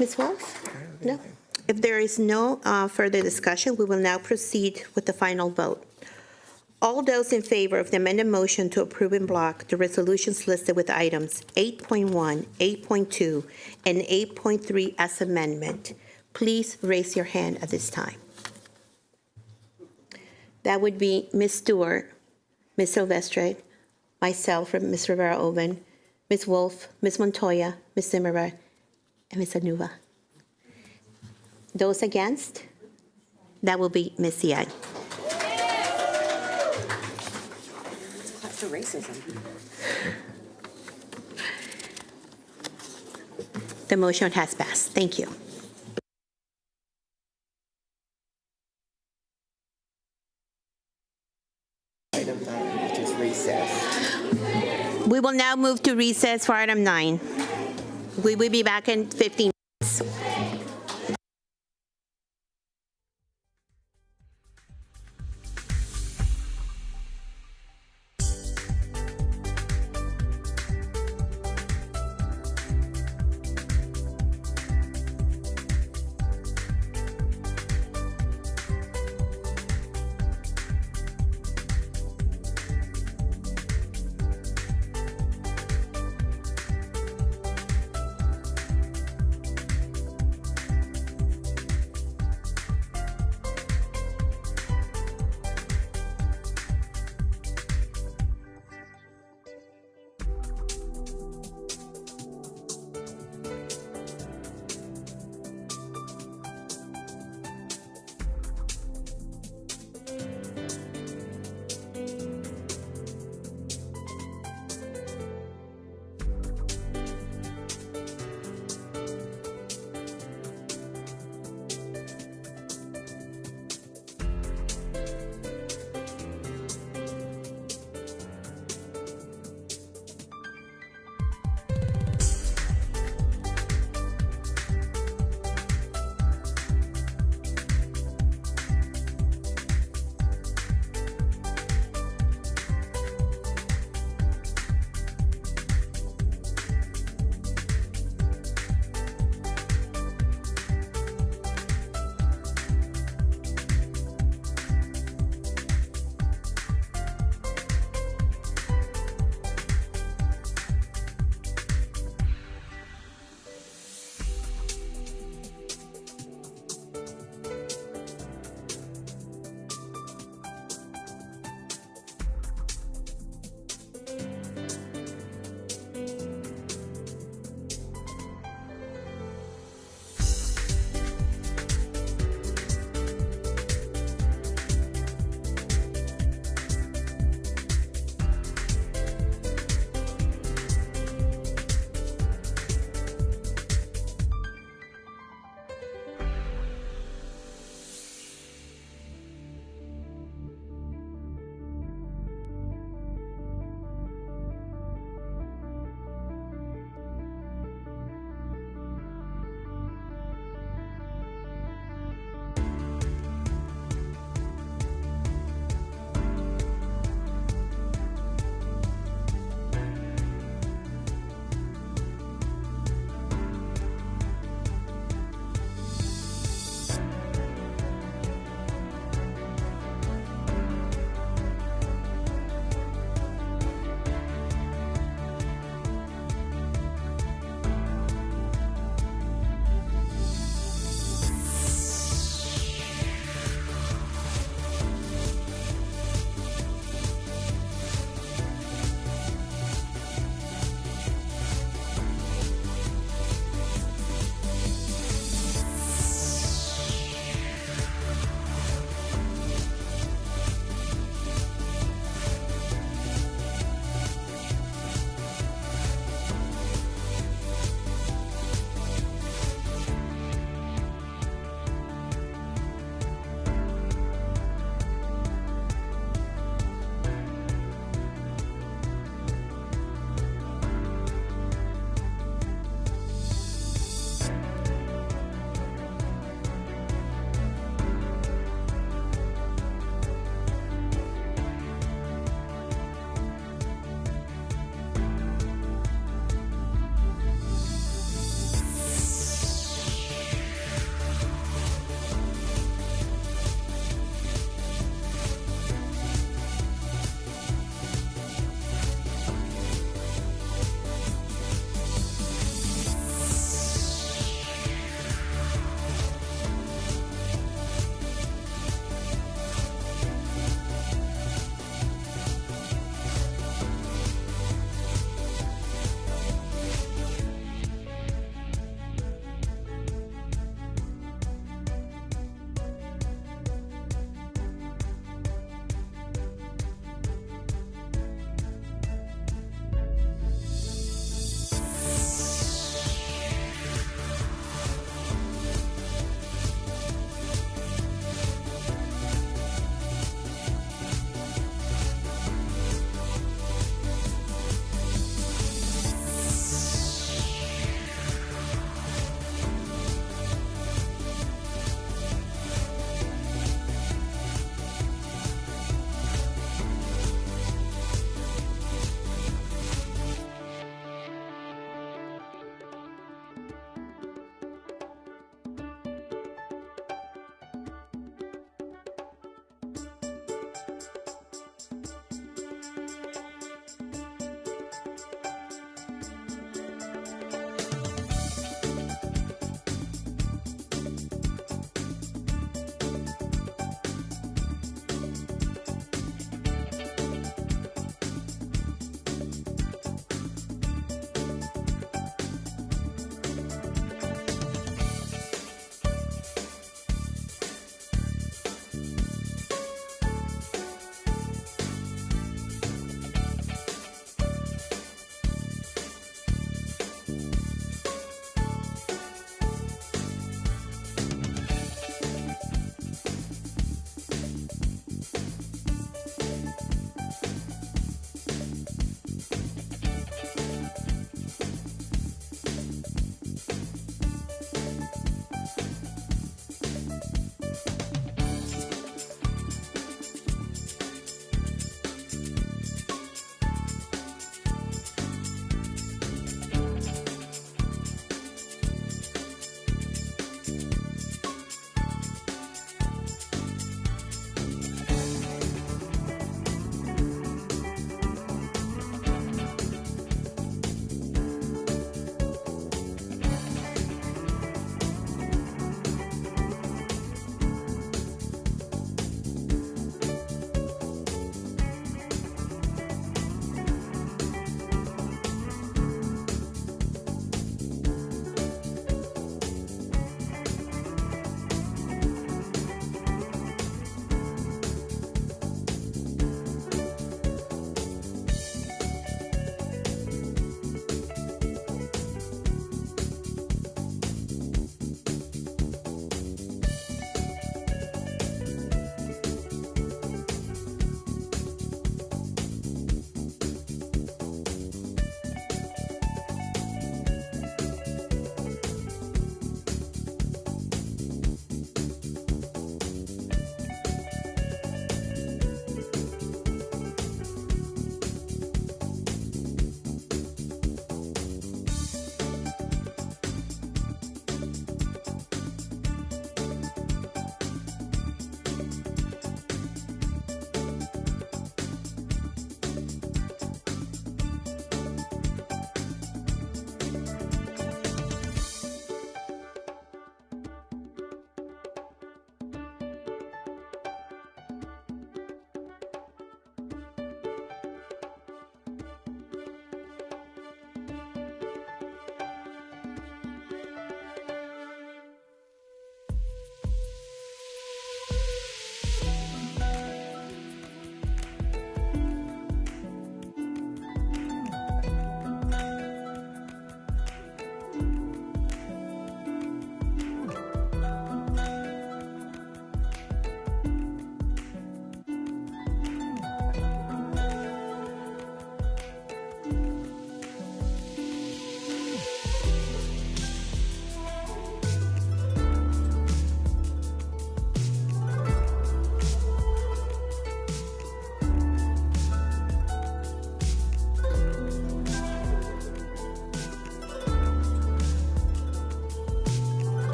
Ms. Wolf? No? If there is no further discussion, we will now proceed with the final vote. All those in favor of the amended motion to approve in block the resolutions listed with items 8.1, 8.2, and 8.3 as amendment, please raise your hand at this time. That would be Ms. Stewart, Ms. Silvestre, myself, Ms. Rivera-Oven, Ms. Wolf, Ms. Montoya, Ms. Zimmerman, and Ms. Anuva. Those against? That will be Ms. Yang. That's the racism. The motion has passed. Thank you. Item 9, which is recess. We will now move to recess for item 9. We will be back in 15 minutes.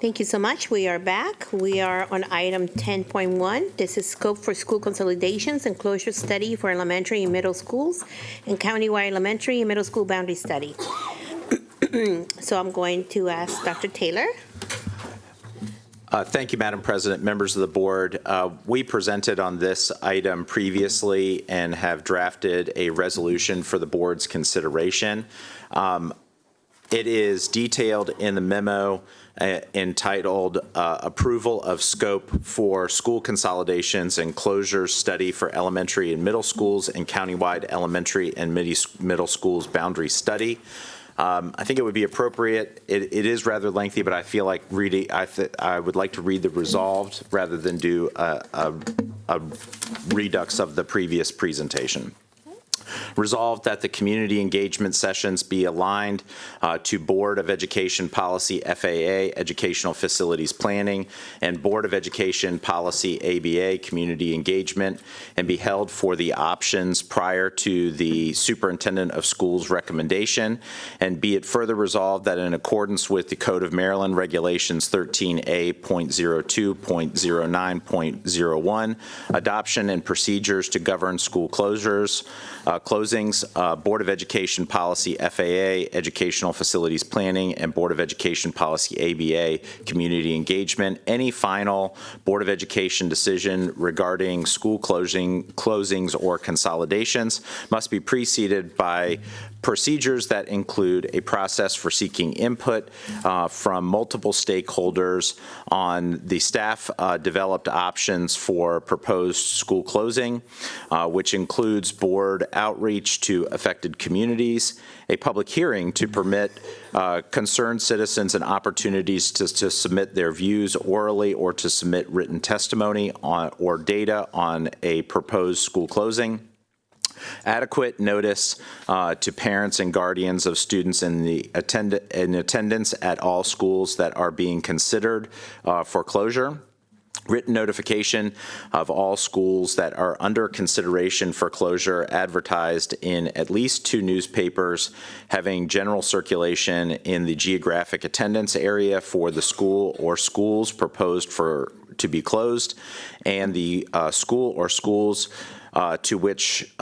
Thank you so much. We are back. We are on item 10.1. This is scope for school consolidations and closure study for elementary and middle schools and countywide elementary and middle school boundary study. So I'm going to ask Dr. Taylor. Thank you, Madam President, members of the board. We presented on this item previously and have drafted a resolution for the board's consideration. It is detailed in the memo entitled Approval of Scope for School Consolidations and Closures Study for Elementary and Middle Schools and Countywide Elementary and Middle Schools Boundary Study. I think it would be appropriate. It is rather lengthy, but I feel like reading. I would like to read the resolved rather than do a redux of the previous presentation. Resolved that the community engagement sessions be aligned to Board of Education Policy FAA, Educational Facilities Planning, and Board of Education Policy ABA, Community Engagement, and be held for the options prior to the Superintendent of Schools recommendation. And be it further resolved that in accordance with the Code of Maryland Regulations 13A.02.09.01, adoption and procedures to govern school closings, Board of Education Policy FAA, Educational Facilities Planning, and Board of Education Policy ABA, Community Engagement. Any final Board of Education decision regarding school closings or consolidations must be preceded by procedures that include a process for seeking input from multiple stakeholders on the staff developed options for proposed school closing, which includes board outreach to affected communities, a public hearing to permit concerned citizens and opportunities to submit their views orally or to submit written testimony on or data on a proposed school closing, adequate notice to parents and guardians of students in attendance at all schools that are being considered for closure, written notification of all schools that are under consideration for closure advertised in at least 2 newspapers having general circulation in the geographic attendance area for the school or schools proposed to be closed, and the school or schools to which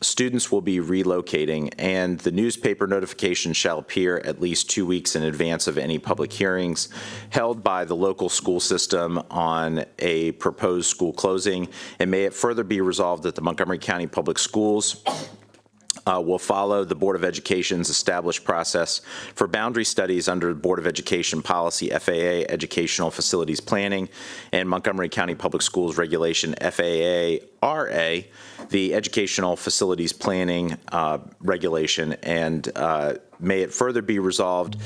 students will be relocating, and the newspaper notification shall appear at least 2 weeks in advance of any public hearings held by the local school system on a proposed school closing. And may it further be resolved that the Montgomery County Public Schools will follow the Board of Education's established process for boundary studies under Board of Education Policy FAA, Educational Facilities Planning, and Montgomery County Public Schools Regulation FAA RA, the Educational Facilities Planning Regulation, and may it further be resolved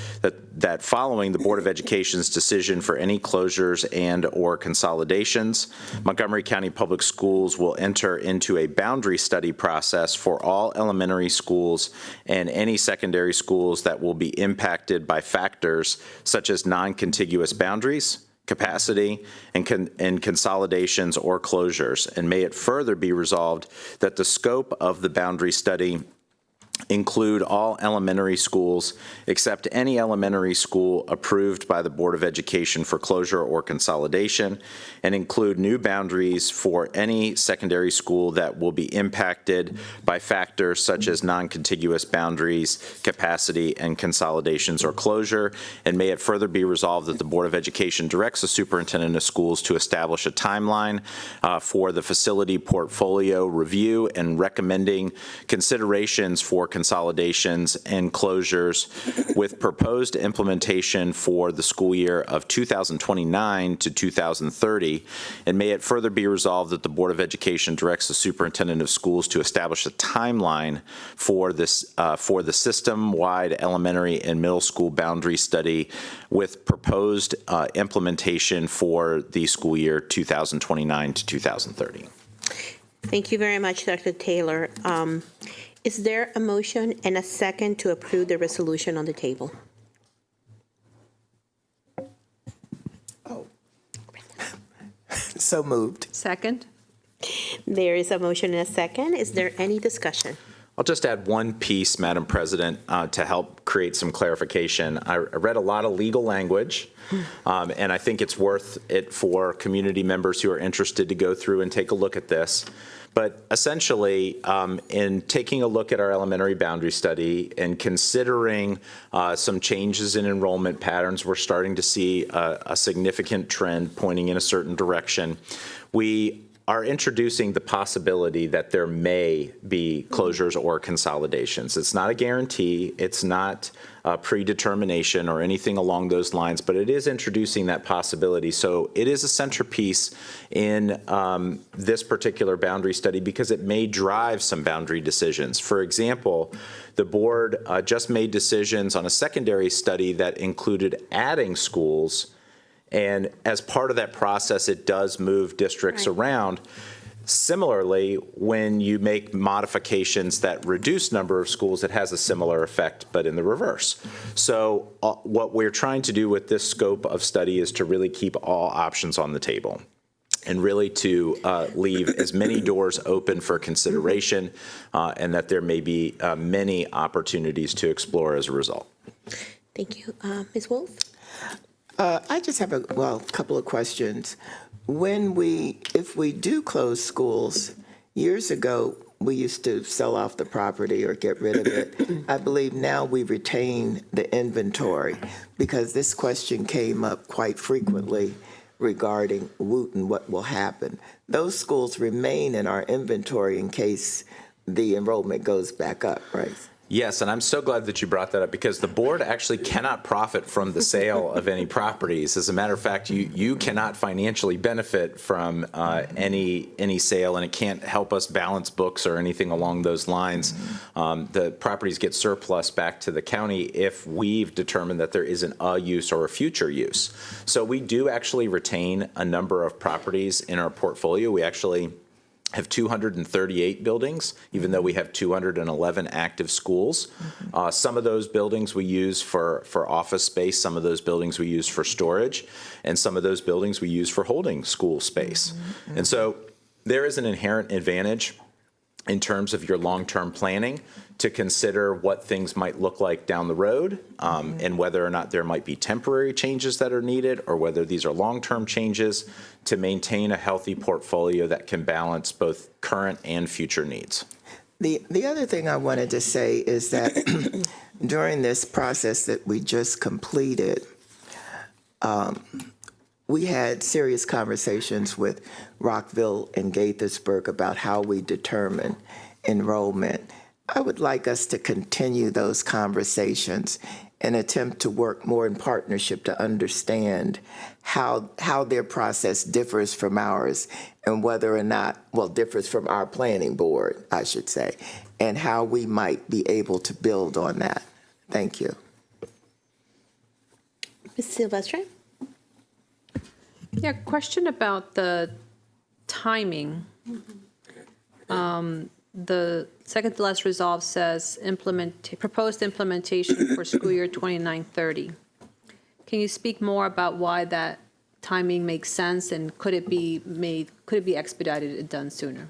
that following the Board of Education's decision for any closures and or consolidations, Montgomery County Public Schools will enter into a boundary study process for all elementary schools and any secondary schools that will be impacted by factors such as non-contiguous boundaries, capacity, and consolidations or closures. And may it further be resolved that the scope of the boundary study include all elementary schools except any elementary school approved by the Board of Education for closure or consolidation, and include new boundaries for any secondary school that will be impacted by factors such as non-contiguous boundaries, capacity, and consolidations or closure. And may it further be resolved that the Board of Education directs the superintendent of schools to establish a timeline for the facility portfolio review and recommending considerations for consolidations and closures with proposed implementation for the school year of 2029 to 2030. And may it further be resolved that the Board of Education directs the superintendent of schools to establish a timeline for this for the system-wide elementary and middle school boundary study with proposed implementation for the school year 2029 to 2030. Thank you very much, Dr. Taylor. Is there a motion and a second to approve the resolution on the table? So moved. Second. There is a motion and a second. Is there any discussion? I'll just add one piece, Madam President, to help create some clarification. I read a lot of legal language, and I think it's worth it for community members who are interested to go through and take a look at this. But essentially, in taking a look at our elementary boundary study and considering some changes in enrollment patterns, we're starting to see a significant trend pointing in a certain direction. We are introducing the possibility that there may be closures or consolidations. It's not a guarantee, it's not a predetermination or anything along those lines, but it is introducing that possibility. So it is a centerpiece in this particular boundary study because it may drive some boundary decisions. For example, the board just made decisions on a secondary study that included adding schools. And as part of that process, it does move districts around. Similarly, when you make modifications that reduce number of schools, it has a similar effect, but in the reverse. So what we're trying to do with this scope of study is to really keep all options on the table and really to leave as many doors open for consideration and that there may be many opportunities to explore as a result. Thank you. Ms. Wolf? I just have a couple of questions. If we do close schools, years ago, we used to sell off the property or get rid of it. I believe now we retain the inventory because this question came up quite frequently regarding Wooten, what will happen. Those schools remain in our inventory in case the enrollment goes back up, right? Yes, and I'm so glad that you brought that up because the board actually cannot profit from the sale of any properties. As a matter of fact, you cannot financially benefit from any sale, and it can't help us balance books or anything along those lines. The properties get surplus back to the county if we've determined that there isn't a use or a future use. So we do actually retain a number of properties in our portfolio. We actually have 238 buildings, even though we have 211 active schools. Some of those buildings we use for office space, some of those buildings we use for storage, and some of those buildings we use for holding school space. And so there is an inherent advantage in terms of your long-term planning to consider what things might look like down the road and whether or not there might be temporary changes that are needed or whether these are long-term changes to maintain a healthy portfolio that can balance both current and future needs. The other thing I wanted to say is that during this process that we just completed, we had serious conversations with Rockville and Gaithersburg about how we determine enrollment. I would like us to continue those conversations and attempt to work more in partnership to understand how their process differs from ours and whether or not, differs from our planning board, I should say, and how we might be able to build on that. Thank you. Ms. Silvestre? Yeah, question about the timing. The second to last resolve says proposed implementation for school year 29-30. Can you speak more about why that timing makes sense and could it be expedited and done sooner?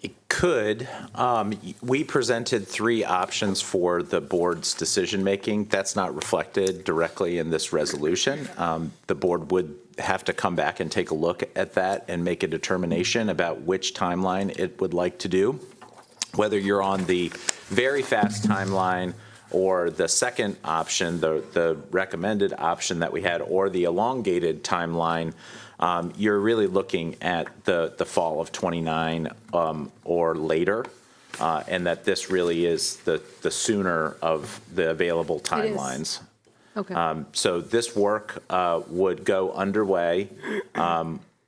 It could. We presented 3 options for the board's decision-making. That's not reflected directly in this resolution. The board would have to come back and take a look at that and make a determination about which timeline it would like to do. Whether you're on the very fast timeline or the second option, the recommended option that we had, or the elongated timeline, you're really looking at the fall of 29 or later, and that this really is the sooner of the available timelines. Okay. So this work would go underway,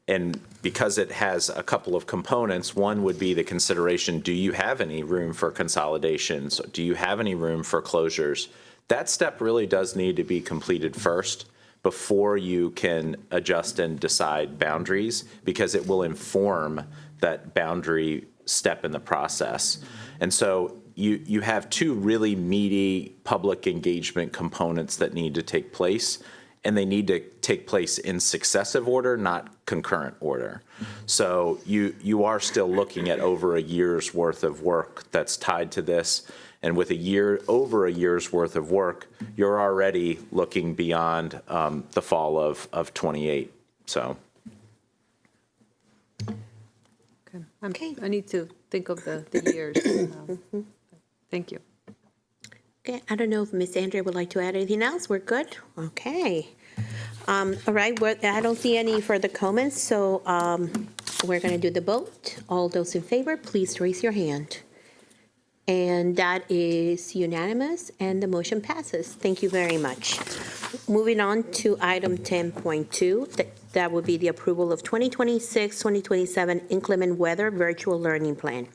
and because it has a couple of components, one would be the consideration, do you have any room for consolidations? Do you have any room for closures? That step really does need to be completed first before you can adjust and decide boundaries, because it will inform that boundary step in the process. And so you have 2 really meaty public engagement components that need to take place. and they need to take place in successive order, not concurrent order. So you are still looking at over a year's worth of work that's tied to this. And with over a year's worth of work, you're already looking beyond the fall of 28. So. Okay. I need to think of the years. Thank you. Okay, I don't know if Ms. Andrea would like to add anything else. We're good? Okay. All right, I don't see any further comments, so we're going to do the vote. All those in favor, please raise your hand. And that is unanimous, and the motion passes. Thank you very much. Moving on to item 10.2, that would be the approval of 2026-2027 inclement weather virtual learning plan.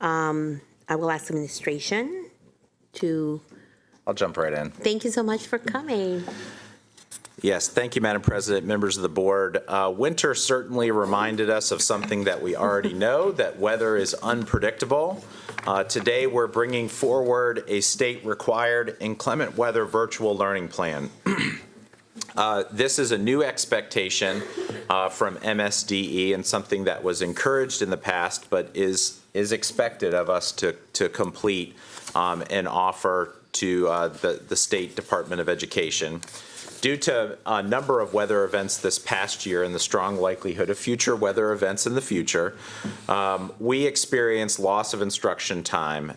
I will ask administration to... I'll jump right in. Thank you so much for coming. Yes, thank you, Madam President, members of the board. Winter certainly reminded us of something that we already know, that weather is unpredictable. Today, we're bringing forward a state-required inclement weather virtual learning plan. This is a new expectation from MSDE and something that was encouraged in the past, but is expected of us to complete and offer to the State Department of Education. Due to a number of weather events this past year and the strong likelihood of future weather events in the future, we experienced loss of instruction time,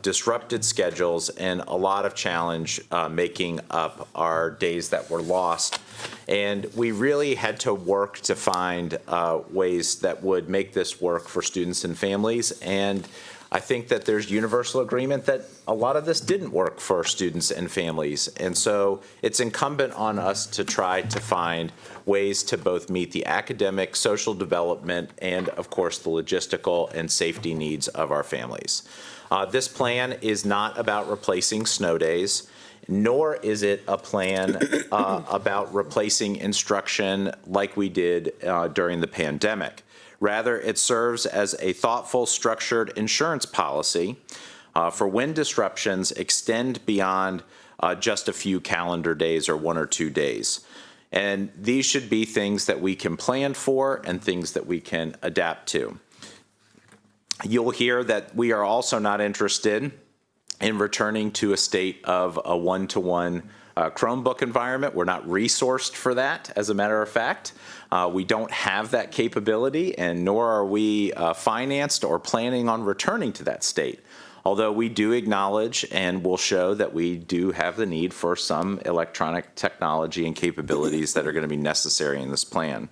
disrupted schedules, and a lot of challenge making up our days that were lost. And we really had to work to find ways that would make this work for students and families. And I think that there's universal agreement that a lot of this didn't work for students and families. And so it's incumbent on us to try to find ways to both meet the academic, social development, and of course the logistical and safety needs of our families. This plan is not about replacing snow days, nor is it a plan about replacing instruction like we did during the pandemic. Rather, it serves as a thoughtful, structured insurance policy for when disruptions extend beyond just a few calendar days or 1 or 2 days. And these should be things that we can plan for and things that we can adapt to. You'll hear that we are also not interested in returning to a state of a one-to-one Chromebook environment. We're not resourced for that, as a matter of fact. We don't have that capability, and nor are we financed or planning on returning to that state. Although we do acknowledge and will show that we do have the need for some electronic technology and capabilities that are going to be necessary in this plan.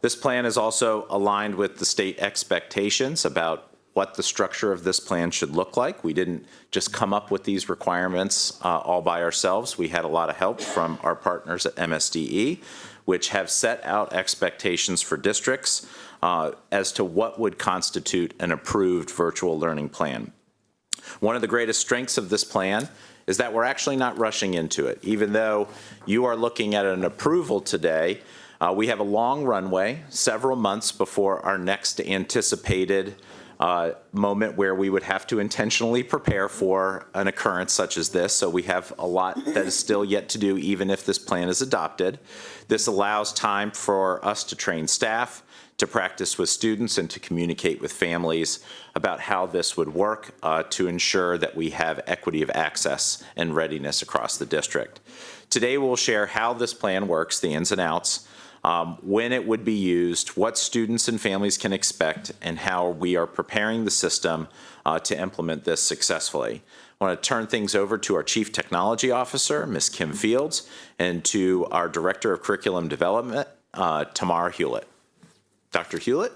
This plan is also aligned with the state expectations about what the structure of this plan should look like. We didn't just come up with these requirements all by ourselves. We had a lot of help from our partners at MSDE, which have set out expectations for districts as to what would constitute an approved virtual learning plan. One of the greatest strengths of this plan is that we're actually not rushing into it. Even though you are looking at an approval today, we have a long runway, several months before our next anticipated moment where we would have to intentionally prepare for an occurrence such as this. So we have a lot that is still yet to do, even if this plan is adopted. This allows time for us to train staff, to practice with students, and to communicate with families about how this would work to ensure that we have equity of access and readiness across the district. Today we'll share how this plan works, the ins and outs, when it would be used, what students and families can expect, and how we are preparing the system to implement this successfully. I want to turn things over to our Chief Technology Officer, Ms. Kim Fields, and to our Director of Curriculum Development, Tamara Hewlett. Dr. Hewlett?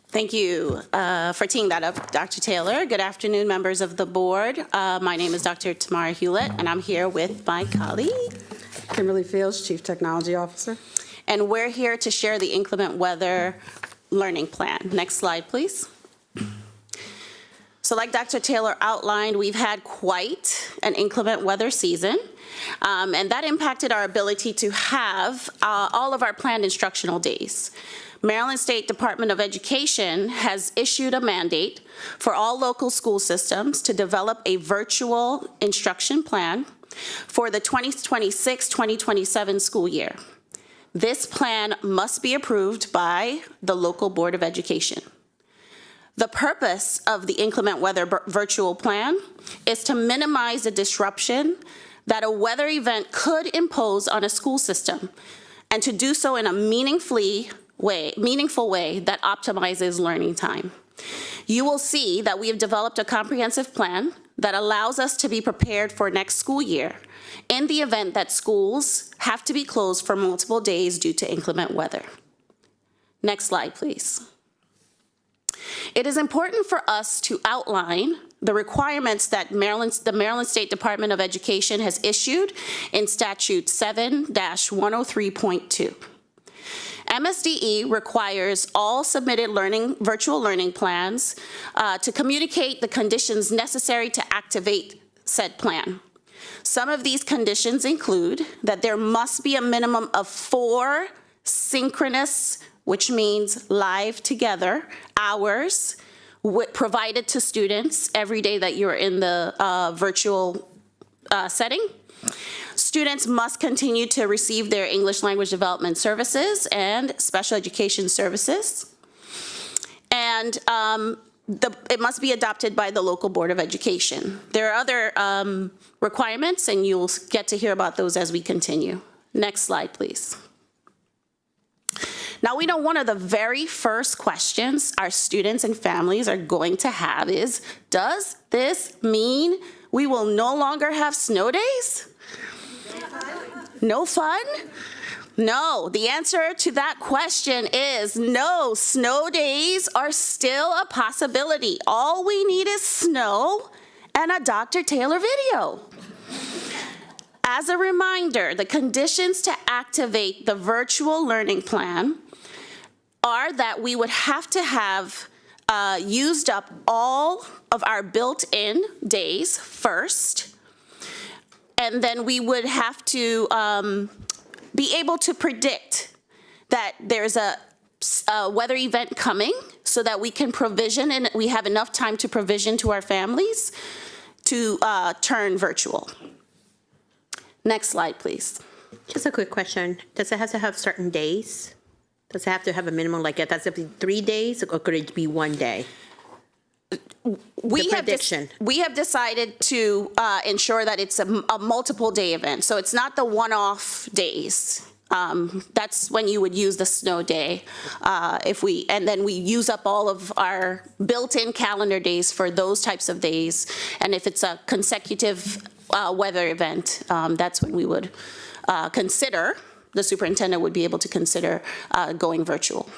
Thank you for teeing that up, Dr. Taylor. Good afternoon, members of the board. My name is Dr. Tamara Hewlett, and I'm here with my colleague, Kimberly Fields, Chief Technology Officer. And we're here to share the inclement weather learning plan. Next slide, please. So like Dr. Taylor outlined, we've had quite an inclement weather season, and that impacted our ability to have all of our planned instructional days. Maryland State Department of Education has issued a mandate for all local school systems to develop a virtual instruction plan for the 2026-2027 school year. This plan must be approved by the local Board of Education. The purpose of the inclement weather virtual plan is to minimize the disruption that a weather event could impose on a school system, and to do so in a meaningful way that optimizes learning time. You will see that we have developed a comprehensive plan that allows us to be prepared for next school year in the event that schools have to be closed for multiple days due to inclement weather. Next slide, please. It is important for us to outline the requirements that the Maryland State Department of Education has issued in Statute 7-103.2. MSDE requires all submitted virtual learning plans to communicate the conditions necessary to activate said plan. Some of these conditions include that there must be a minimum of 4 synchronous, which means live together, hours provided to students every day that you're in the virtual setting. Students must continue to receive their English language development services and special education services. And it must be adopted by the local Board of Education. There are other requirements, and you'll get to hear about those as we continue. Next slide, please. Now, we know one of the very first questions our students and families are going to have is, does this mean we will no longer have snow days? No fun? No, the answer to that question is no, snow days are still a possibility. All we need is snow and a Dr. Taylor video. As a reminder, the conditions to activate the virtual learning plan are that we would have to have used up all of our built-in days first, and then we would have to be able to predict that there's a weather event coming so that we can provision, and we have enough time to provision to our families to turn virtual. Next slide, please. Just a quick question. Does it have to have certain days? Does it have to have a minimum, like, does it be 3 days, or could it be 1 day? We have decided to ensure that it's a multiple day event. So it's not the one-off days. That's when you would use the snow day. And then we use up all of our built-in calendar days for those types of days. And if it's a consecutive weather event, that's when we would consider, the superintendent would be able to consider going virtual.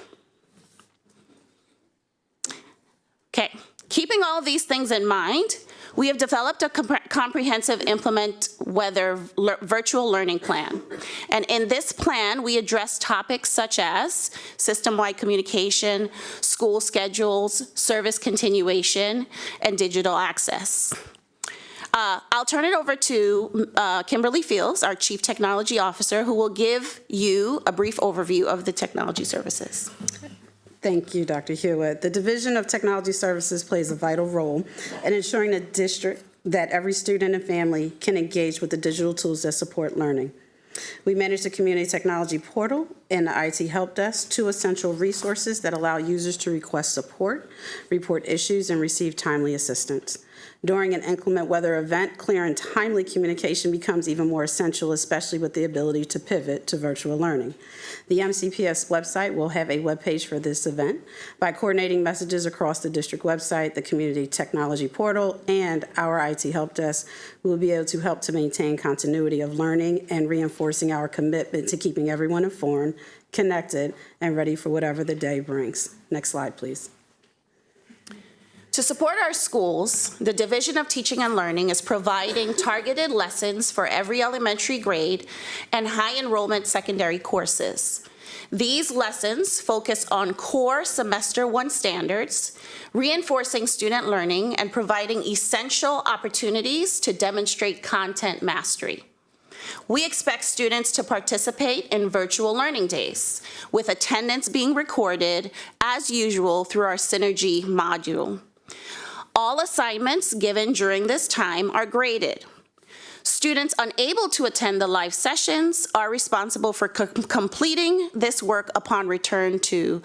Okay. Keeping all of these things in mind, we have developed a comprehensive implement weather virtual learning plan. And in this plan, we address topics such as system-wide communication, school schedules, service continuation, and digital access. I'll turn it over to Kimberly Fields, our Chief Technology Officer, who will give you a brief overview of the technology services. Thank you, Dr. Hewitt. The Division of Technology Services plays a vital role in ensuring that every student and family can engage with the digital tools that support learning. We manage the Community Technology Portal and the IT Help Desk, 2 essential resources that allow users to request support, report issues, and receive timely assistance. During an inclement weather event, clear and timely communication becomes even more essential, especially with the ability to pivot to virtual learning. The MCPS website will have a webpage for this event. By coordinating messages across the district website, the Community Technology Portal, and our IT Help Desk, we will be able to help to maintain continuity of learning and reinforcing our commitment to keeping everyone informed, connected, and ready for whatever the day brings. Next slide, please. To support our schools, the Division of Teaching and Learning is providing targeted lessons for every elementary grade and high enrollment secondary courses. These lessons focus on core semester 1 standards, reinforcing student learning and providing essential opportunities to demonstrate content mastery. We expect students to participate in virtual learning days, with attendance being recorded as usual through our Synergy module. All assignments given during this time are graded. Students unable to attend the live sessions are responsible for completing this work upon return to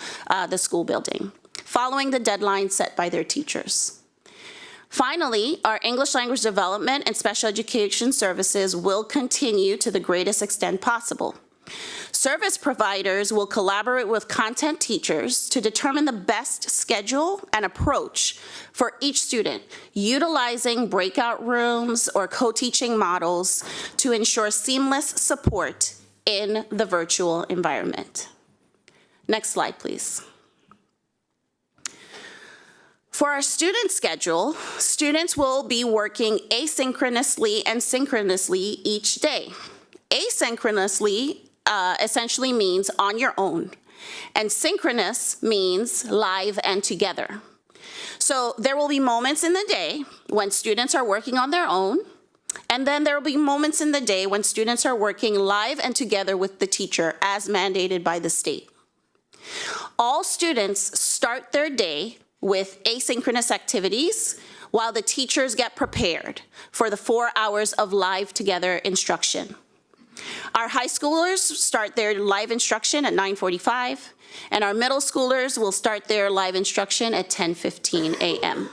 the school building, following the deadline set by their teachers. Finally, our English language development and special education services will continue to the greatest extent possible. Service providers will collaborate with content teachers to determine the best schedule and approach for each student, utilizing breakout rooms or co-teaching models to ensure seamless support in the virtual environment. Next slide, please. For our student schedule, students will be working asynchronously and synchronously each day. Asynchronously essentially means on your own, and synchronous means live and together. So there will be moments in the day when students are working on their own, and then there will be moments in the day when students are working live and together with the teacher as mandated by the state. All students start their day with asynchronous activities while the teachers get prepared for the 4 hours of live together instruction. Our high schoolers start their live instruction at 9:45, and our middle schoolers will start their live instruction at 10:15 a.m.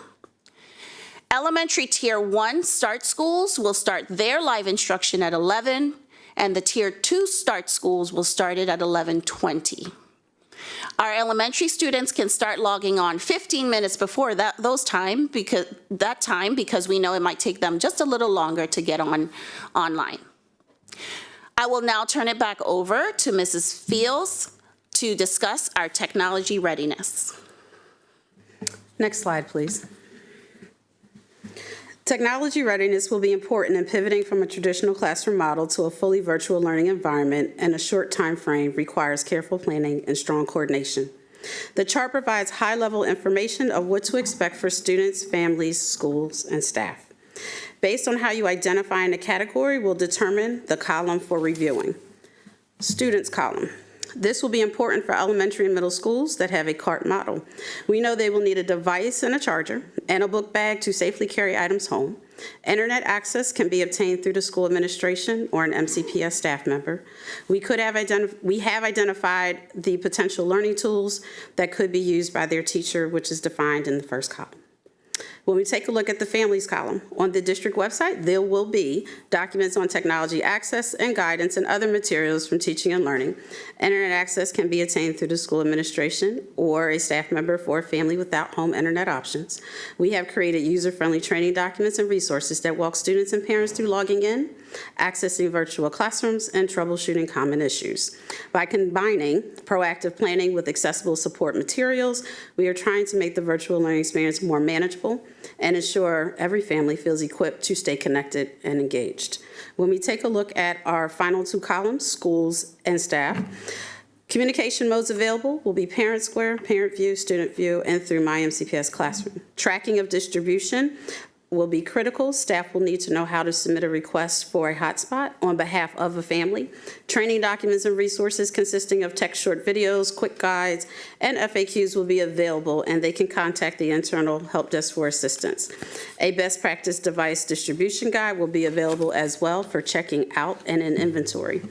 Elementary Tier 1 start schools will start their live instruction at 11, and the Tier 2 start schools will start it at 11:20. Our elementary students can start logging on 15 minutes before that time because we know it might take them just a little longer to get online. I will now turn it back over to Mrs. Fields to discuss our technology readiness. Next slide, please. Technology readiness will be important in pivoting from a traditional classroom model to a fully virtual learning environment, and a short time frame requires careful planning and strong coordination. The chart provides high-level information of what to expect for students, families, schools, and staff. Based on how you identify in a category will determine the column for reviewing. Students column. This will be important for elementary and middle schools that have a cart model. We know they will need a device and a charger and a book bag to safely carry items home. Internet access can be obtained through the school administration or an MCPS staff member. We have identified the potential learning tools that could be used by their teacher, which is defined in the first column. When we take a look at the families column, on the district website, there will be documents on technology access and guidance and other materials from teaching and learning. Internet access can be attained through the school administration or a staff member for a family without home internet options. We have created user-friendly training documents and resources that walk students and parents through logging in, accessing virtual classrooms, and troubleshooting common issues. By combining proactive planning with accessible support materials, we are trying to make the virtual learning experience more manageable and ensure every family feels equipped to stay connected and engaged. When we take a look at our final two columns, schools and staff, communication modes available will be Parent Square, Parent View, Student View, and through My MCPS Classroom. Tracking of distribution will be critical. Staff will need to know how to submit a request for a hotspot on behalf of a family. Training documents and resources consisting of text short videos, quick guides, and FAQs will be available, and they can contact the internal help desk for assistance. A best practice device distribution guide will be available as well for checking out and in inventory.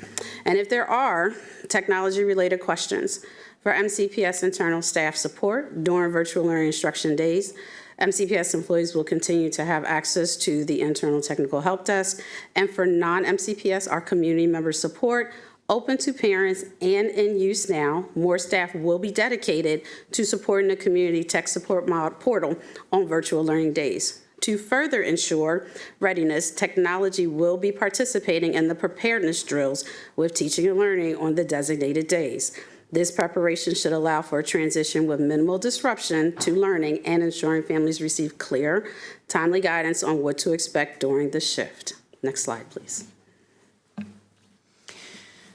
And if there are technology-related questions for MCPS internal staff support during virtual learning instruction days, MCPS employees will continue to have access to the internal technical help desk, and for non-MCPS, our community member support, open to parents and in use now. More staff will be dedicated to supporting the community tech support portal on virtual learning days. To further ensure readiness, technology will be participating in the preparedness drills with teaching and learning on the designated days. This preparation should allow for a transition with minimal disruption to learning and ensuring families receive clear, timely guidance on what to expect during the shift. Next slide, please.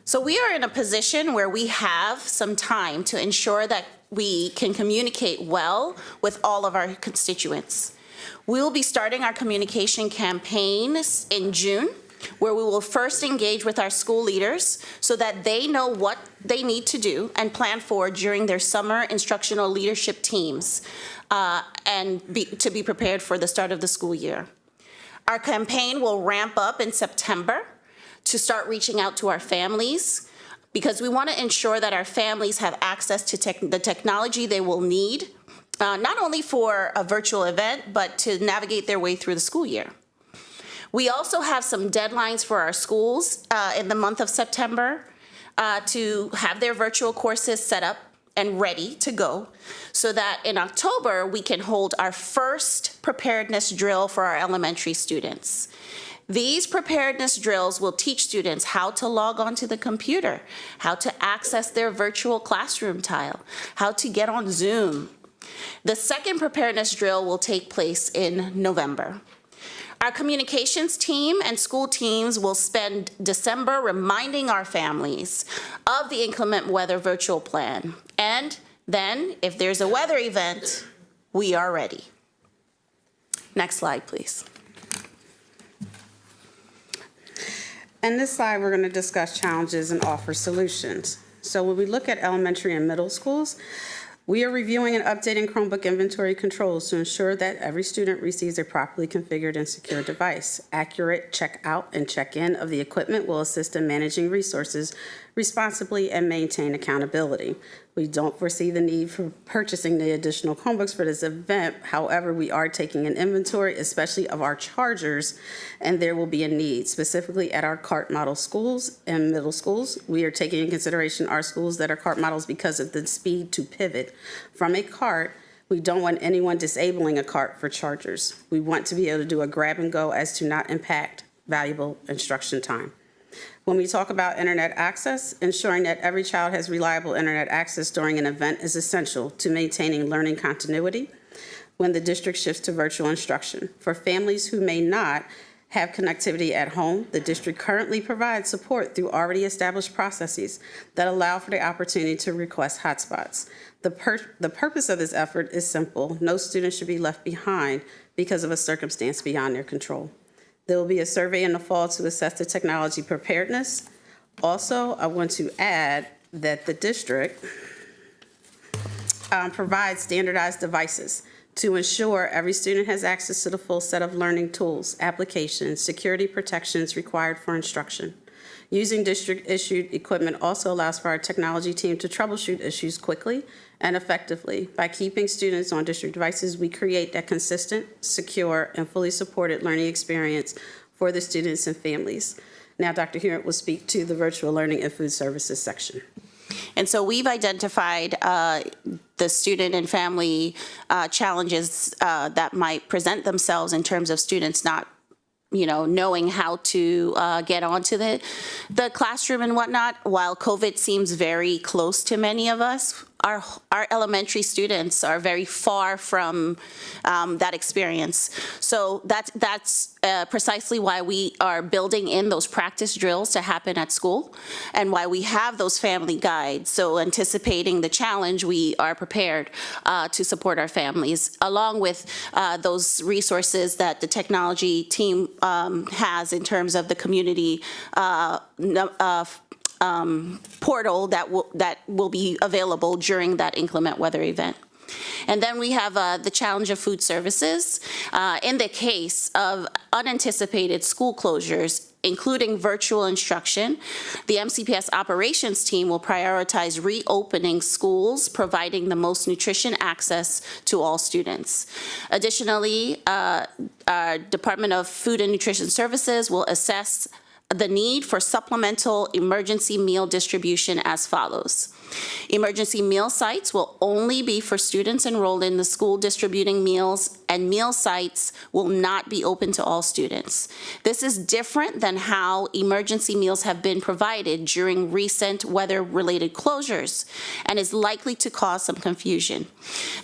So we are in a position where we have some time to ensure that we can communicate well with all of our constituents. We will be starting our communication campaigns in June, where we will first engage with our school leaders so that they know what they need to do and plan for during their summer instructional leadership teams to be prepared for the start of the school year. Our campaign will ramp up in September to start reaching out to our families, because we want to ensure that our families have access to the technology they will need, not only for a virtual event, but to navigate their way through the school year. We also have some deadlines for our schools in the month of September to have their virtual courses set up and ready to go, so that in October we can hold our first preparedness drill for our elementary students. These preparedness drills will teach students how to log onto the computer, how to access their virtual classroom tile, how to get on Zoom. The second preparedness drill will take place in November. Our communications team and school teams will spend December reminding our families of the inclement weather virtual plan. And then, if there's a weather event, we are ready. Next slide, please. In this slide, we're going to discuss challenges and offer solutions. So when we look at elementary and middle schools, we are reviewing and updating Chromebook inventory controls to ensure that every student receives a properly configured and secure device. Accurate check-out and check-in of the equipment will assist in managing resources responsibly and maintain accountability. We don't foresee the need for purchasing the additional Chromebooks for this event. However, we are taking an inventory, especially of our chargers, and there will be a need, specifically at our CART model schools and middle schools. We are taking in consideration our schools that are CART models because of the speed to pivot from a CART. We don't want anyone disabling a CART for chargers. We want to be able to do a grab and go as to not impact valuable instruction time. When we talk about internet access, ensuring that every child has reliable internet access during an event is essential to maintaining learning continuity when the district shifts to virtual instruction. For families who may not have connectivity at home, the district currently provides support through already established processes that allow for the opportunity to request hotspots. The purpose of this effort is simple. No student should be left behind because of a circumstance beyond their control. There will be a survey in the fall to assess the technology preparedness. Also, I want to add that the district provides standardized devices to ensure every student has access to the full set of learning tools, applications, security protections required for instruction. Using district-issued equipment also allows for our technology team to troubleshoot issues quickly and effectively. By keeping students on district devices, we create that consistent, secure, and fully supported learning experience for the students and families. Now, Dr. Hewitt will speak to the virtual learning and food services section. And so we've identified the student and family challenges that might present themselves in terms of students not knowing how to get onto the classroom and whatnot. While COVID seems very close to many of us, our elementary students are very far from that experience. So that's precisely why we are building in those practice drills to happen at school, and why we have those family guides. So anticipating the challenge, we are prepared to support our families, along with those resources that the technology team has in terms of the community portal that will be available during that inclement weather event. And then we have the challenge of food services. In the case of unanticipated school closures, including virtual instruction, the MCPS operations team will prioritize reopening schools, providing the most nutrition access to all students. Additionally, our Department of Food and Nutrition Services will assess the need for supplemental emergency meal distribution as follows. Emergency meal sites will only be for students enrolled in the school distributing meals, and meal sites will not be open to all students. This is different than how emergency meals have been provided during recent weather-related closures, and is likely to cause some confusion.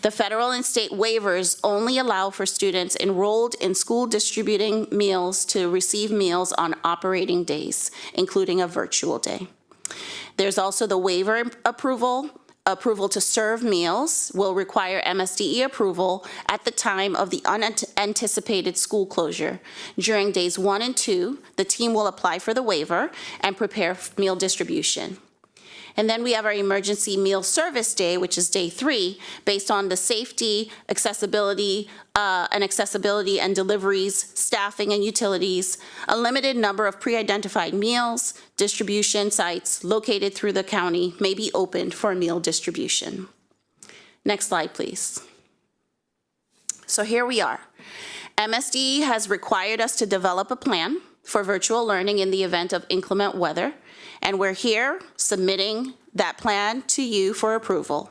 The federal and state waivers only allow for students enrolled in school distributing meals to receive meals on operating days, including a virtual day. There's also the waiver approval. Approval to serve meals will require MSDE approval at the time of the unanticipated school closure. During days 1 and 2, the team will apply for the waiver and prepare meal distribution. And then we have our emergency meal service day, which is day 3, based on the safety, accessibility and deliveries, staffing and utilities, a limited number of pre-identified meals, distribution sites located through the county may be opened for meal distribution. Next slide, please. So here we are. MSD has required us to develop a plan for virtual learning in the event of inclement weather, and we're here submitting that plan to you for approval.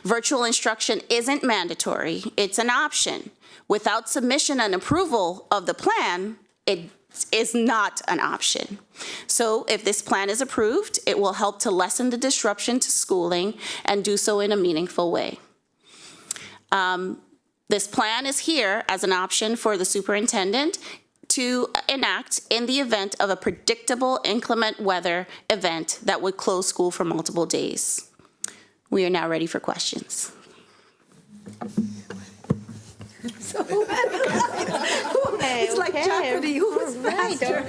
Virtual instruction isn't mandatory, it's an option. Without submission and approval of the plan, it is not an option. So if this plan is approved, it will help to lessen the disruption to schooling and do so in a meaningful way. This plan is here as an option for the superintendent to enact in the event of a predictable inclement weather event that would close school for multiple days. We are now ready for questions. It's like Jeopardy. Who's faster?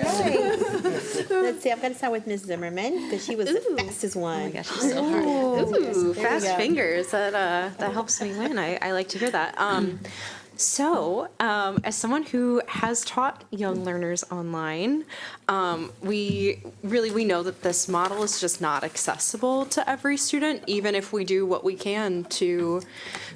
Let's see. I'm going to start with Ms. Zimmerman because she was the fastest one. Oh my gosh, she's so hard. Ooh, fast fingers. That helps me win. I like to hear that. As someone who has taught young learners online, we know that this model is just not accessible to every student, even if we do what we can to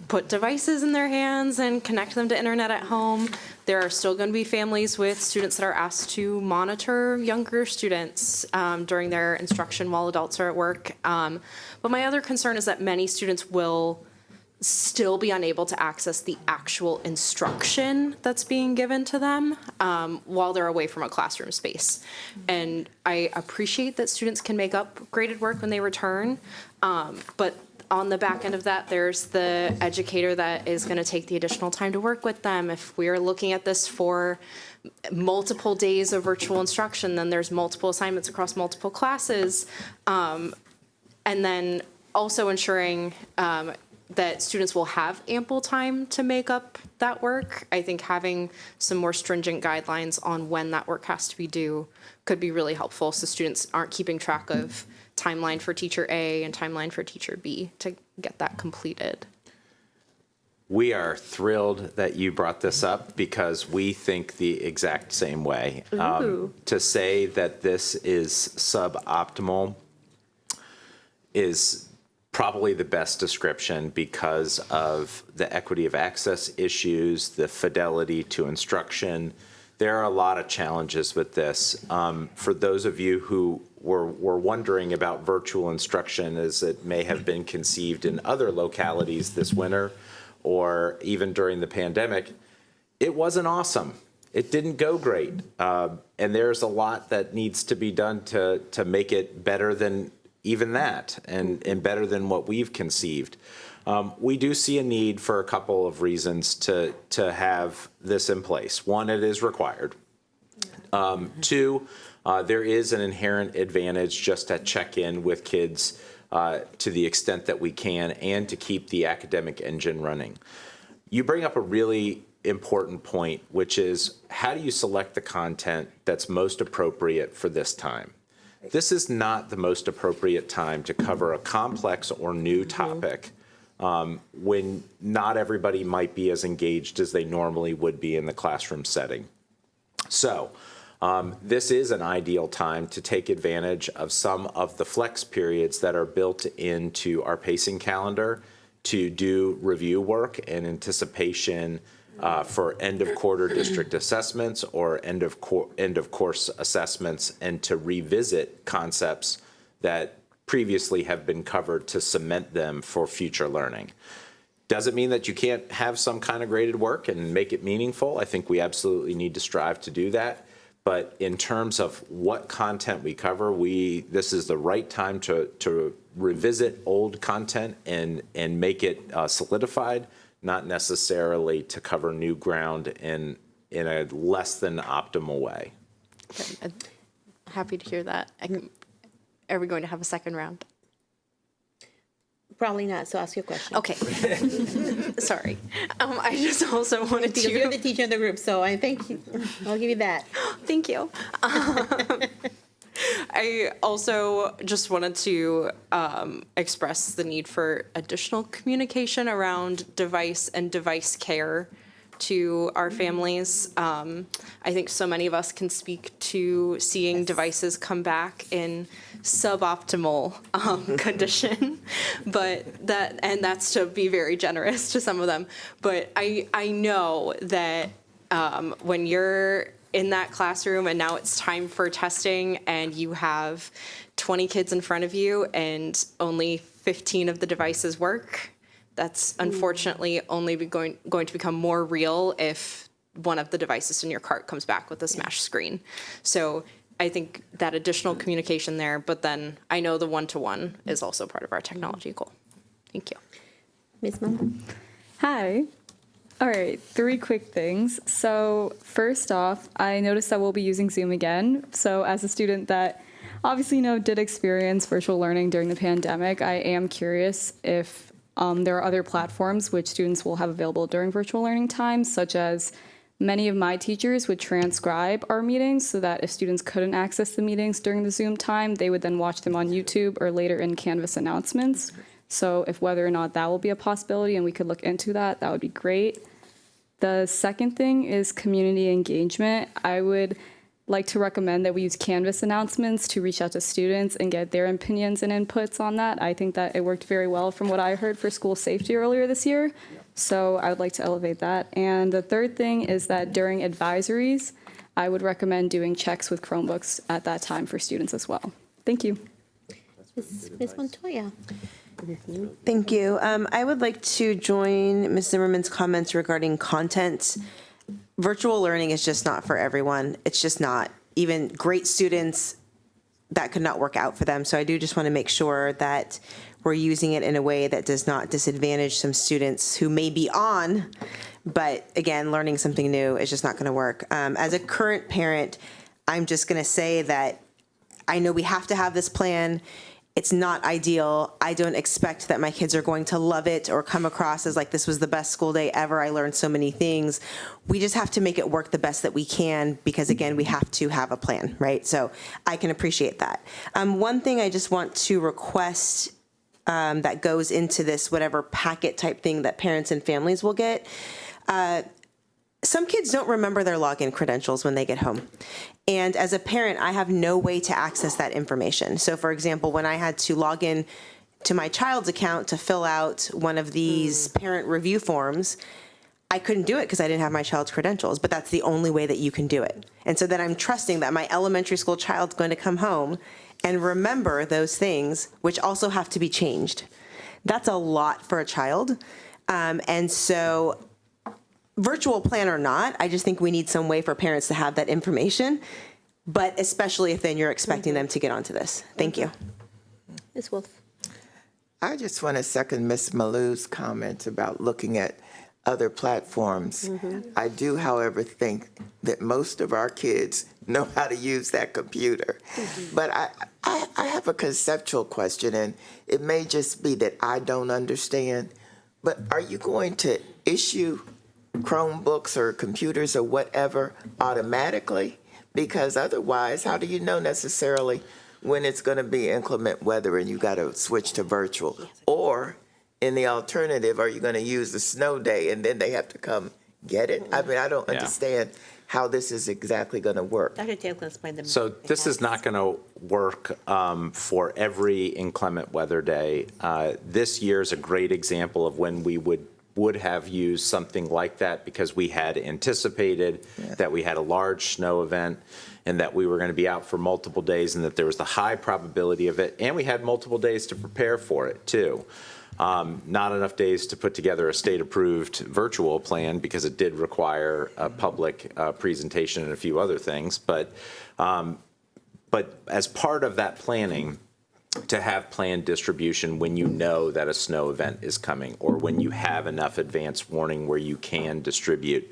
put devices in their hands and connect them to internet at home. There are still going to be families with students that are asked to monitor younger students during their instruction while adults are at work. But my other concern is that many students will still be unable to access the actual instruction that's being given to them while they're away from a classroom space. And I appreciate that students can make up graded work when they return, but on the back end of that, there's the educator that is going to take the additional time to work with them. If we're looking at this for multiple days of virtual instruction, then there's multiple assignments across multiple classes. And then also ensuring that students will have ample time to make up that work. I think having some more stringent guidelines on when that work has to be due could be really helpful, so students aren't keeping track of timeline for teacher A and timeline for teacher B to get that completed. We are thrilled that you brought this up because we think the exact same way. To say that this is suboptimal is probably the best description because of the equity of access issues, the fidelity to instruction. There are a lot of challenges with this. For those of you who were wondering about virtual instruction as it may have been conceived in other localities this winter or even during the pandemic, it wasn't awesome. It didn't go great. And there's a lot that needs to be done to make it better than even that and better than what we've conceived. We do see a need for a couple of reasons to have this in place. One, it is required. Two, there is an inherent advantage just to check in with kids to the extent that we can and to keep the academic engine running. You bring up a really important point, which is how do you select the content that's most appropriate for this time? This is not the most appropriate time to cover a complex or new topic when not everybody might be as engaged as they normally would be in the classroom setting. So this is an ideal time to take advantage of some of the flex periods that are built into our pacing calendar to do review work in anticipation for end-of-quarter district assessments or end-of-course assessments, and to revisit concepts that previously have been covered to cement them for future learning. Doesn't mean that you can't have some kind of graded work and make it meaningful. I think we absolutely need to strive to do that. But in terms of what content we cover, this is the right time to revisit old content and make it solidified, not necessarily to cover new ground in a less than optimal way. Okay. Happy to hear that. Are we going to have a second round? Probably not, so ask your question. Okay. Sorry. I just also wanted to... You're the teacher of the group, so I think I'll give you that. Thank you. I also just wanted to express the need for additional communication around device and device care to our families. I think so many of us can speak to seeing devices come back in suboptimal condition, but that's to be very generous to some of them. But I know that when you're in that classroom and now it's time for testing and you have 20 kids in front of you and only 15 of the devices work, that's unfortunately only going to become more real if one of the devices in your cart comes back with a smashed screen. So I think that additional communication there, but then I know the one-to-one is also part of our technology goal. Thank you. Ms. Mundo. Hi. All right, 3 quick things. So first off, I noticed that we'll be using Zoom again. So as a student that obviously did experience virtual learning during the pandemic, I am curious if there are other platforms which students will have available during virtual learning times, such as many of my teachers would transcribe our meetings so that if students couldn't access the meetings during the Zoom time, they would then watch them on YouTube or later in Canvas announcements. So if whether or not that will be a possibility and we could look into that, that would be great. The second thing is community engagement. I would like to recommend that we use Canvas announcements to reach out to students and get their opinions and inputs on that. I think that it worked very well from what I heard for school safety earlier this year. So I would like to elevate that. And the third thing is that during advisories, I would recommend doing checks with Chromebooks at that time for students as well. Thank you. Ms. Montoya. Thank you. I would like to join Ms. Zimmerman's comments regarding content. Virtual learning is just not for everyone. It's just not. Even great students, that could not work out for them. So I do just want to make sure that we're using it in a way that does not disadvantage some students who may be on, but again, learning something new is just not going to work. As a current parent, I'm just going to say that I know we have to have this plan. It's not ideal. I don't expect that my kids are going to love it or come across as like this was the best school day ever. I learned so many things. We just have to make it work the best that we can because, again, we have to have a plan, right? So I can appreciate that. One thing I just want to request that goes into this whatever packet type thing that parents and families will get. Some kids don't remember their login credentials when they get home. And as a parent, I have no way to access that information. So for example, when I had to log in to my child's account to fill out one of these parent review forms, I couldn't do it because I didn't have my child's credentials, but that's the only way that you can do it. And so then I'm trusting that my elementary school child's going to come home and remember those things, which also have to be changed. That's a lot for a child. And so virtual plan or not, I just think we need some way for parents to have that information, but especially if then you're expecting them to get onto this. Thank you. Ms. Wolf. I just want to second Ms. Malou's comment about looking at other platforms. I do, however, think that most of our kids know how to use that computer. But I have a conceptual question, and it may just be that I don't understand, but are you going to issue Chromebooks or computers or whatever automatically? Because otherwise, how do you know necessarily when it's going to be inclement weather and you got to switch to virtual? Or in the alternative, are you going to use the snow day and then they have to come get it? I mean, I don't understand how this is exactly going to work. Dr. Taylor can explain the So this is not going to work for every inclement weather day. This year is a great example of when we would have used something like that because we had anticipated that we had a large snow event and that we were going to be out for multiple days and that there was the high probability of it. And we had multiple days to prepare for it too. Not enough days to put together a state-approved virtual plan because it did require a public presentation and a few other things. But as part of that planning, to have planned distribution when you know that a snow event is coming or when you have enough advance warning where you can distribute.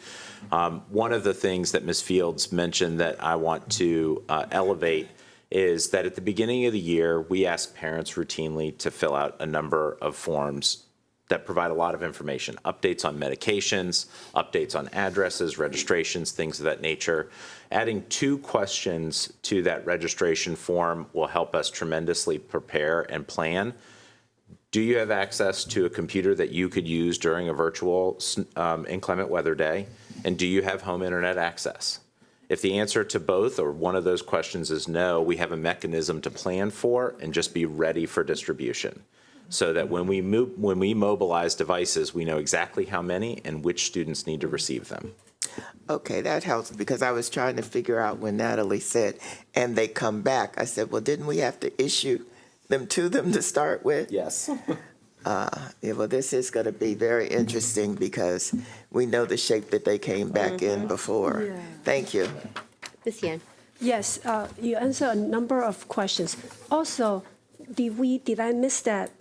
One of the things that Ms. Fields mentioned that I want to elevate is that at the beginning of the year, we ask parents routinely to fill out a number of forms that provide a lot of information, updates on medications, updates on addresses, registrations, things of that nature. Adding 2 questions to that registration form will help us tremendously prepare and plan. Do you have access to a computer that you could use during a virtual inclement weather day? And do you have home internet access? If the answer to both or one of those questions is no, we have a mechanism to plan for and just be ready for distribution, so that when we mobilize devices, we know exactly how many and which students need to receive them. Okay, that helps, because I was trying to figure out when Natalie said, and they come back. I said, well, didn't we have to issue them to them to start with? Yes. Yeah, well, this is going to be very interesting because we know the shape that they came back in before. Yeah. Thank you. Ms. Yan. Yes, you answered a number of questions. Also, did I miss that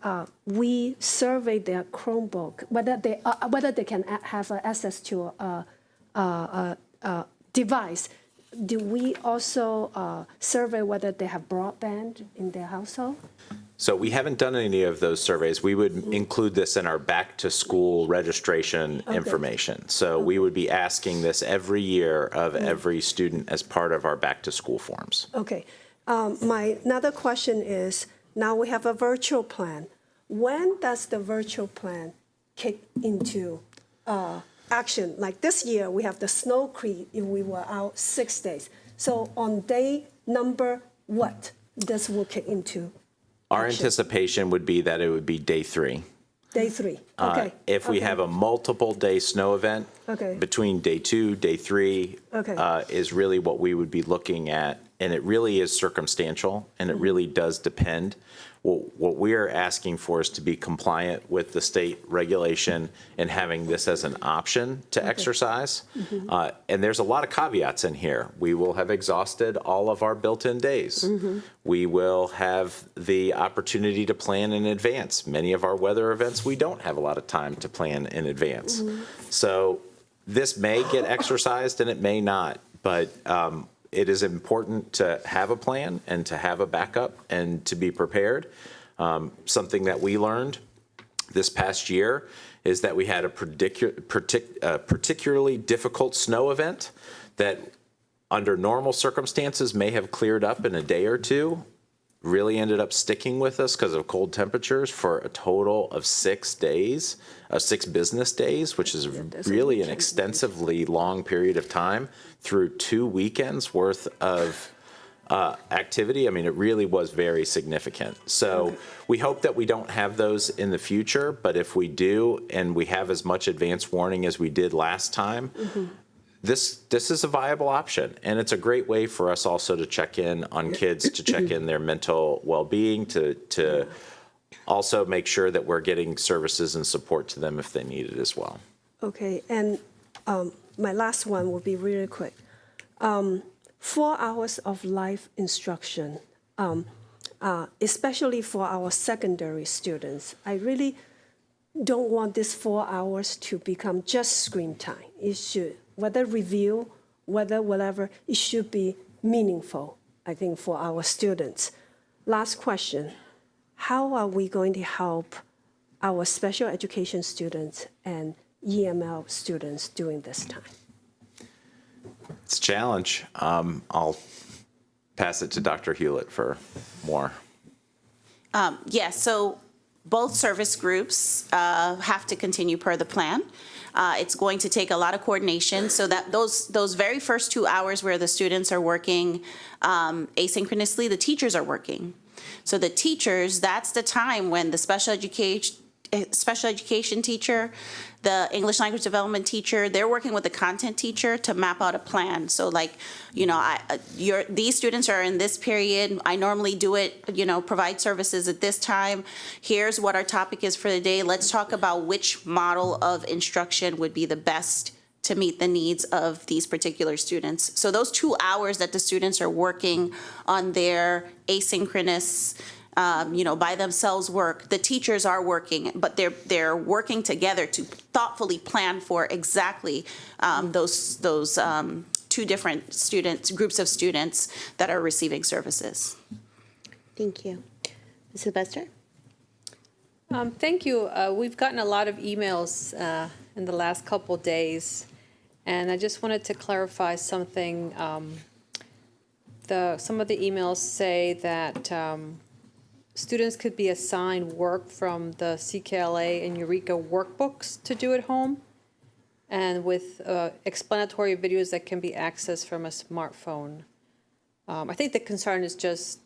we surveyed their Chromebook, whether they can have access to a device? Do we also survey whether they have broadband in their household? So we haven't done any of those surveys. We would include this in our back to school registration information. So we would be asking this every year of every student as part of our back to school forms. Okay. My another question is, now we have a virtual plan. When does the virtual plan kick into action? Like this year, we have the snow creek, if we were out 6 days. So on day number what this will kick into? Our anticipation would be that it would be day 3. Day 3, okay. If we have a multiple day snow event, between day 2, day 3 is really what we would be looking at. And it really is circumstantial, and it really does depend. What we are asking for is to be compliant with the state regulation and having this as an option to exercise. And there's a lot of caveats in here. We will have exhausted all of our built-in days. We will have the opportunity to plan in advance. Many of our weather events, we don't have a lot of time to plan in advance. So this may get exercised and it may not, but it is important to have a plan and to have a backup and to be prepared. Something that we learned this past year is that we had a particularly difficult snow event that under normal circumstances may have cleared up in a day or two, really ended up sticking with us because of cold temperatures for a total of 6 days, 6 business days, which is really an extensively long period of time through 2 weekends worth of activity. I mean, it really was very significant. So we hope that we don't have those in the future, but if we do, and we have as much advance warning as we did last time, this is a viable option, and it's a great way for us also to check in on kids, to check in their mental well-being, to also make sure that we're getting services and support to them if they need it as well. Okay, and my last one will be really quick. 4 hours of live instruction, especially for our secondary students. I really don't want this 4 hours to become just screen time. It should, whether review, whether whatever, it should be meaningful, I think, for our students. Last question, how are we going to help our special education students and EML students during this time? It's a challenge. I'll pass it to Dr. Hewlett for more. Yes, so both service groups have to continue per the plan. It's going to take a lot of coordination, so that those very first 2 hours where the students are working asynchronously, the teachers are working. So the teachers, that's the time when the special education teacher, the English language development teacher, they're working with the content teacher to map out a plan. So like, you know, these students are in this period. I normally do it, you know, provide services at this time. Here's what our topic is for the day. Let's talk about which model of instruction would be the best to meet the needs of these particular students. So those 2 hours that the students are working on their asynchronous, you know, by themselves work, the teachers are working, but they're working together to thoughtfully plan for exactly those 2 different groups of students that are receiving services. Thank you. Ms. Sylvester? Thank you. We've gotten a lot of emails in the last couple days, and I just wanted to clarify something. Some of the emails say that students could be assigned work from the CKLA and Eureka workbooks to do at home, and with explanatory videos that can be accessed from a smartphone. I think the concern is just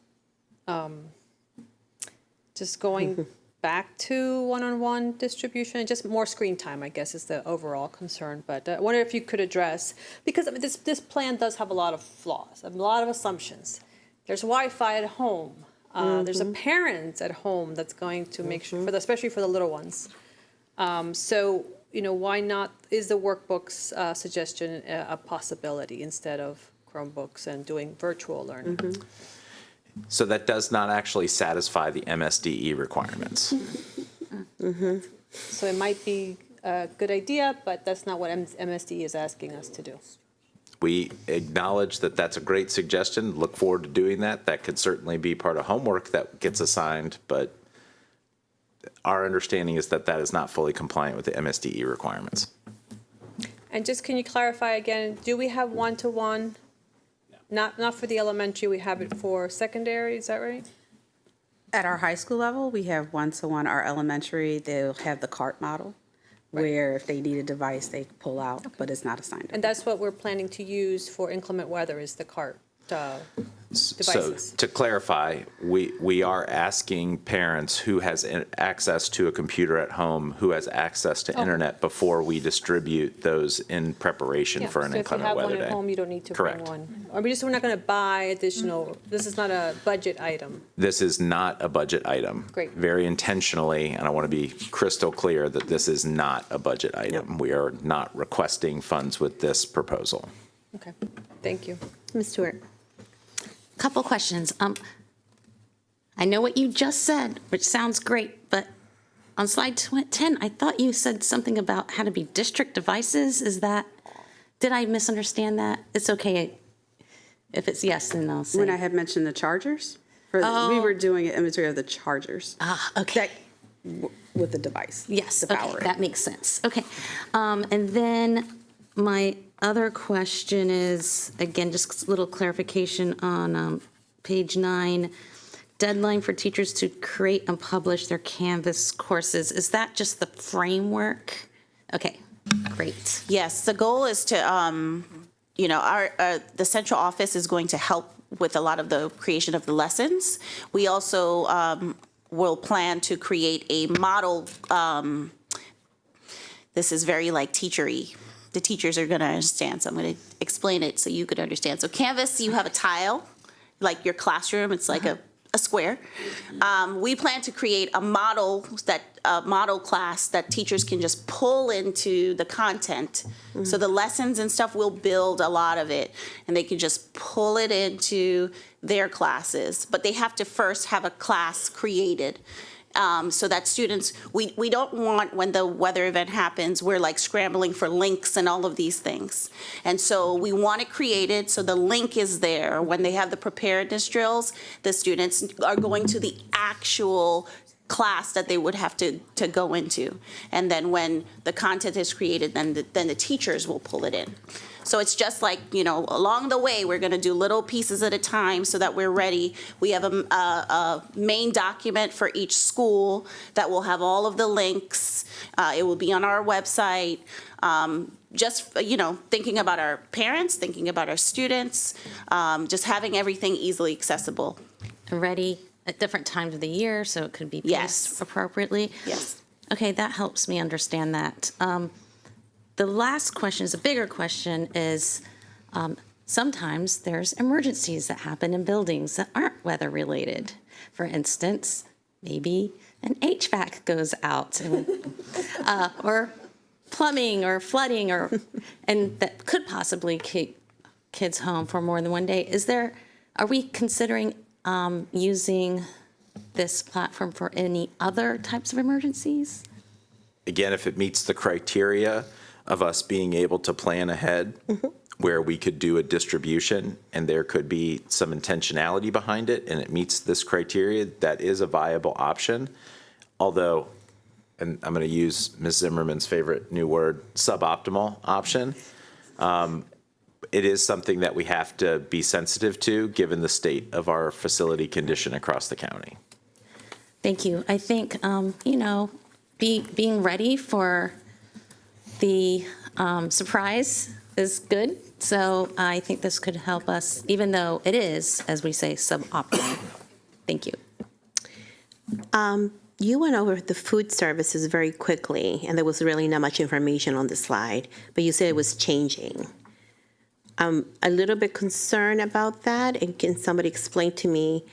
going back to one-on-one distribution, just more screen time, I guess, is the overall concern. But I wonder if you could address, because I mean, this plan does have a lot of flaws, a lot of assumptions. There's Wi-Fi at home. There's a parent at home that's going to make sure, especially for the little ones. So, why not, is the workbooks suggestion a possibility instead of Chromebooks and doing virtual learning? So that does not actually satisfy the MSDE requirements. So it might be a good idea, but that's not what MSDE is asking us to do. We acknowledge that that's a great suggestion, look forward to doing that. That could certainly be part of homework that gets assigned, but our understanding is that that is not fully compliant with the MSDE requirements. And just, can you clarify again, do we have one-to-one? Not for the elementary, we have it for secondary, is that right? At our high school level, we have one-to-one. Our elementary, they'll have the cart model, where if they need a device, they pull out, but it's not assigned. And that's what we're planning to use for inclement weather, is the cart devices. So to clarify, we are asking parents who has access to a computer at home, who has access to internet, before we distribute those in preparation for an inclement weather day. So if you have one at home, you don't need to Correct. bring one. Or we're not going to buy additional, this is not a budget item. This is not a budget item. Great. Very intentionally, and I want to be crystal clear that this is not a budget item. We are not requesting funds with this proposal. Okay, thank you. Ms. Stewart. Couple questions. I know what you just said, which sounds great, but on slide 10, I thought you said something about how to be district devices. Did I misunderstand that? It's okay. If it's yes, then I'll say. When I had mentioned the chargers, we were doing an inventory of the chargers. Okay. With the device. Yes, to power okay, it. that makes sense. Okay. And then my other question is, again, just a little clarification on page 9, deadline for teachers to create and publish their Canvas courses. Is that just the framework? Okay, great. Yes, the goal is to, the central office is going to help with a lot of the creation of the lessons. We also will plan to create a model. This is very teachery. The teachers are going to understand, so I'm going to explain it so you could understand. So Canvas, you have a tile, like your classroom. It's like a square. We plan to create a model class that teachers can just pull into the content. So the lessons and stuff, we'll build a lot of it, and they can just pull it into their classes. But they have to first have a class created. So that students, we don't want, when the weather event happens, we're scrambling for links and all of these things. And so we want it created so the link is there. When they have the preparedness drills, the students are going to the actual class that they would have to go into. And then when the content is created, then the teachers will pull it in. So it's just along the way, we're going to do little pieces at a time so that we're ready. We have a main document for each school that will have all of the links. It will be on our website. Just, thinking about our parents, thinking about our students, just having everything easily accessible. Ready at different times of the year, so it could be paced appropriately? Yes. Okay, that helps me understand that. The last question is a bigger question, is sometimes there's emergencies that happen in buildings that aren't weather related. For instance, maybe an HVAC goes out or plumbing or flooding, and that could possibly keep kids home for more than one day. Are we considering using this platform for any other types of emergencies? Again, if it meets the criteria of us being able to plan ahead, where we could do a distribution and there could be some intentionality behind it and it meets this criteria, that is a viable option. although, and I'm going to use Ms. Zimmerman's favorite new word, suboptimal option, it is something that we have to be sensitive to given the state of our facility condition across the county. Thank you. I think, being ready for the surprise is good. So I think this could help us, even though it is, as we say, suboptimal. Thank you. You went over the food services very quickly, and there was really not much information on the slide, but you said it was changing. I'm a little bit concerned about that, and can somebody explain to me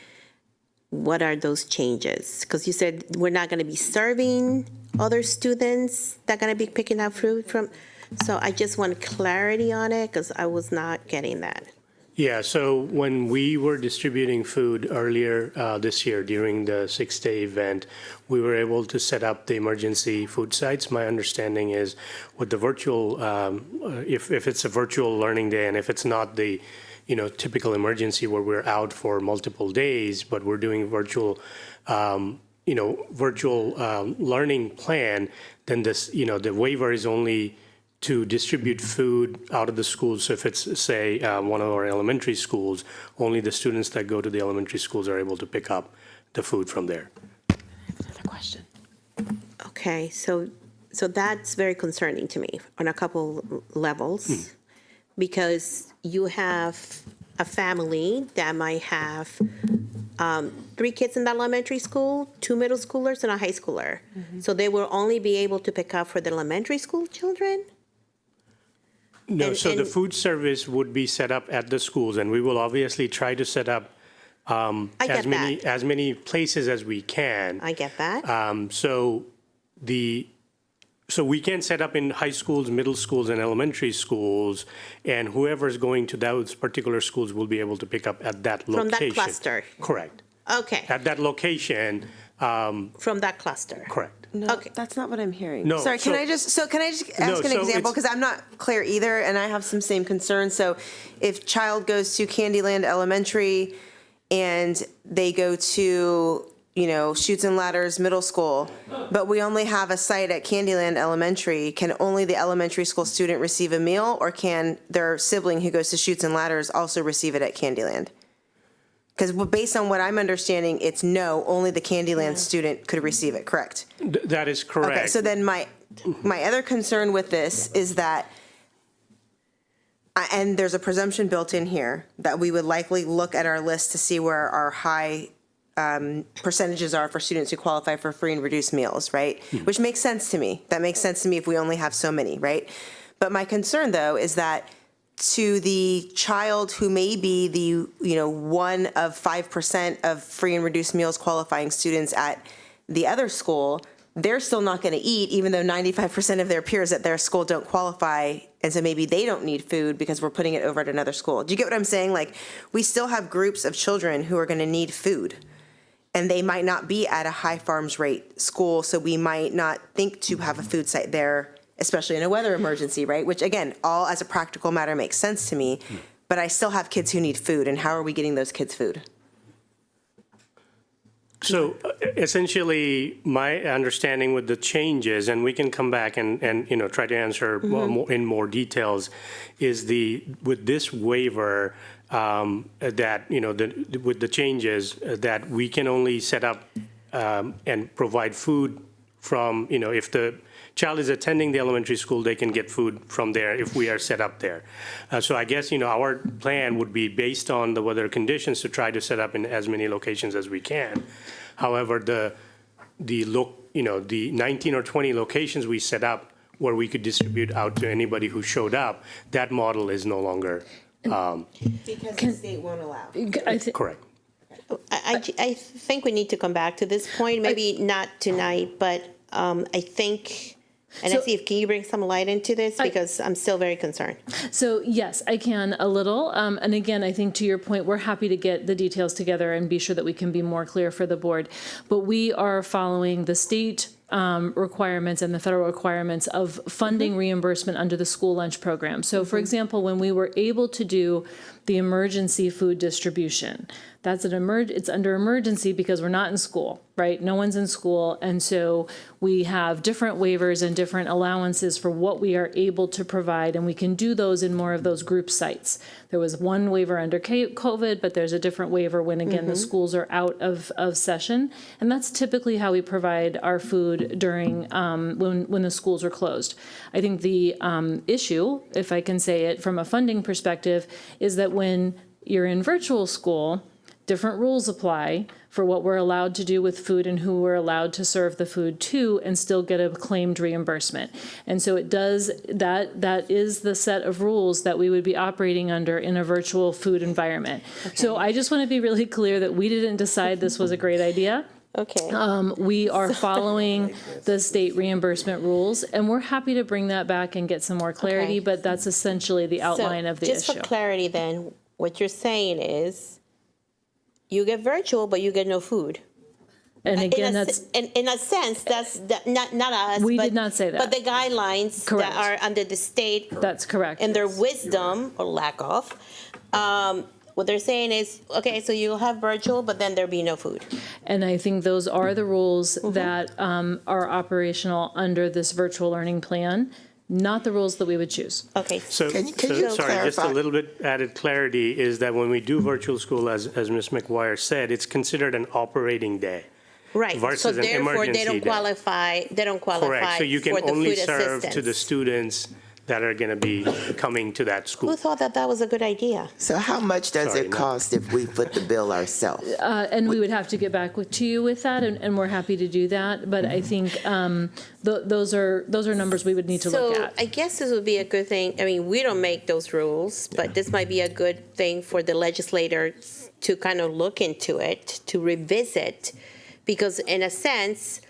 what are those changes? Because you said we're not going to be serving other students that are going to be picking up food from, so I just want clarity on it because I was not getting that. Yeah, so when we were distributing food earlier this year during the 6-day event, we were able to set up the emergency food sites. My understanding is with the virtual, if it's a virtual learning day and if it's not the typical emergency where we're out for multiple days, but we're doing virtual learning plan, then this, the waiver is only to distribute food out of the schools. So if it's, say, one of our elementary schools, only the students that go to the elementary schools are able to pick up the food from there. Another question. Okay, so that's very concerning to me on a couple levels, because you have a family that might have 3 kids in the elementary school, 2 middle schoolers, and a high schooler. So they will only be able to pick up for the elementary school children? No, so the food service would be set up at the schools, and we will obviously try to set up as many places as we can. I get that. So we can set up in high schools, middle schools, and elementary schools, and whoever's going to those particular schools will be able to pick up at that location. From that cluster? Correct. Okay. At that location. From that cluster? Correct. No, okay. That's not what I'm hearing. No, Sorry, can I just ask an example? Because I'm not clear either, and I have some same concerns. So if child goes to Candyland Elementary and they go to, Chutes and Ladders Middle School, but we only have a site at Candyland Elementary, can only the elementary school student receive a meal, or can their sibling who goes to Chutes and Ladders also receive it at Candyland? Because based on what I'm understanding, it's no, only the Candyland student could receive it, correct? That is correct. Okay, so then my other concern with this is that, and there's a presumption built in here, that we would likely look at our list to see where our high percentages are for students who qualify for free and reduced meals, right? Which makes sense to me. That makes sense to me if we only have so many, right? But my concern, though, is that to the child who may be the, 1 of 5% of free and reduced meals qualifying students at the other school, they're still not going to eat, even though 95% of their peers at their school don't qualify, and so maybe they don't need food because we're putting it over at another school. Do you get what I'm saying? Like, we still have groups of children who are going to need food, and they might not be at a high farms rate school, so we might not think to have a food site there, especially in a weather emergency, right? Which, again, all as a practical matter makes sense to me, but I still have kids who need food, and how are we getting those kids food? So essentially, my understanding with the changes, and we can come back and try to answer in more details, is with this waiver that with the changes that we can only set up and provide food from if the child is attending the elementary school, they can get food from there if we are set up there. So I guess, our plan would be based on the weather conditions to try to set up in as many locations as we can. However, the 19 or 20 locations we set up where we could distribute out to anybody who showed up, that model is no longer. Because the state won't allow. Correct. I think we need to come back to this point, maybe not tonight, but I think, and I see if, can you bring some light into this? Because I'm still very concerned. So yes, I can a little. And again, I think to your point, we're happy to get the details together and be sure that we can be more clear for the board. But we are following the state requirements and the federal requirements of funding reimbursement under the school lunch program. So for example, when we were able to do the emergency food distribution, That's it's under emergency because we're not in school, right? No one's in school. And so we have different waivers and different allowances for what we are able to provide. And we can do those in more of those group sites. There was one waiver under COVID, but there's a different waiver when, again, the schools are out of session. And that's typically how we provide our food during when the schools are closed. I think the issue, if I can say it from a funding perspective, is that when you're in virtual school, different rules apply for what we're allowed to do with food and who we're allowed to serve the food to and still get a claimed reimbursement. And so it does, that is the set of rules that we would be operating under in a virtual food environment. Okay. So I just want to be really clear that we didn't decide this was a great idea. Okay. We are following the state reimbursement rules, and we're happy to bring that back and get some more clarity, but that's essentially the outline of the issue. Just for clarity then, what you're saying is, you get virtual, but you get no food. And again, that's in a sense, that's not us. We did not say that. But the guidelines that are under the state. That's correct. And their wisdom or lack of. What they're saying is, okay, so you'll have virtual, but then there'll be no food. And I think those are the rules that are operational under this virtual learning plan. Not the rules that we would choose. Okay. So, can you sorry, clarify? just a little bit added clarity is that when we do virtual school, as Ms. McGuire said, it's considered an operating day. Right. Versus so an therefore, emergency they don't day. qualify. They don't qualify. Correct. So you can for the only food serve assistance. to the students that are going to be coming to that school. Who thought that that was a good idea? So how much does it cost if we foot the bill ourselves? And we would have to get back to you with that, and we're happy to do that. But I think those are numbers we would need to look at. So I guess this would be a good thing. I mean, we don't make those rules, but this might be a good thing for the legislators to kind of look into it, to revisit, because in a sense,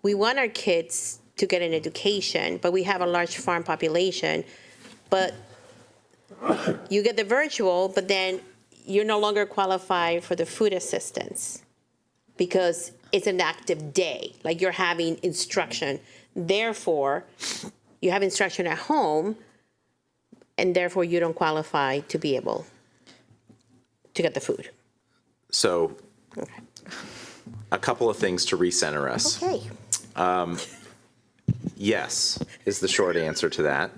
we want our kids to get an education, but we have a large farm population. But you get the virtual, but then you're no longer qualified for the food assistance because it's an active day, like you're having instruction. Therefore, you have instruction at home, and therefore you don't qualify to be able to get the food. So, a couple of things to recenter us. Okay. Yes, is the short answer to that.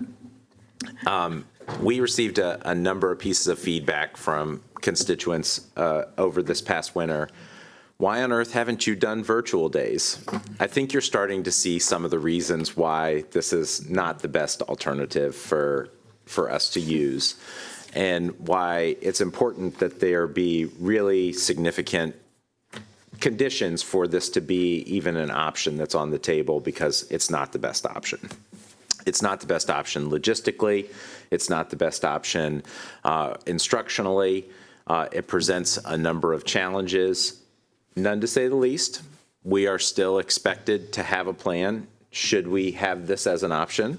We received a number of pieces of feedback from constituents over this past winter. Why on earth haven't you done virtual days? I think you're starting to see some of the reasons why this is not the best alternative for us to use, and why it's important that there be really significant conditions for this to be even an option that's on the table, because it's not the best option. It's not the best option logistically. It's not the best option instructionally. It presents a number of challenges, none to say the least. We are still expected to have a plan should we have this as an option.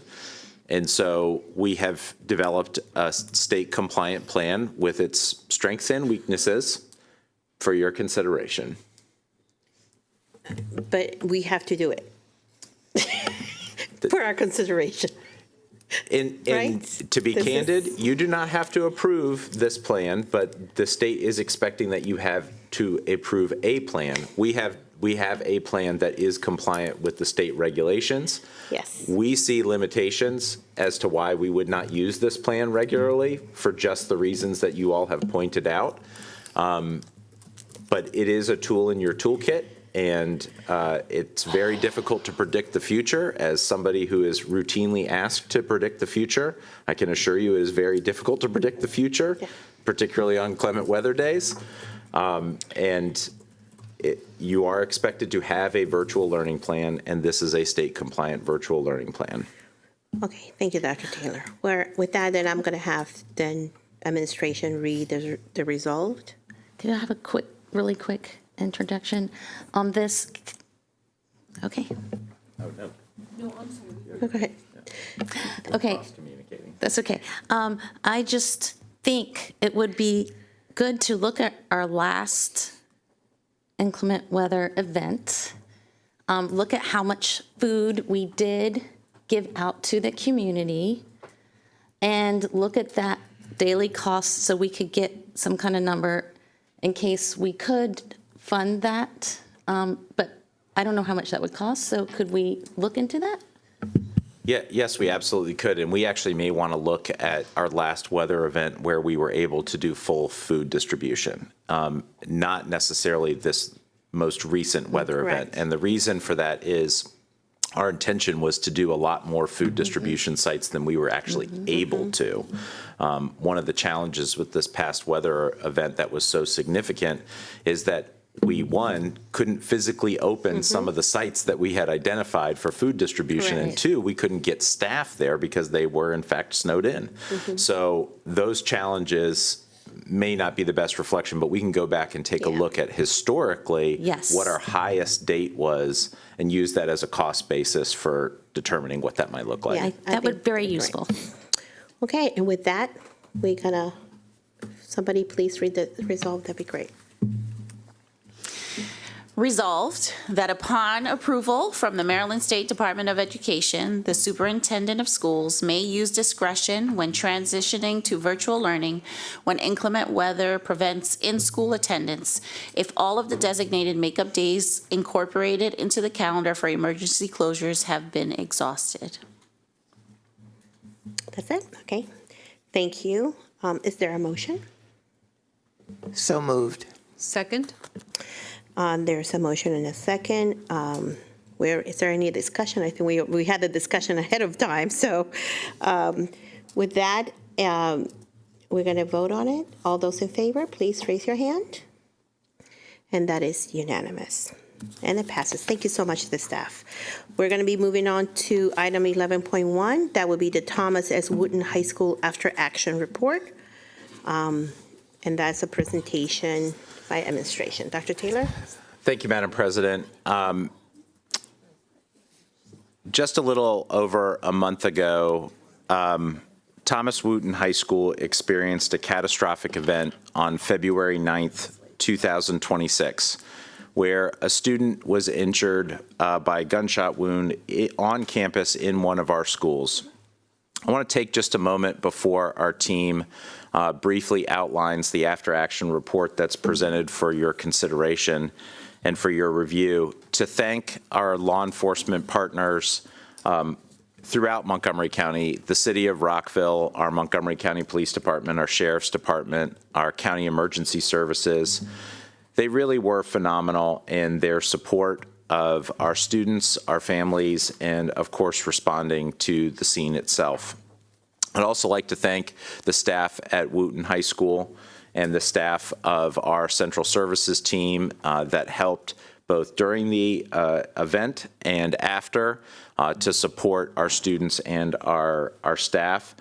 And so we have developed a state compliant plan with its strengths and weaknesses for your consideration. But we have to do it for our consideration. And to be candid, you do not have to approve this plan, but the state is expecting that you have to approve a plan. We have a plan that is compliant with the state regulations. Yes. We see limitations as to why we would not use this plan regularly for just the reasons that you all have pointed out. But it is a tool in your toolkit. And it's very difficult to predict the future. As somebody who is routinely asked to predict the future, I can assure you it is very difficult to predict the future, particularly on clement weather days. You are expected to have a virtual learning plan, and this is a state-compliant virtual learning plan. Okay, thank you, Dr. Taylor. With that, then I'm going to have then administration read the resolved. Can I have a really quick introduction on this? Okay. Oh, no. No, I'm sorry. Go ahead. Okay. That's okay. I just think it would be good to look at our last inclement weather event, look at how much food we did give out to the community, and look at that daily cost so we could get some kind of number in case we could fund that. But I don't know how much that would cost, so could we look into that? Yeah, yes, we absolutely could. And we actually may want to look at our last weather event where we were able to do full food distribution, not necessarily this most recent weather event. And the reason for that is our intention was to do a lot more food distribution sites than we were actually able to. One of the challenges with this past weather event that was so significant is that we, one, couldn't physically open some of the sites that we had identified for food distribution, and two, we couldn't get staff there because they were in fact snowed in. So those challenges may not be the best reflection, but we can go back and take a look at historically what our highest date was and use that as a cost basis for determining what that might look like. Yeah, that would be very useful. Okay, and with that, we're gonna, somebody please read the resolve, that'd be great. Resolved that upon approval from the Maryland State Department of Education, the superintendent of schools may use discretion when transitioning to virtual learning when inclement weather prevents in-school attendance if all of the designated makeup days incorporated into the calendar for emergency closures have been exhausted. That's it? Okay. Thank you. Is there a motion? So moved. Second? There's a motion and a second. Where is there any discussion? I think we had the discussion ahead of time. So with that, we're going to vote on it. All those in favor, please raise your hand. And that is unanimous. And it passes. Thank you so much to the staff. We're going to be moving on to item 11.1. That would be the Thomas S. Wooten High School After Action Report. And that's a presentation by administration. Dr. Taylor? Thank you, Madam President. Just a little over a month ago, Thomas Wooten High School experienced a catastrophic event on February 9th, 2026, where a student was injured by a gunshot wound on campus in one of our schools. I want to take just a moment before our team briefly outlines the after-action report that's presented for your consideration and for your review to thank our law enforcement partners throughout Montgomery County, the City of Rockville, our Montgomery County Police Department, our Sheriff's Department, our County Emergency Services. They really were phenomenal in their support of our students, our families, and of course responding to the scene itself. I'd also like to thank the staff at Wooten High School and the staff of our Central Services team that helped both during the event and after to support our students and our staff.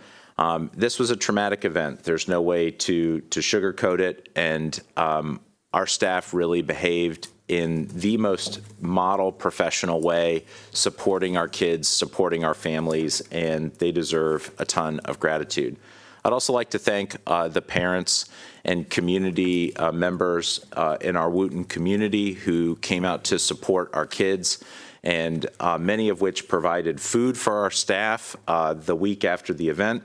This was a traumatic event. There's no way to sugarcoat it, and our staff really behaved in the most model professional way, supporting our kids, supporting our families, and they deserve a ton of gratitude. I'd also like to thank the parents and community members in our Wooten community who came out to support our kids, and many of which provided food for our staff the week after the event,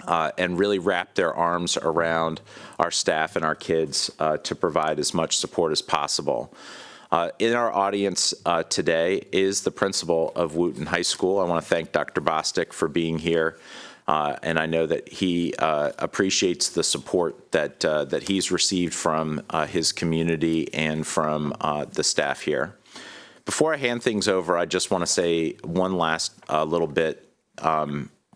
and really wrapped their arms around our staff and our kids to provide as much support as possible. In our audience today is the principal of Wooten High School. I want to thank Dr. Bostic for being here, and I know that he appreciates the support that he's received from his community and from the staff here. Before I hand things over, I just want to say one last little bit,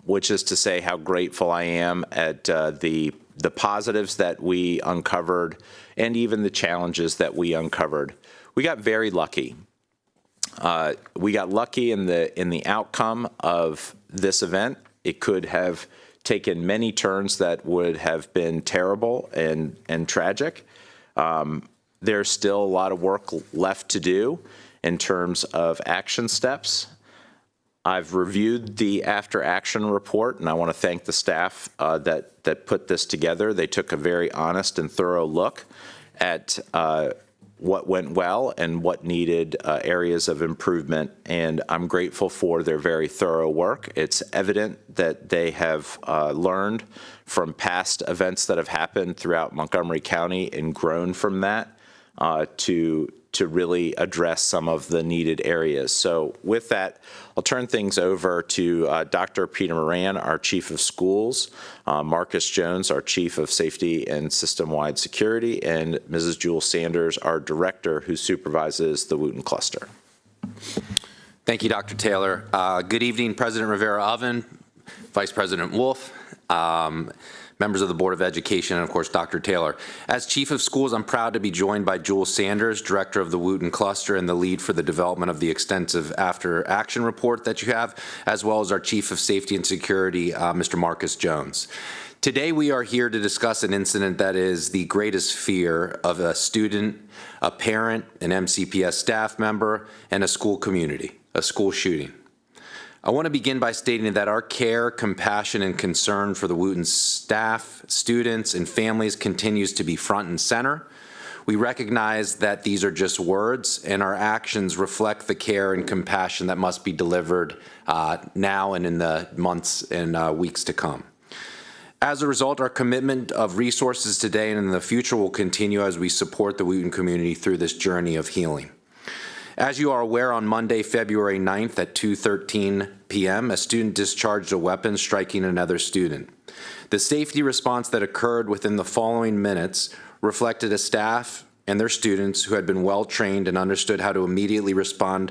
which is to say how grateful I am at the positives that we uncovered and even the challenges that we uncovered. We got very lucky. We got lucky in the outcome of this event. It could have taken many turns that would have been terrible and tragic. There's still a lot of work left to do in terms of action steps. I've reviewed the after-action report, and I want to thank the staff that put this together. They took a very honest and thorough look at what went well and what needed areas of improvement, and I'm grateful for their very thorough work. It's evident that they have learned from past events that have happened throughout Montgomery County and grown from that to really address some of the needed areas. So with that, I'll turn things over to Dr. Peter Moran, our Chief of Schools, Marcus Jones, our Chief of Safety and System-Wide Security, and Mrs. Jewel Sanders, our Director who supervises the Wooten Cluster. Thank you, Dr. Taylor. Good evening, President Rivera-Oven, Vice President Wolf, members of the Board of Education, and of course, Dr. Taylor. As Chief of Schools, I'm proud to be joined by Jewel Sanders, Director of the Wooten Cluster and the lead for the development of the extensive after-action report that you have, as well as our Chief of Safety and Security, Mr. Marcus Jones. Today, we are here to discuss an incident that is the greatest fear of a student, a parent, an MCPS staff member, and a school community, a school shooting. I want to begin by stating that our care, compassion, and concern for the Wooten staff, students, and families continues to be front and center. We recognize that these are just words, and our actions reflect the care and compassion that must be delivered now and in the months and weeks to come. As a result, our commitment of resources today and in the future will continue as we support the Wooten community through this journey of healing. As you are aware, on Monday, February 9th at 2:13 p.m., a student discharged a weapon, striking another student. The safety response that occurred within the following minutes reflected a staff and their students who had been well trained and understood how to immediately respond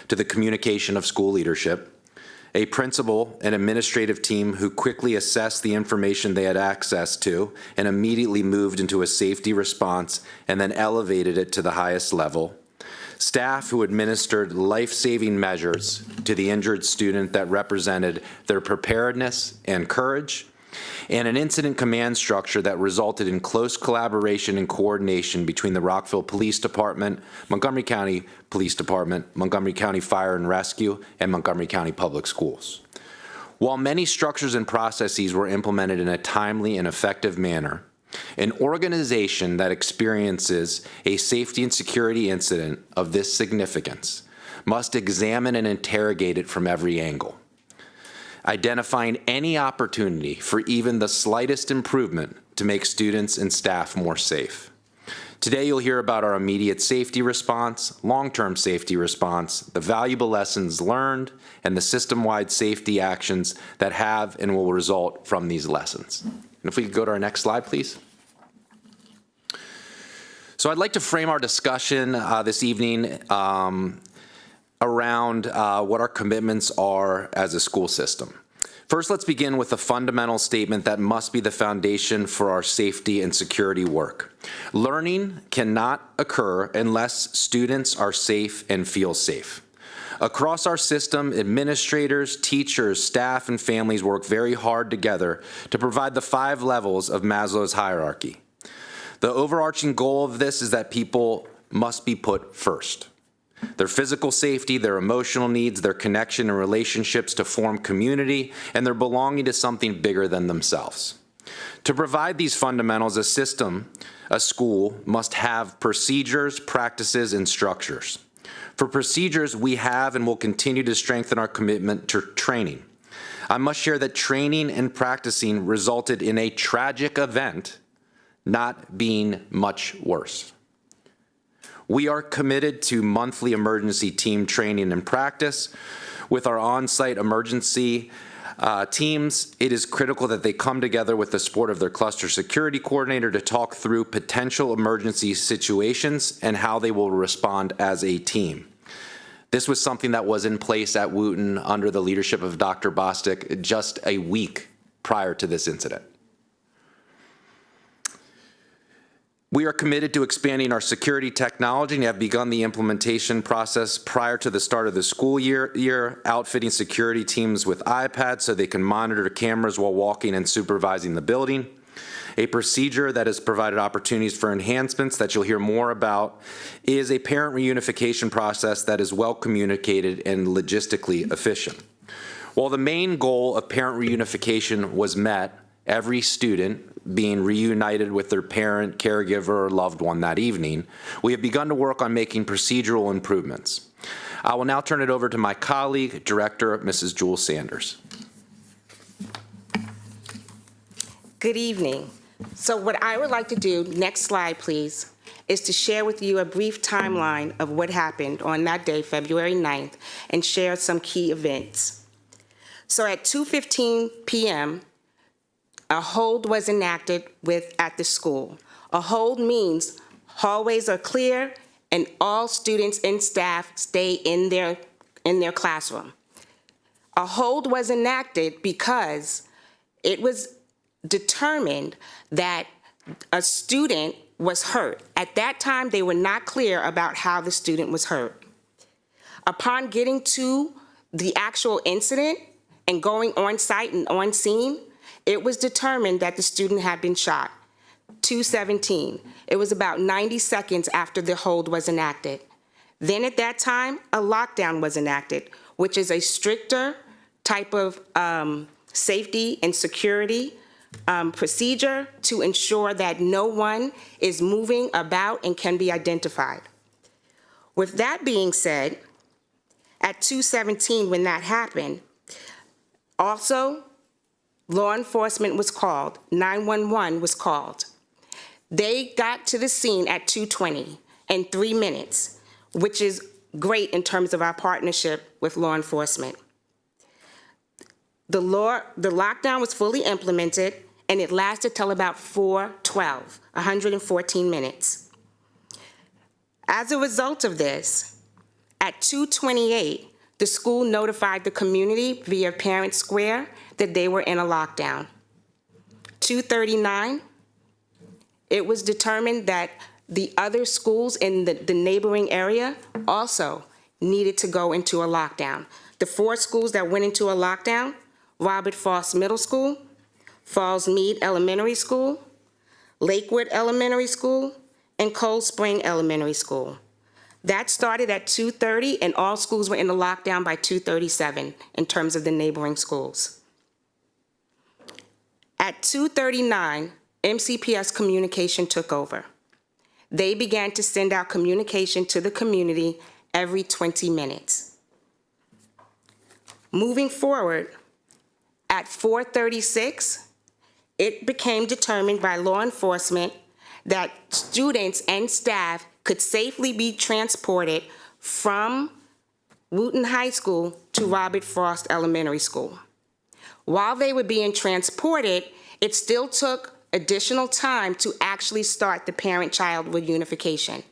to the communication of school leadership, a principal and administrative team who quickly assessed the information they had access to and immediately moved into a safety response and then elevated it to the highest level, staff who administered life-saving measures to the injured student that represented their preparedness and courage, and an incident command structure that resulted in close collaboration and coordination between the Rockville Police Department, Montgomery County Police Department, Montgomery County Fire and Rescue, and Montgomery County Public Schools. While many structures and processes were implemented in a timely and effective manner, an organization that experiences a safety and security incident of this significance must examine and interrogate it from every angle, identifying any opportunity for even the slightest improvement to make students and staff more safe. Today, you'll hear about our immediate safety response, long-term safety response, the valuable lessons learned, and the system-wide safety actions that have and will result from these lessons. And if we could go to our next slide, please. So I'd like to frame our discussion this evening around what our commitments are as a school system. First, let's begin with a fundamental statement that must be the foundation for our safety and security work. Learning cannot occur unless students are safe and feel safe. Across our system, administrators, teachers, staff, and families work very hard together to provide the 5 levels of Maslow's hierarchy. The overarching goal of this is that people must be put first. Their physical safety, their emotional needs, their connection and relationships to form community, and their belonging to something bigger than themselves. To provide these fundamentals, a system, a school, must have procedures, practices, and structures. For procedures, we have and will continue to strengthen our commitment to training. I must share that training and practicing resulted in a tragic event not being much worse. We are committed to monthly emergency team training and practice. With our on-site emergency teams, it is critical that they come together with the support of their cluster security coordinator to talk through potential emergency situations and how they will respond as a team. This was something that was in place at Wooten under the leadership of Dr. Bostic just a week prior to this incident. We are committed to expanding our security technology and have begun the implementation process prior to the start of the school year, outfitting security teams with iPads so they can monitor cameras while walking and supervising the building. A procedure that has provided opportunities for enhancements that you'll hear more about is a parent reunification process that is well communicated and logistically efficient. While the main goal of parent reunification was met, every student, being reunited with their parent, caregiver, or loved one that evening, we have begun to work on making procedural improvements. I will now turn it over to my colleague, Director Mrs. Jewel Sanders. Good evening. So what I would like to do, next slide please, is to share with you a brief timeline of what happened on that day, February 9th, and share some key events. So at 2:15 p.m., a hold was enacted at the school. A hold means hallways are clear and all students and staff stay in their classroom. A hold was enacted because it was determined that a student was hurt. At that time, they were not clear about how the student was hurt. Upon getting to the actual incident and going on site and on scene, it was determined that the student had been shot. 2:17. It was about 90 seconds after the hold was enacted. Then at that time, a lockdown was enacted, which is a stricter type of safety and security procedure to ensure that no one is moving about and can be identified. With that being said, at 2:17 when that happened, also law enforcement was called, 911 was called. They got to the scene at 2:20 in 3 minutes, which is great in terms of our partnership with law enforcement. The lockdown was fully implemented, and it lasted till about 4:12, 114 minutes. As a result of this, at 2:28, the school notified the community via Parent Square that they were in a lockdown. 2:39, it was determined that the other schools in the neighboring area also needed to go into a lockdown. The 4 schools that went into a lockdown: Robert Frost Middle School, Falls Mead Elementary School, Lakewood Elementary School, and Cold Spring Elementary School. That started at 2:30, and all schools were in the lockdown by 2:37 in terms of the neighboring schools. At 2:39, MCPS communication took over. They began to send out communication to the community every 20 minutes. Moving forward, at 4:36, it became determined by law enforcement that students and staff could safely be transported from Wooten High School to Robert Frost Elementary School. While they were being transported, it still took additional time to actually start the parent-child reunification.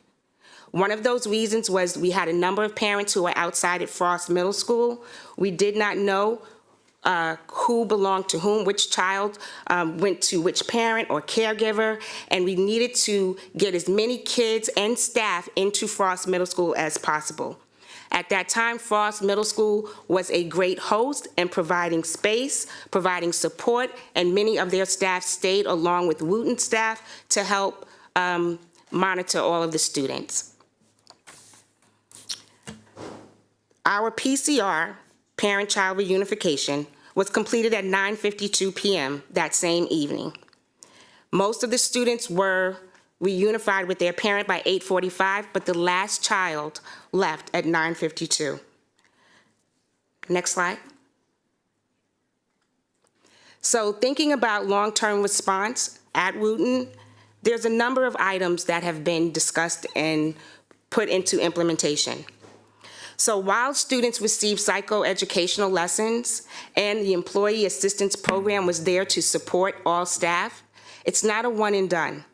One of those reasons was we had a number of parents who were outside at Frost Middle School. We did not know who belonged to whom, which child went to which parent or caregiver, and we needed to get as many kids and staff into Frost Middle School as possible. At that time, Frost Middle School was a great host in providing space, providing support, and many of their staff stayed along with Wooten staff to help monitor all of the students. Our PCR, parent-child reunification, was completed at 9:52 p.m. that same evening. Most of the students were reunified with their parent by 8:45, but the last child left at 9:52. Next slide. So thinking about long-term response at Wooten, there's a number of items that have been discussed and put into implementation. So while students received psychoeducational lessons and the employee assistance program was there to support all staff, it's not a one and done.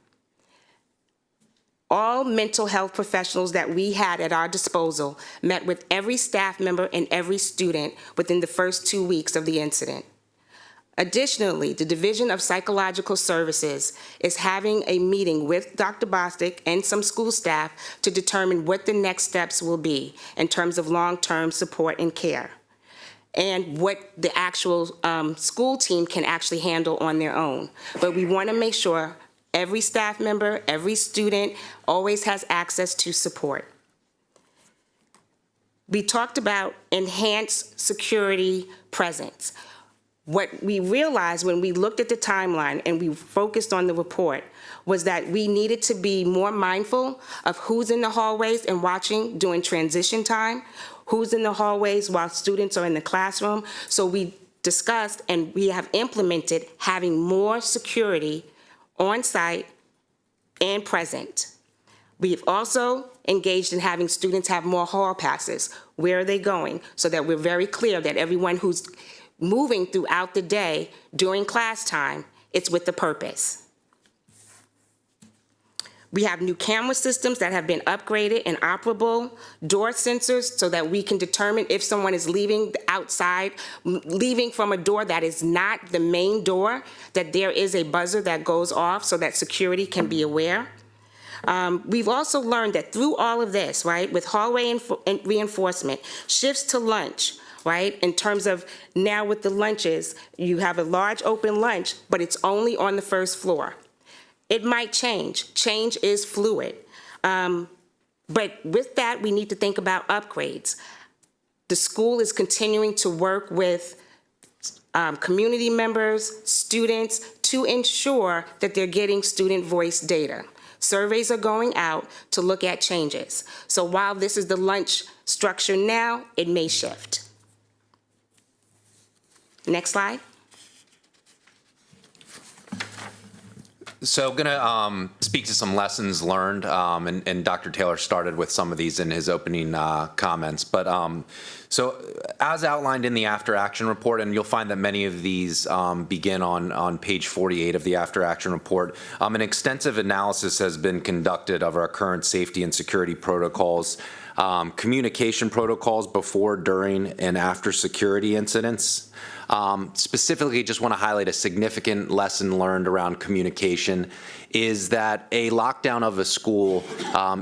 All mental health professionals that we had at our disposal met with every staff member and every student within the first 2 weeks of the incident. Additionally, the Division of Psychological Services is having a meeting with Dr. Bostic and some school staff to determine what the next steps will be in terms of long-term support and care, and what the actual school team can actually handle on their own. But we want to make sure every staff member, every student always has access to support. We talked about enhanced security presence. What we realized when we looked at the timeline and we focused on the report was that we needed to be more mindful of who's in the hallways and watching during transition time, who's in the hallways while students are in the classroom. So we discussed and we have implemented having more security on site and present. We've also engaged in having students have more hall passes. Where are they going? So that we're very clear that everyone who's moving throughout the day during class time, it's with a purpose. We have new camera systems that have been upgraded and operable, door sensors so that we can determine if someone is leaving outside, leaving from a door that is not the main door, that there is a buzzer that goes off so that security can be aware. We've also learned that through all of this, right, with hallway reinforcement, shifts to lunch, right, in terms of now with the lunches, you have a large open lunch, but it's only on the first floor. It might change. Change is fluid. But with that, we need to think about upgrades. The school is continuing to work with community members, students, to ensure that they're getting student voice data. Surveys are going out to look at changes. So while this is the lunch structure now, it may shift. Next slide. So I'm going to speak to some lessons learned, and Dr. Taylor started with some of these in his opening comments. But so as outlined in the after action report, and you'll find that many of these begin on page 48 of the after action report, an extensive analysis has been conducted of our current safety and security protocols, communication protocols before, during, and after security incidents. Specifically, just want to highlight a significant lesson learned around communication is that a lockdown of a school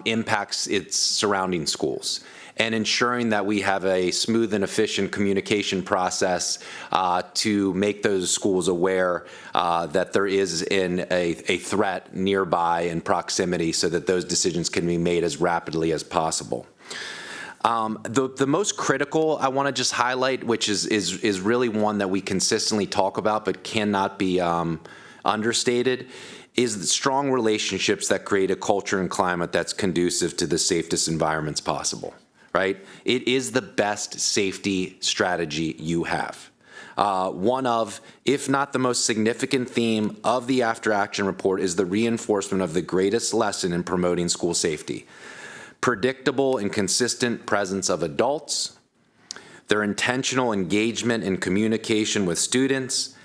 impacts its surrounding schools. And ensuring that we have a smooth and efficient communication process to make those schools aware that there is a threat nearby in proximity so that those decisions can be made as rapidly as possible. The most critical I want to just highlight, which is really one that we consistently talk about but cannot be understated, is the strong relationships that create a culture and climate that's conducive to the safest environments possible, right? It is the best safety strategy you have. One of, if not the most significant theme of the after action report is the reinforcement of the greatest lesson in promoting school safety. Predictable and consistent presence of adults, their intentional engagement and communication with students,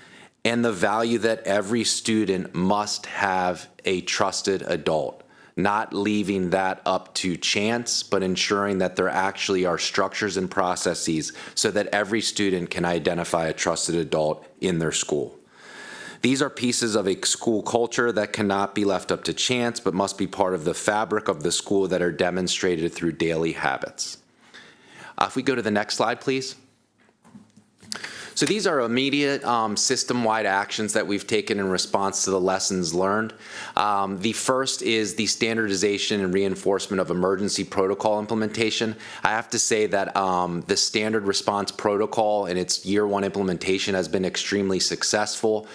and the value that every student must have a trusted adult, not leaving that up to chance, but ensuring that there actually are structures and processes so that every student can identify a trusted adult in their school. These are pieces of a school culture that cannot be left up to chance, but must be part of the fabric of the school that are demonstrated through daily habits. If we go to the next slide, please. So these are immediate system-wide actions that we've taken in response to the lessons learned. The first is the standardization and reinforcement of emergency protocol implementation. I have to say that the standard response protocol and its year one implementation has been extremely successful.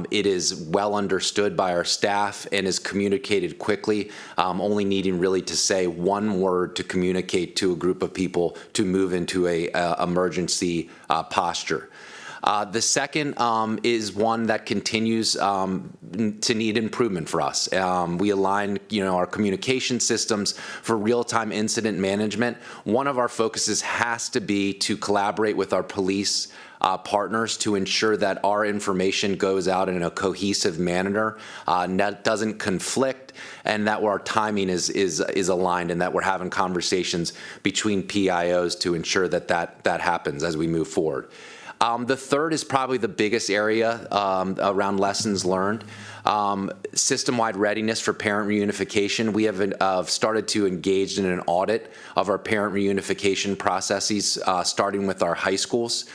It is well understood by our staff and is communicated quickly, only needing really to say one word to communicate to a group of people to move into a emergency posture. The second is one that continues to need improvement for us. We align, our communication systems for real-time incident management. One of our focuses has to be to collaborate with our police partners to ensure that our information goes out in a cohesive manner, that doesn't conflict, and that our timing is aligned, and that we're having conversations between PIOs to ensure that happens as we move forward. The third is probably the biggest area around lessons learned. System-wide readiness for parent reunification. We have started to engage in an audit of our parent reunification processes, starting with our high schools.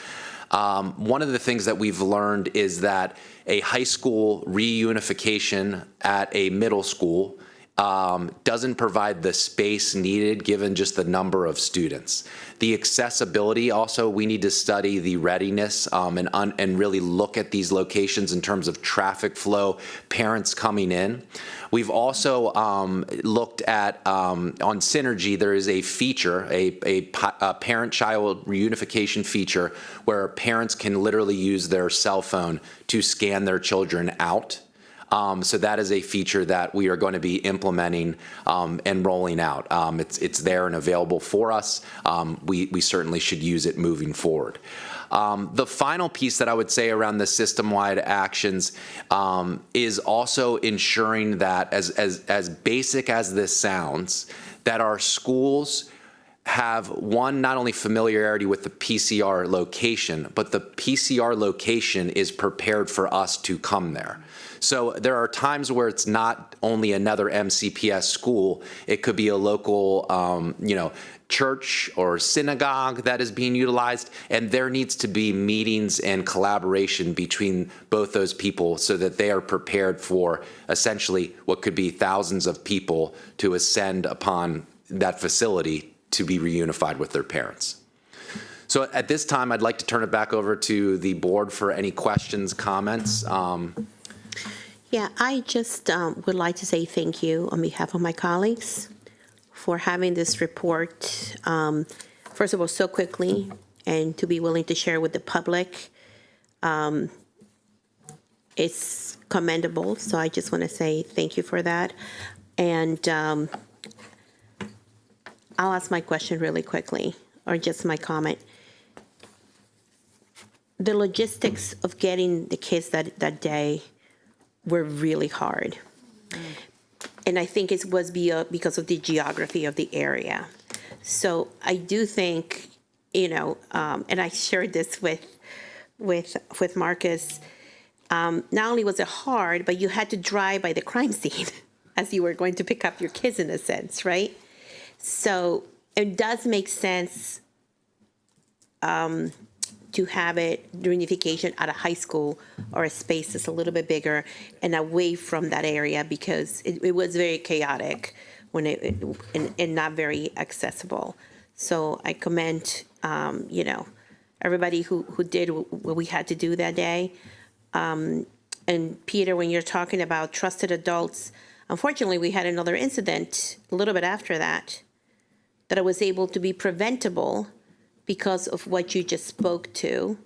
One of the things that we've learned is that a high school reunification at a middle school doesn't provide the space needed given just the number of students. The accessibility also, we need to study the readiness and really look at these locations in terms of traffic flow, parents coming in. We've also looked at, on Synergy, there is a feature, a parent-child reunification feature where parents can literally use their cell phone to scan their children out. So that is a feature that we are going to be implementing and rolling out. It's there and available for us. We certainly should use it moving forward. The final piece that I would say around the system-wide actions is also ensuring that, as basic as this sounds, that our schools have, one, not only familiarity with the PCR location, but the PCR location is prepared for us to come there. So there are times where it's not only another MCPS school, it could be a local, church or synagogue that is being utilized, and there needs to be meetings and collaboration between both those people so that they are prepared for essentially what could be thousands of people to ascend upon that facility to be reunified with their parents. So at this time, I'd like to turn it back over to the board for any questions, comments. Yeah, I just would like to say thank you on behalf of my colleagues for having this report, first of all, so quickly, and to be willing to share with the public. It's commendable, so I just want to say thank you for that. And I'll ask my question really quickly, or just my comment. The logistics of getting the kids that day were really hard. And I think it was because of the geography of the area. So I do think, and I shared this with Marcus, not only was it hard, but you had to drive by the crime scene as you were going to pick up your kids in a sense, right? So it does make sense to have it reunification at a high school or a space that's a little bit bigger and away from that area, because it was very chaotic when and not very accessible. So I commend, everybody who did what we had to do that day. And Peter, when you're talking about trusted adults, unfortunately, we had another incident a little bit after that it was able to be preventable because of what you just spoke to,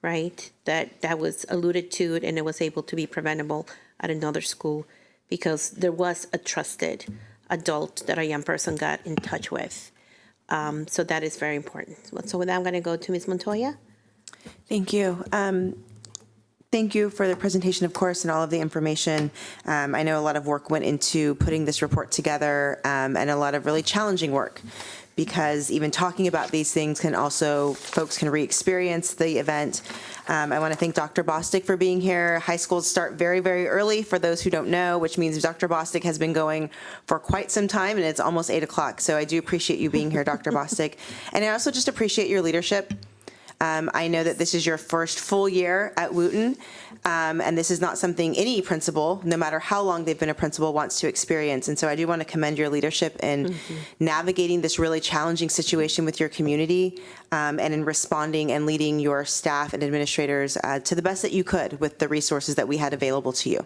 right? That was alluded to, and it was able to be preventable at another school because there was a trusted adult that a young person got in touch with. So that is very important. So with that, I'm going to go to Ms. Montoya. Thank you. Thank you for the presentation, of course, and all of the information. I know a lot of work went into putting this report together, and a lot of really challenging work, because even talking about these things folks can re-experience the event. I want to thank Dr. Bostic for being here. High schools start very, very early, for those who don't know, which means Dr. Bostic has been going for quite some time, and it's almost 8 o'clock. So I do appreciate you being here, Dr. Bostic. And I also just appreciate your leadership. I know that this is your first full year at Wooten, and this is not something any principal, no matter how long they've been a principal, wants to experience. And so I do want to commend your leadership in navigating this really challenging situation with your community, and in responding and leading your staff and administrators to the best that you could with the resources that we had available to you.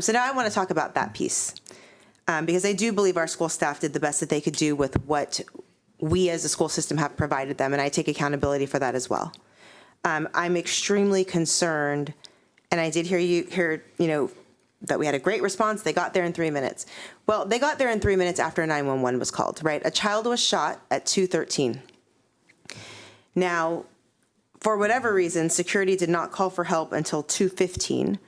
So now I want to talk about that piece, because I do believe our school staff did the best that they could do with what we as a school system have provided them, and I take accountability for that as well. I'm extremely concerned, and I did hear that we had a great response. They got there in 3 minutes. Well, they got there in 3 minutes after 911 was called, right? A child was shot at 2:13. Now, for whatever reason, security did not call for help until 2:15.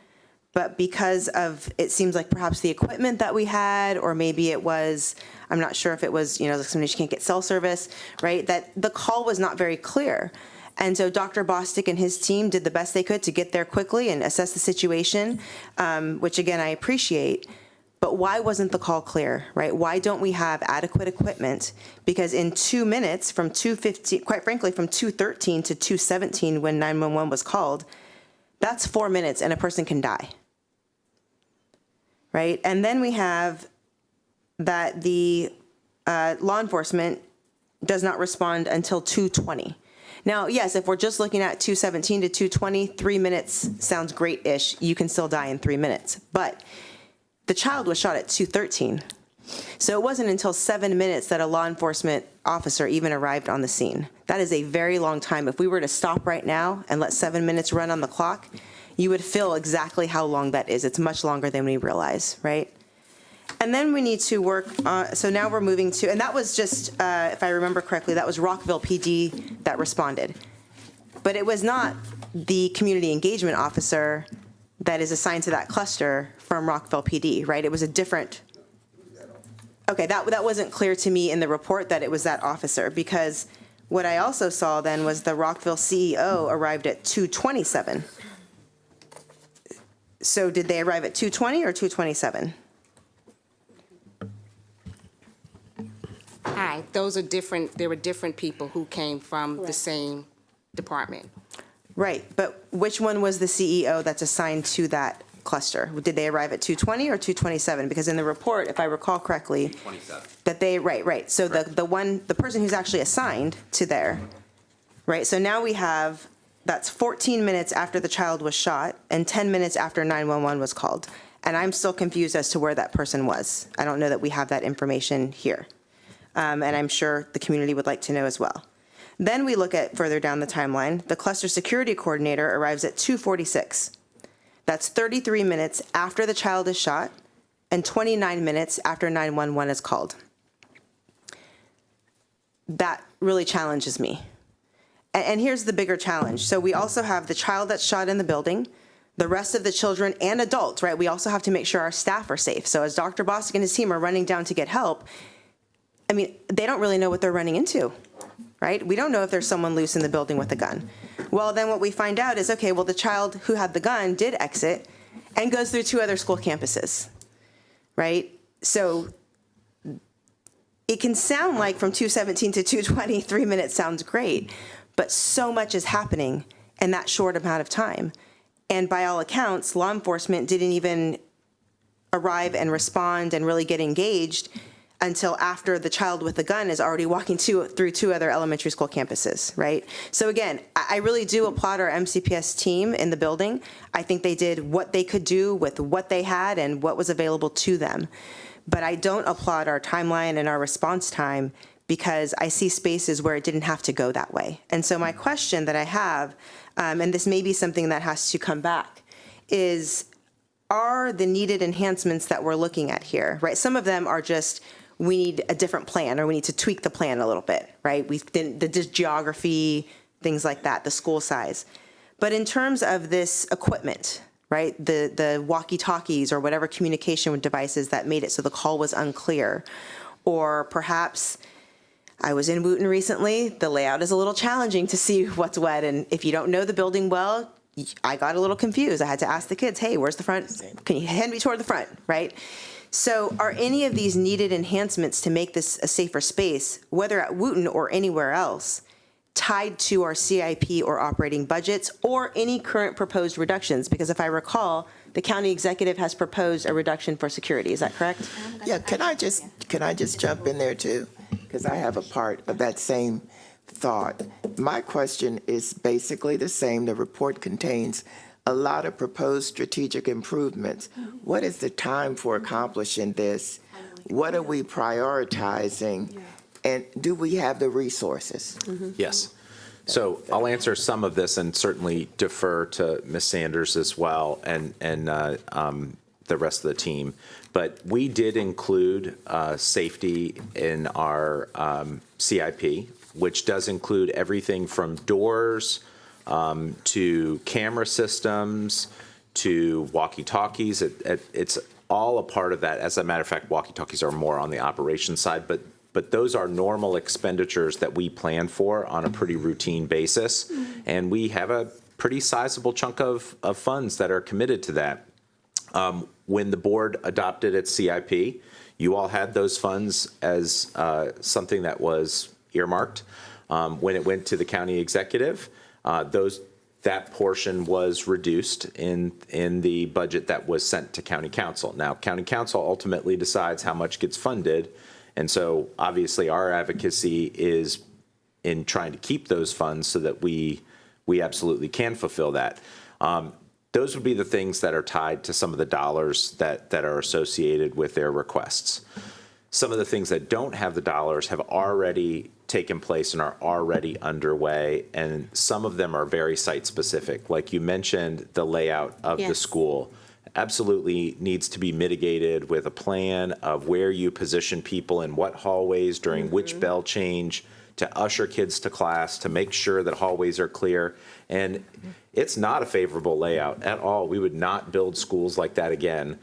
But because of, it seems like perhaps the equipment that we had, or maybe it was, I'm not sure if it was, somebody can't get cell service, right? That the call was not very clear. And so Dr. Bostic and his team did the best they could to get there quickly and assess the situation, which again, I appreciate. But why wasn't the call clear, right? Why don't we have adequate equipment? Because in 2 minutes, from 2:15, quite frankly, from 2:13 to 2:17 when 911 was called, that's 4 minutes and a person can die. Right? And then we have that the law enforcement does not respond until 2:20. Now, yes, if we're just looking at 2:17 to 2:20, 3 minutes sounds great-ish. You can still die in 3 minutes. But the child was shot at 2:13. So it wasn't until 7 minutes that a law enforcement officer even arrived on the scene. That is a very long time. If we were to stop right now and let 7 minutes run on the clock, you would feel exactly how long that is. It's much longer than we realize, right? And then we need to work on, so now we're moving to, and that was just, if I remember correctly, that was Rockville PD that responded. But it was not the community engagement officer that is assigned to that cluster from Rockville PD, right? It was a different, okay, that wasn't clear to me in the report that it was that officer, because what I also saw then was the Rockville CEO arrived at 2:27. So did they arrive at 2:20 or 2:27? Hi, those are different, there were different people who came from the same department. Right, but which one was the CEO that's assigned to that cluster? Did they arrive at 2:20 or 2:27? Because in the report, if I recall correctly, 27. that they, right. So the person who's actually assigned to there, right? So now we have, that's 14 minutes after the child was shot and 10 minutes after 911 was called. And I'm still confused as to where that person was. I don't know that we have that information here. And I'm sure the community would like to know as well. Then we look at further down the timeline, the cluster security coordinator arrives at 2:46. That's 33 minutes after the child is shot and 29 minutes after 911 is called. That really challenges me. And here's the bigger challenge. So we also have the child that's shot in the building, the rest of the children and adults, right? We also have to make sure our staff are safe. So as Dr. Bostic and his team are running down to get help, I mean, they don't really know what they're running into, right? We don't know if there's someone loose in the building with a gun. Well, then what we find out is, okay, well, the child who had the gun did exit and goes through 2 other school campuses, right? So it can sound like from 2:17 to 2:20, 3 minutes sounds great, but so much is happening in that short amount of time. And by all accounts, law enforcement didn't even arrive and respond and really get engaged until after the child with the gun is already walking through 2 other elementary school campuses, right? So again, I really do applaud our MCPS team in the building. I think they did what they could do with what they had and what was available to them. But I don't applaud our timeline and our response time because I see spaces where it didn't have to go that way. And so my question that I have, and this may be something that has to come back, is are the needed enhancements that we're looking at here, right? Some of them are just, we need a different plan or we need to tweak the plan a little bit, right? The geography, things like that, the school size. But in terms of this equipment, right, the walkie-talkies or whatever communication devices that made it so the call was unclear, or perhaps I was in Wooten recently, the layout is a little challenging to see what's what, and if you don't know the building well, I got a little confused. I had to ask the kids, hey, where's the front? Can you hand me toward the front, right? So are any of these needed enhancements to make this a safer space, whether at Wooten or anywhere else, tied to our CIP or operating budgets or any current proposed reductions? Because if I recall, the county executive has proposed a reduction for security. Is that correct? Yeah, can I just jump in there too? Because I have a part of that same thought. My question is basically the same. The report contains a lot of proposed strategic improvements. What is the time for accomplishing this? What are we prioritizing? And do we have the resources? Yes. So I'll answer some of this and certainly defer to Ms. Sanders as well and the rest of the team. But we did include safety in our CIP, which does include everything from doors to camera systems to walkie-talkies. It's all a part of that. As a matter of fact, walkie-talkies are more on the operations side, but those are normal expenditures that we plan for on a pretty routine basis. And we have a pretty sizable chunk of funds that are committed to that. When the board adopted its CIP, you all had those funds as something that was earmarked. When it went to the county executive, those that portion was reduced in the budget that was sent to County Council. Now, County Council ultimately decides how much gets funded, and so obviously our advocacy is in trying to keep those funds so that we absolutely can fulfill that. Those would be the things that are tied to some of the dollars that are associated with their requests. Some of the things that don't have the dollars have already taken place and are already underway, and some of them are very site-specific. Like you mentioned, the layout of the school absolutely needs to be mitigated with a plan of where you position people in what hallways during which bell change to usher kids to class, to make sure that hallways are clear. And it's not a favorable layout at all. We would not build schools like that again.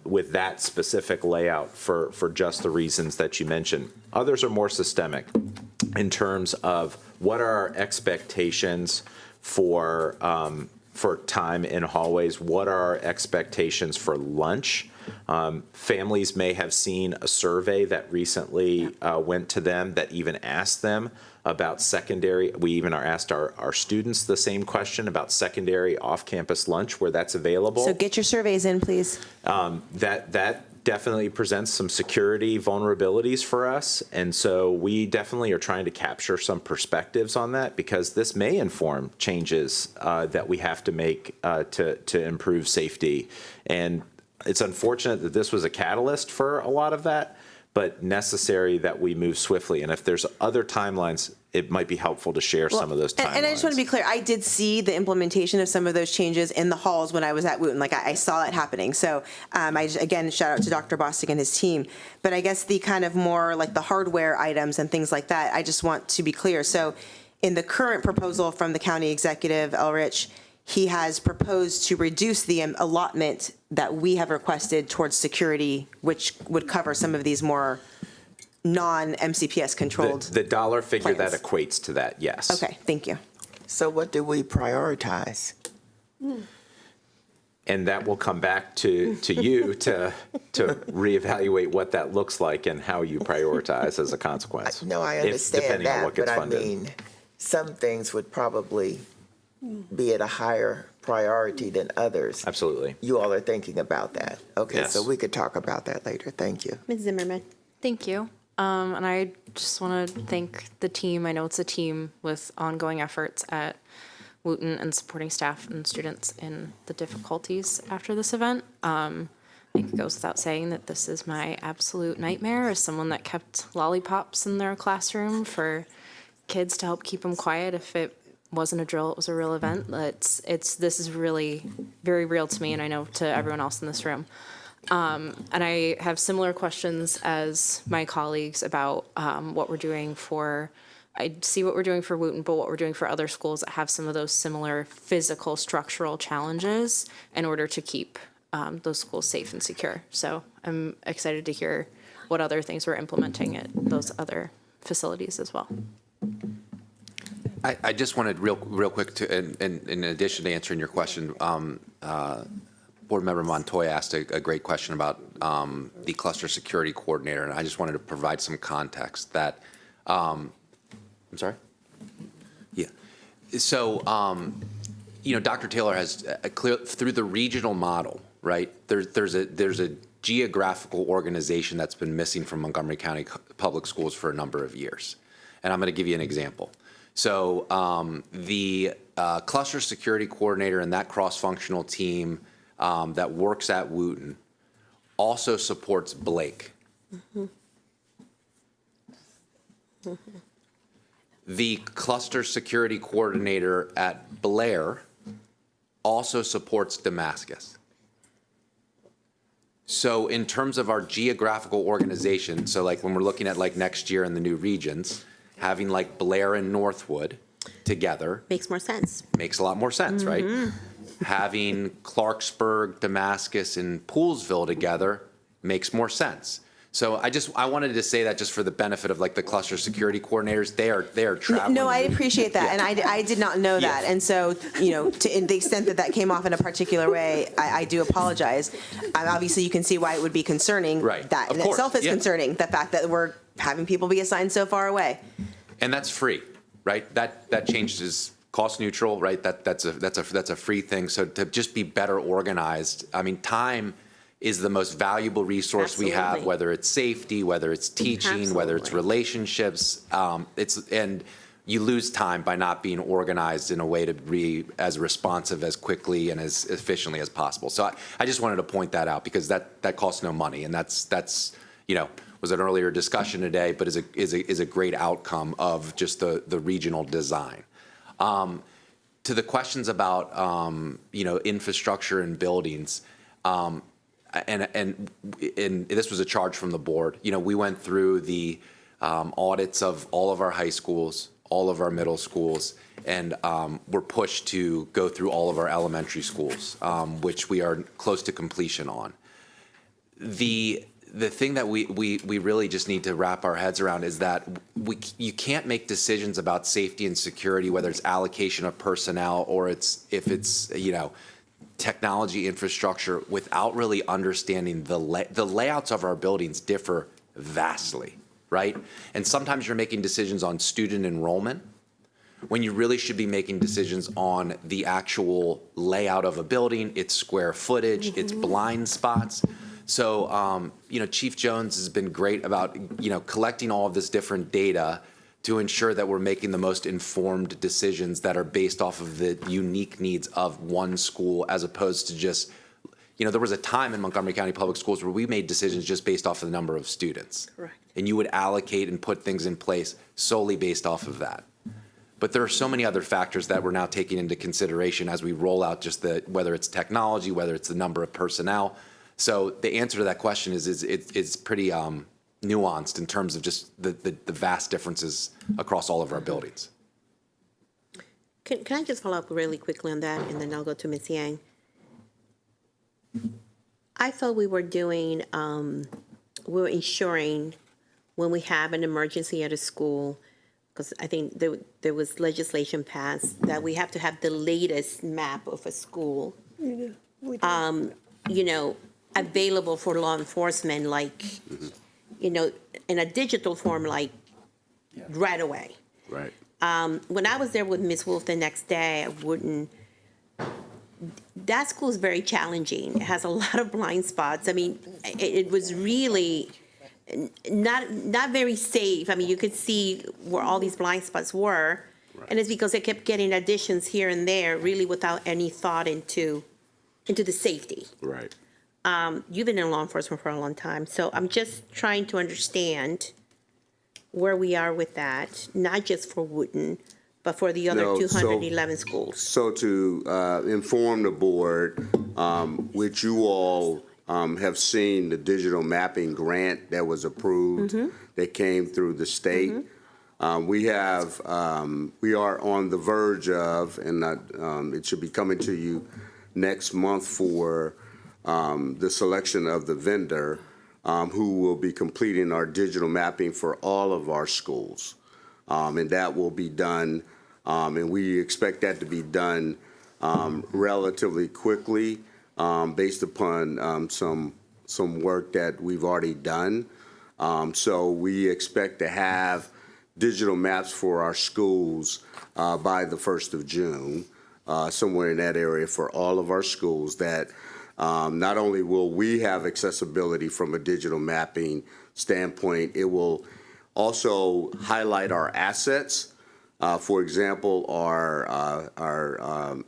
With that specific layout for just the reasons that you mentioned. Others are more systemic in terms of what are our expectations for time in hallways, what are our expectations for lunch. Families may have seen a survey that recently went to them that even asked them about secondary. We even are asked our students the same question about secondary off-campus lunch where that's available. So get your surveys in, please. That definitely presents some security vulnerabilities for us. And so we definitely are trying to capture some perspectives on that because this may inform changes that we have to make to improve safety. And it's unfortunate that this was a catalyst for a lot of that, but necessary that we move swiftly. And if there's other timelines, it might be helpful to share some of those timelines. And I just want to be clear, I did see the implementation of some of those changes in the halls when I was at Wooten. Like, I saw it happening. So again, shout out to Dr. Bostic and his team. But I guess the kind of more like the hardware items and things like that, I just want to be clear. So in the current proposal from the county executive, Elrich, he has proposed to reduce the allotment that we have requested towards security, which would cover some of these more non-MCPS controlled The dollar figure plans. that equates to that, yes. Okay, thank you. So what do we prioritize? And that will come back to you to reevaluate what that looks like and how you prioritize as a consequence. No, I understand depending on that, what gets but funded. I mean, some things would probably be at a higher priority than others. Absolutely. You all are thinking about that. Okay, Yes. so we could talk about that later. Thank you. Ms. Zimmerman. Thank you. And I just want to thank the team. I know it's a team with ongoing efforts at Wooten and supporting staff and students in the difficulties after this event. I think it goes without saying that this is my absolute nightmare as someone that kept lollipops in their classroom for kids to help keep them quiet. If it wasn't a drill, it was a real event. This is really very real to me, and I know to everyone else in this room. And I have similar questions as my colleagues about what we're doing for, I see what we're doing for Wooten, but what we're doing for other schools that have some of those similar physical structural challenges in order to keep those schools safe and secure. So I'm excited to hear what other things we're implementing at those other facilities as well. I just wanted real quick to, in addition to answering your question, Board Member Montoya asked a great question about the cluster security coordinator, and I just wanted to provide some context that, I'm sorry? Yeah. So, Dr. Taylor has through the regional model, right, there's a geographical organization that's been missing from Montgomery County Public Schools for a number of years. And I'm going to give you an example. So the cluster security coordinator and that cross-functional team that works at Wooten also supports Blake. The cluster security coordinator at Blair also supports Damascus. So in terms of our geographical organization, so like when we're looking at like next year in the new regions, having like Blair and Northwood together Makes more sense. makes a lot more sense, right? Having Clarksburg, Damascus, and Poolsville together makes more sense. So I wanted to say that just for the benefit of like the cluster security coordinators, they are traveling. No, I appreciate that, and I did not know that, and so to the extent that came off in a particular way, I do apologize. Obviously, you can see why it would be concerning. Right. That Of in course, itself is yeah. concerning. The fact that we're having people be assigned so far away. And that's free, right? That changes cost neutral, right? That's a free thing. So to just be better organized, I mean, time is the most valuable resource we have, Absolutely. whether it's safety, whether it's teaching, whether it's Absolutely. relationships. And you lose time by not being organized in a way to be as responsive, as quickly, and as efficiently as possible. So I just wanted to point that out, because that costs no money, and that's was an earlier discussion today, but is a great outcome of just the regional design. To the questions about infrastructure and buildings, and this was a charge from the board. We went through the audits of all of our high schools, all of our middle schools, and we're pushed to go through all of our elementary schools, which we are close to completion on. The thing that we really just need to wrap our heads around is that you can't make decisions about safety and security, whether it's allocation of personnel or if it's technology infrastructure, without really understanding the layouts of our buildings differ vastly, right? And sometimes you're making decisions on student enrollment when you really should be making decisions on the actual layout of a building, its square footage, its blind spots. So, Chief Jones has been great about, collecting all of this different data to ensure that we're making the most informed decisions that are based off of the unique needs of one school, as opposed to just, there was a time in Montgomery County Public Schools where we made decisions just based off of the number of students. Correct. And you would allocate and put things in place solely based off of that. But there are so many other factors that we're now taking into consideration as we roll out just whether it's technology, whether it's the number of personnel. So the answer to that question is it's pretty nuanced in terms of just the vast differences across all of our buildings. Can I just follow up really quickly on that, and then I'll go to Ms. Yang? I thought we were doing, we were ensuring when we have an emergency at a school, because I think there was legislation passed that we have to have the latest map of a school, available for law enforcement, like, in a digital form, like right away. Right. When I was there with Ms. Wolf the next day, that school is very challenging. It has a lot of blind spots. I mean, it was really not very safe. I mean, you could see where all these blind spots were, and it's because they kept getting additions here and there, really without any thought into the safety. Right. You've been in law enforcement for a long time, so I'm just trying to understand where we are with that, not just for Wootton, but for the other 211 schools. So to inform the board, which you all have seen the digital mapping grant that was approved, that came through the state. We are on the verge of, and it should be coming to you next month for the selection of the vendor who will be completing our digital mapping for all of our schools. And that will be done, and we expect that to be done relatively quickly based upon some work that we've already done. So we expect to have digital maps for our schools by the 1st of June, somewhere in that area for all of our schools, that not only will we have accessibility from a digital mapping standpoint, it will also highlight our assets. For example, our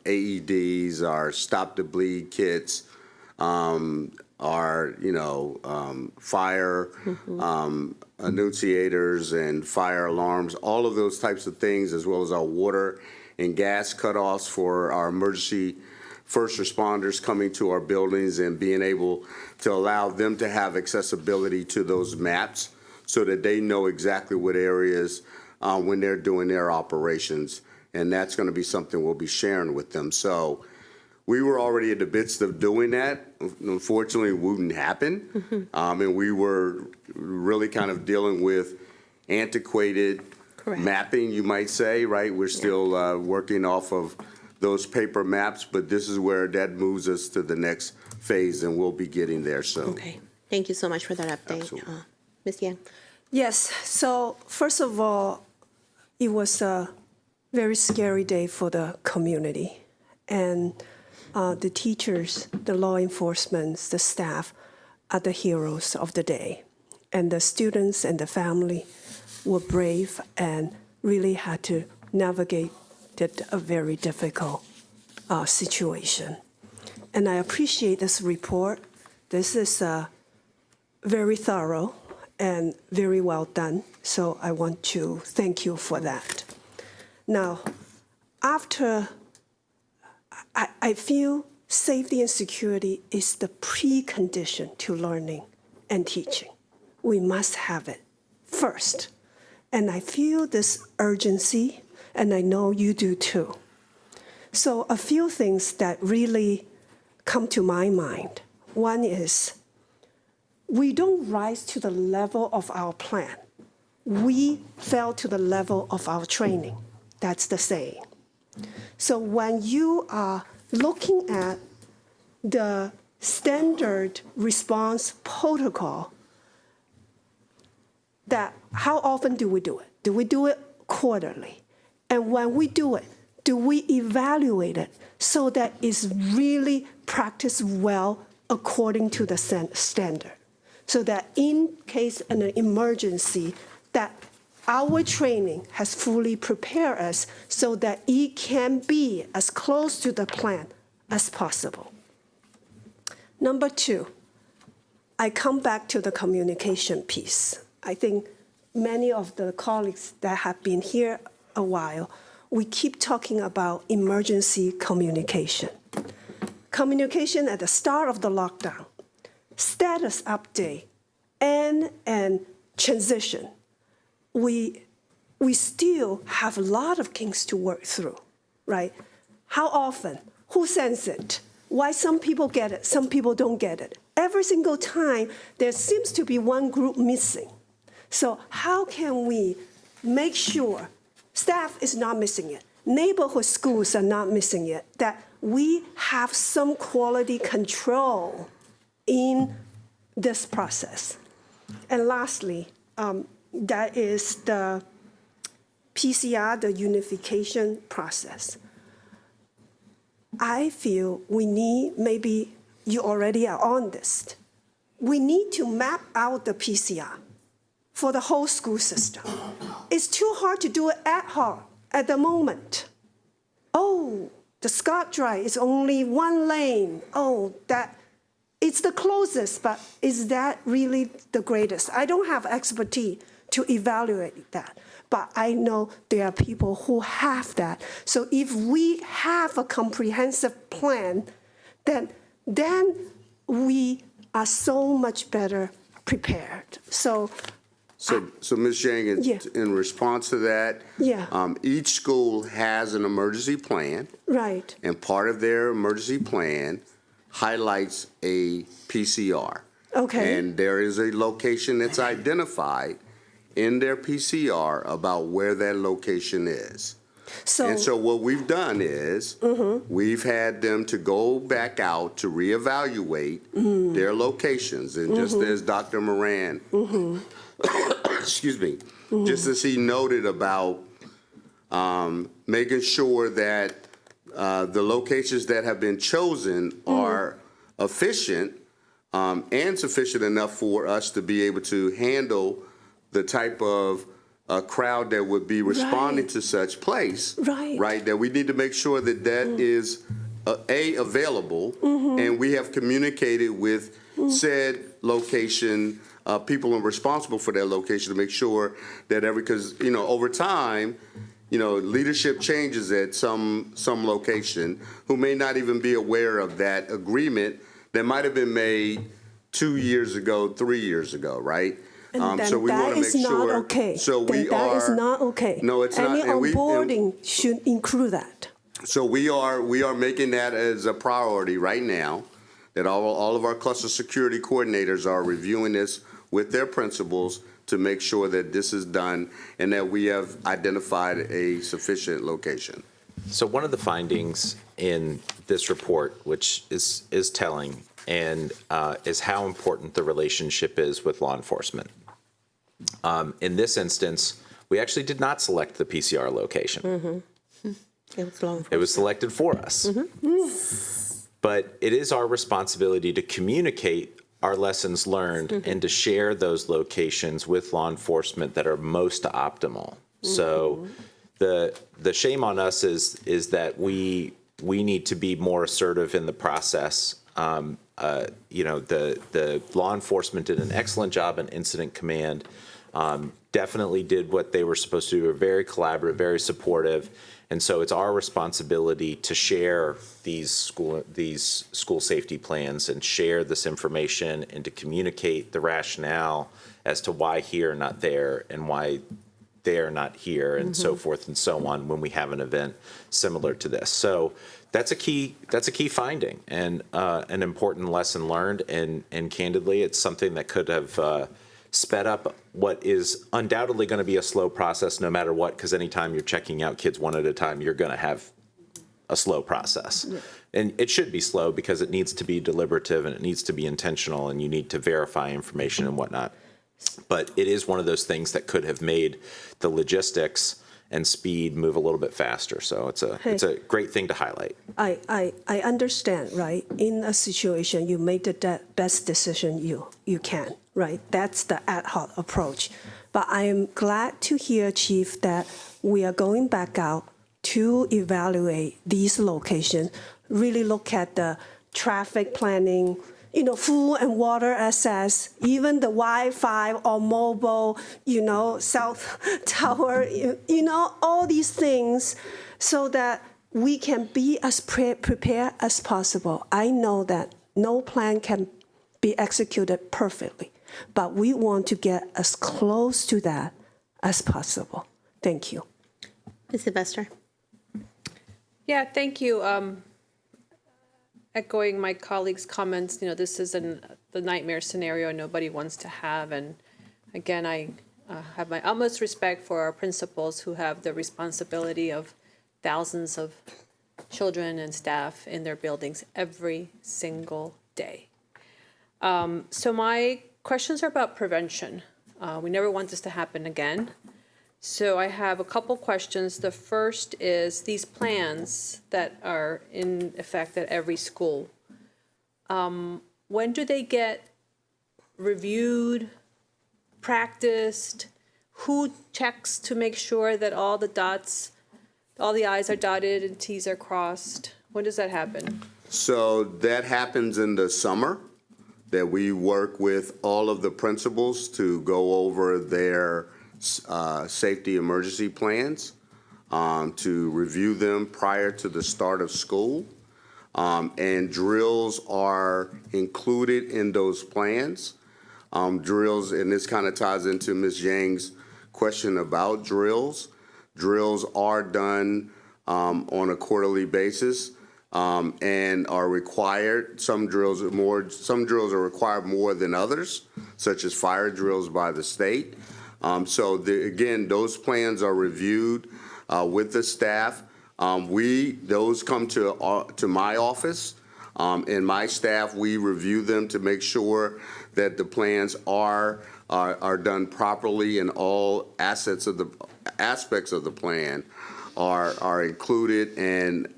AEDs, our Stop the Bleed kits, our fire annunciators and fire alarms, all of those types of things, as well as our water and gas cutoffs for our emergency first responders coming to our buildings, and being able to allow them to have accessibility to those maps so that they know exactly what areas when they're doing their operations. And that's going to be something we'll be sharing with them. So we were already in the midst of doing that. Unfortunately, it wouldn't happen. And we were really kind of dealing with antiquated mapping, you might say, right? We're still working off of those paper maps, but this is where that moves us to the next phase, and we'll be getting there soon. Okay. Thank you so much for that update. Ms. Yang? Yes, so first of all, it was a very scary day for the community. And the teachers, the law enforcement, the staff are the heroes of the day. And the students and the family were brave and really had to navigate a very difficult situation. And I appreciate this report. This is very thorough and very well done. So I want to thank you for that. Now, after I feel safety and security is the precondition to learning and teaching. We must have it first. And I feel this urgency, and I know you do too. So a few things that really come to my mind. One is, we don't rise to the level of our plan. We fell to the level of our training. That's the saying. So when you are looking at the standard response protocol, that how often do we do it? Do we do it quarterly? And when we do it, do we evaluate it so that it's really practiced well according to the standard? So that in case of an emergency, that our training has fully prepared us so that it can be as close to the plan as possible. Number two, I come back to the communication piece. I think many of the colleagues that have been here a while, we keep talking about emergency communication. Communication at the start of the lockdown, status update, and transition. We still have a lot of things to work through, right? How often? Who sends it? Why some people get it, some people don't get it? Every single time, there seems to be one group missing. So how can we make sure staff is not missing it, neighborhood schools are not missing it, that we have some quality control in this process? And lastly, that is the PCR, the unification process. I feel we need, maybe you already are on this, we need to map out the PCR for the whole school system. It's too hard to do it ad hoc at the moment. Oh, the Scott Drive is only one lane. Oh, that it's the closest, but is that really the greatest? I don't have expertise to evaluate that, but I know there are people who have that. So if we have a comprehensive plan, then we are so much better prepared. So Ms. Yang, in response to that, each school has an emergency plan. Right. And part of their emergency plan highlights a PCR. Okay. And there is a location that's identified in their PCR about where that location is. So what we've done is we've had them to go back out to reevaluate their locations. And just as Dr. Moran, excuse me, just as he noted about making sure that the locations that have been chosen are efficient and sufficient enough for us to be able to handle the type of crowd that would be responding to such place, right? That we need to make sure that that is available, and we have communicated with said location people responsible for that location to make sure that because over time, leadership changes at some location who may not even be aware of that agreement that might have been made 2 years ago, 3 years ago, right? And so we want to make sure. Not okay. So that is not okay. No, it's Any not. Any onboarding should include that. So we are making that as a priority right now. That all of our cluster security coordinators are reviewing this with their principals to make sure that this is done and that we have identified a sufficient location. So one of the findings in this report, which is telling, and is how important the relationship is with law enforcement. In this instance, we actually did not select the PCR location. It was selected for us. But it is our responsibility to communicate our lessons learned and to share those locations with law enforcement that are most optimal. So the shame on us is that we need to be more assertive in the process. The law enforcement did an excellent job in incident command. Definitely did what they were supposed to do. They were very collaborative, very supportive. And so it's our responsibility to share these school safety plans and share this information and to communicate the rationale as to why here, not there, and why there, not here, and so forth and so on when we have an event similar to this. So that's a key finding and an important lesson learned. And candidly, it's something that could have sped up what is undoubtedly going to be a slow process no matter what, because anytime you're checking out kids one at a time, you're going to have a slow process. Yeah. And it should be slow because it needs to be deliberative and it needs to be intentional and you need to verify information and whatnot. But it is one of those things that could have made the logistics and speed move a little bit faster. So it's a great thing to highlight. I understand, right? In a situation, you made the best decision you can, right? That's the ad hoc approach. But I am glad to hear, Chief, that we are going back out to evaluate these locations, really look at the traffic planning, food and water access, even the Wi-Fi or mobile, cell tower, all these things so that we can be as prepared as possible. I know that no plan can be executed perfectly, but we want to get as close to that as possible. Thank you. Ms. Sylvester. Yeah, thank you. Echoing my colleagues' comments, this is the nightmare scenario nobody wants to have. And again, I have my utmost respect for our principals who have the responsibility of thousands of children and staff in their buildings every single day. So my questions are about prevention. We never want this to happen again. So I have a couple questions. The first is these plans that are in effect at every school. When do they get reviewed, practiced? Who checks to make sure that all the I's are dotted and T's are crossed? When does that happen? So that happens in the summer, that we work with all of the principals to go over their safety emergency plans, to review them prior to the start of school. And drills are included in those plans. Drills, and this kind of ties into Ms. Yang's question about drills. Drills are done on a quarterly basis and are required. Some drills are required more than others, such as fire drills by the state. Again, those plans are reviewed with the staff. Those come to my office, and my staff, we review them to make sure that the plans are done properly and all aspects of the plan are included and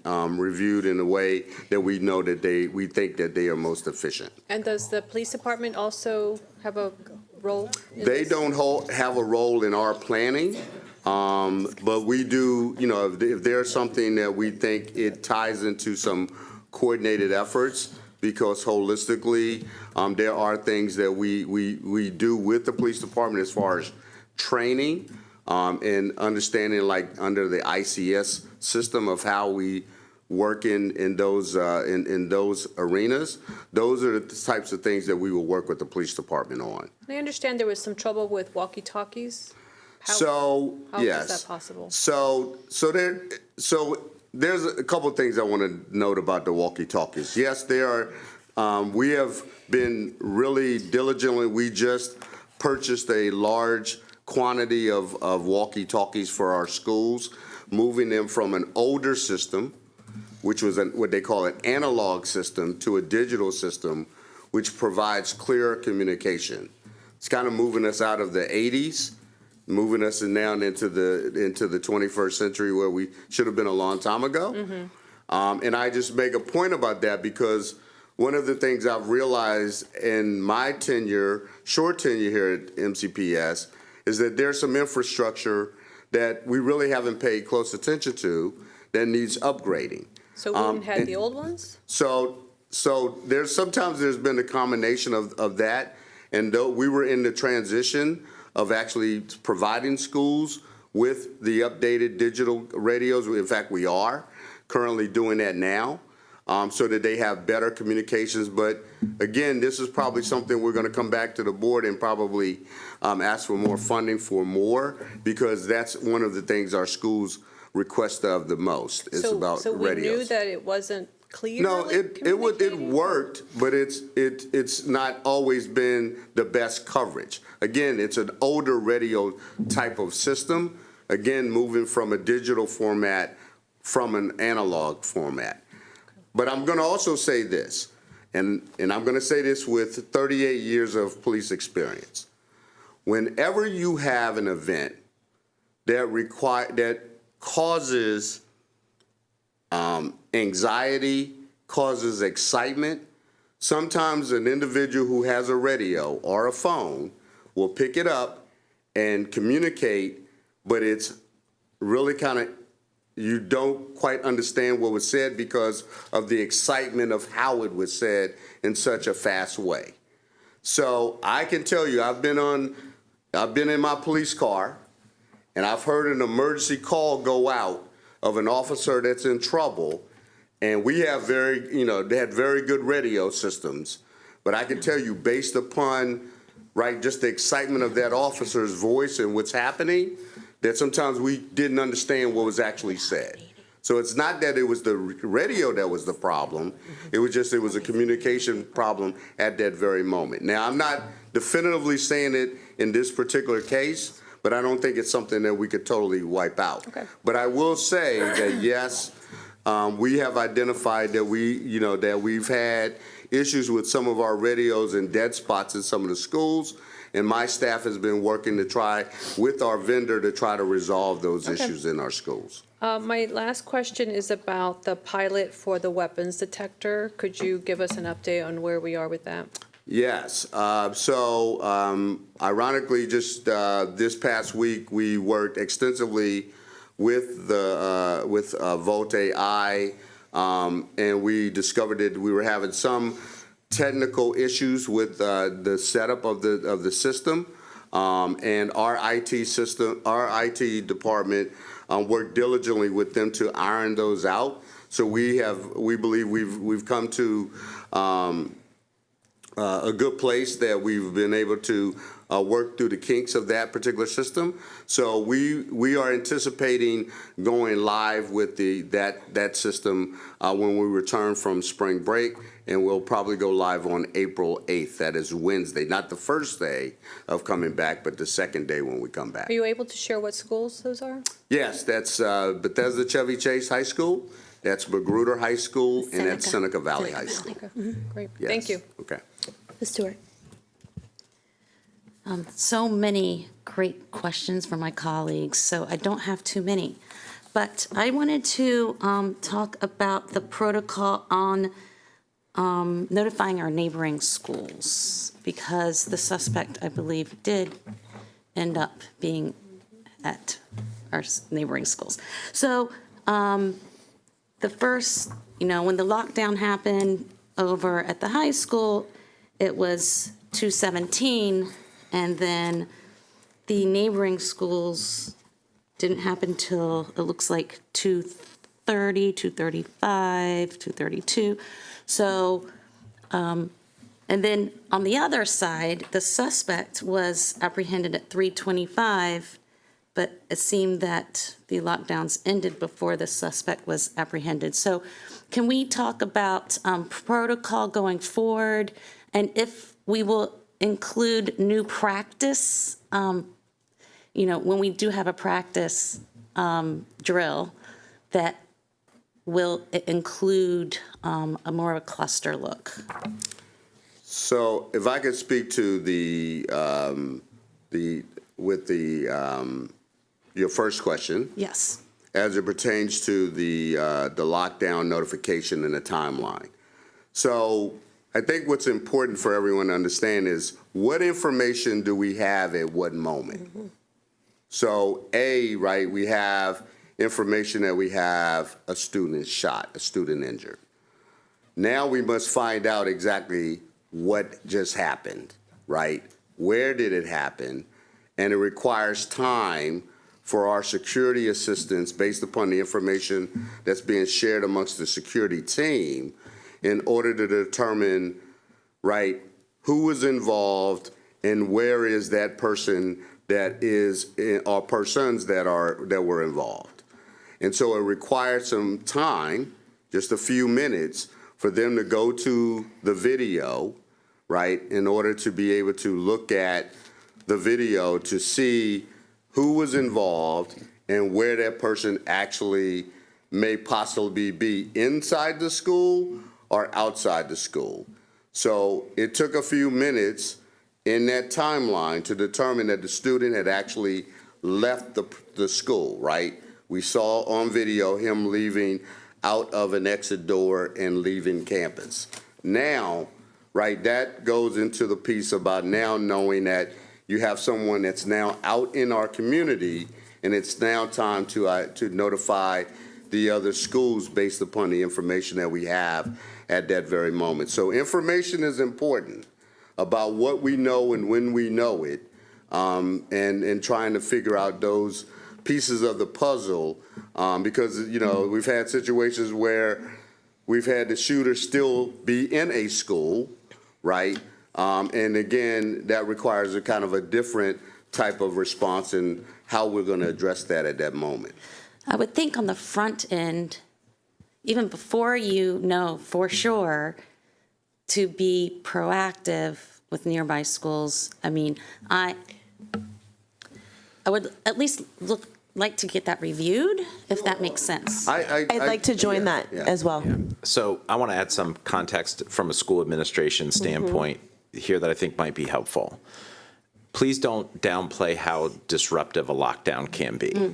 reviewed in a way that we know that we think that they are most efficient. And does the police department also have a role? They don't have a role in our planning, but we do, if there's something that we think it ties into some coordinated efforts, because holistically, there are things that we do with the police department as far as training and understanding, like under the ICS system of how we work in those arenas. Those are the types of things that we will work with the police department on. I understand there was some trouble with walkie-talkies. How is that possible? So there's a couple of things I want to note about the walkie-talkies. Yes, there are. We have been really diligently. We just purchased a large quantity of walkie-talkies for our schools, moving them from an older system, which was what they call an analog system, to a digital system, which provides clearer communication. It's kind of moving us out of the 80s moving us down into the 21st century where we should have been a long time ago. And I just make a point about that because one of the things I've realized in my short tenure here at MCPS, is that there's some infrastructure that we really haven't paid close attention to that needs upgrading. So we didn't have the old ones? So sometimes there's been a combination of that, and though we were in the transition of actually providing schools with the updated digital radios. In fact, we are currently doing that now, so that they have better communications. But again, this is probably something we're going to come back to the board and probably ask for more funding for more, because that's one of the things our schools request of the most is about So we radios. knew that it wasn't clear? No, it worked, but it's not always been the best coverage. Again, it's an older radio type of system. Again, moving from a digital format from an analog format. But I'm going to also say this, and I'm going to say this with 38 years of police experience. Whenever you have an event that causes anxiety, causes excitement, sometimes an individual who has a radio or a phone will pick it up and communicate, but it's really kind of, you don't quite understand what was said because of the excitement of how it was said in such a fast way. So I can tell you, I've been in my police car and I've heard an emergency call go out of an officer that's in trouble, and we have they had very good radio systems, but I can tell you, based upon just the excitement of that officer's voice and what's happening, that sometimes we didn't understand what was actually said. So it's not that it was the radio that was the problem, it was a communication problem at that very moment. Now, I'm not definitively saying it in this particular case, but I don't think it's something that we could totally wipe out. Okay. But I will say that yes, we have identified that we've had issues with some of our radios and dead spots in some of the schools, and my staff has been working to try with our vendor to try to resolve those issues in our schools. My last question is about the pilot for the weapons detector. Could you give us an update on where we are with that? Yes. Ironically, just this past week, we worked extensively with Volt AI, and we discovered that we were having some technical issues with the setup of the system, and our IT department worked diligently with them to iron those out. So we believe we've come to a good place that we've been able to work through the kinks of that particular system. So we are anticipating going live with that system when we return from spring break, and we'll probably go live on April 8th. That is Wednesday, not the first day of coming back, but the second day when we come back. Are you able to share what schools those are? Yes, that's Bethesda Chevy Chase High School, that's Magruder High School, and that's Seneca Valley High School. Okay, great. Yes. Thank you. Okay. Ms. Stewart. So many great questions from my colleagues, so I don't have too many. But I wanted to talk about the protocol on notifying our neighboring schools, because the suspect, I believe, did end up being at our neighboring schools. So the first, when the lockdown happened over at the high school, it was 217, and then the neighboring schools didn't happen till, it looks like 2:30, 2:35, 2:32. So, and then on the other side, the suspect was apprehended at 3:25, but it seemed that the lockdowns ended before the suspect was apprehended. So can we talk about protocol going forward, and if we will include new practice, when we do have a practice drill, that will include a more of a cluster look? your first question, Yes. as it pertains to the lockdown notification and the timeline. So I think what's important for everyone to understand is what information do we have at what moment? So right, we have information that we have a student shot, a student injured. Now we must find out exactly what just happened, right? Where did it happen? And it requires time for our security assistants, based upon the information that's being shared amongst the security team, in order to determine, right, who was involved and where is that person that is, or persons that were involved. And so it required some time, just a few minutes, for them to go to the video, right, in order to be able to look at the video to see who was involved and where that person actually may possibly be inside the school or outside the school. So it took a few minutes in that timeline to determine that the student had actually left the school, right? We saw on video him leaving out of an exit door and leaving campus. Now, right, that goes into the piece about now knowing that you have someone that's now out in our community, and it's now time to notify the other schools based upon the information that we have at that very moment. So information is important about what we know and when we know it, and trying to figure out those pieces of the puzzle, because, you know, we've had situations where we've had the shooter still be in a school, right? And again, that requires a kind of a different type of response and how we're going to address that at that moment. I would think on the front end, even before you know for sure, to be proactive with nearby schools. I mean, I would at least like to get that reviewed, if that makes sense. I'd like to join that as well. So I want to add some context from a school administration standpoint here that I think might be helpful. Please don't downplay how disruptive a lockdown can be.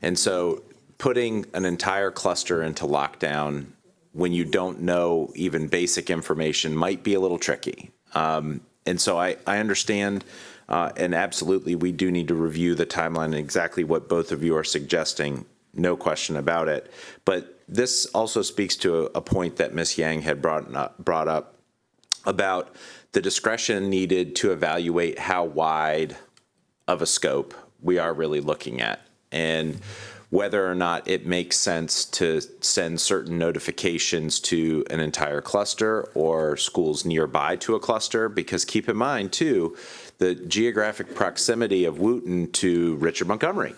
And so putting an entire cluster into lockdown when you don't know even basic information might be a little tricky. And so I understand, and absolutely we do need to review the timeline and exactly what both of you are suggesting, no question about it. But this also speaks to a point that Ms. Yang had brought up about the discretion needed to evaluate how wide of a scope we are really looking at, and whether or not it makes sense to send certain notifications to an entire cluster or schools nearby to a cluster, because keep in mind, too, the geographic proximity of Wooten to Richard Montgomery,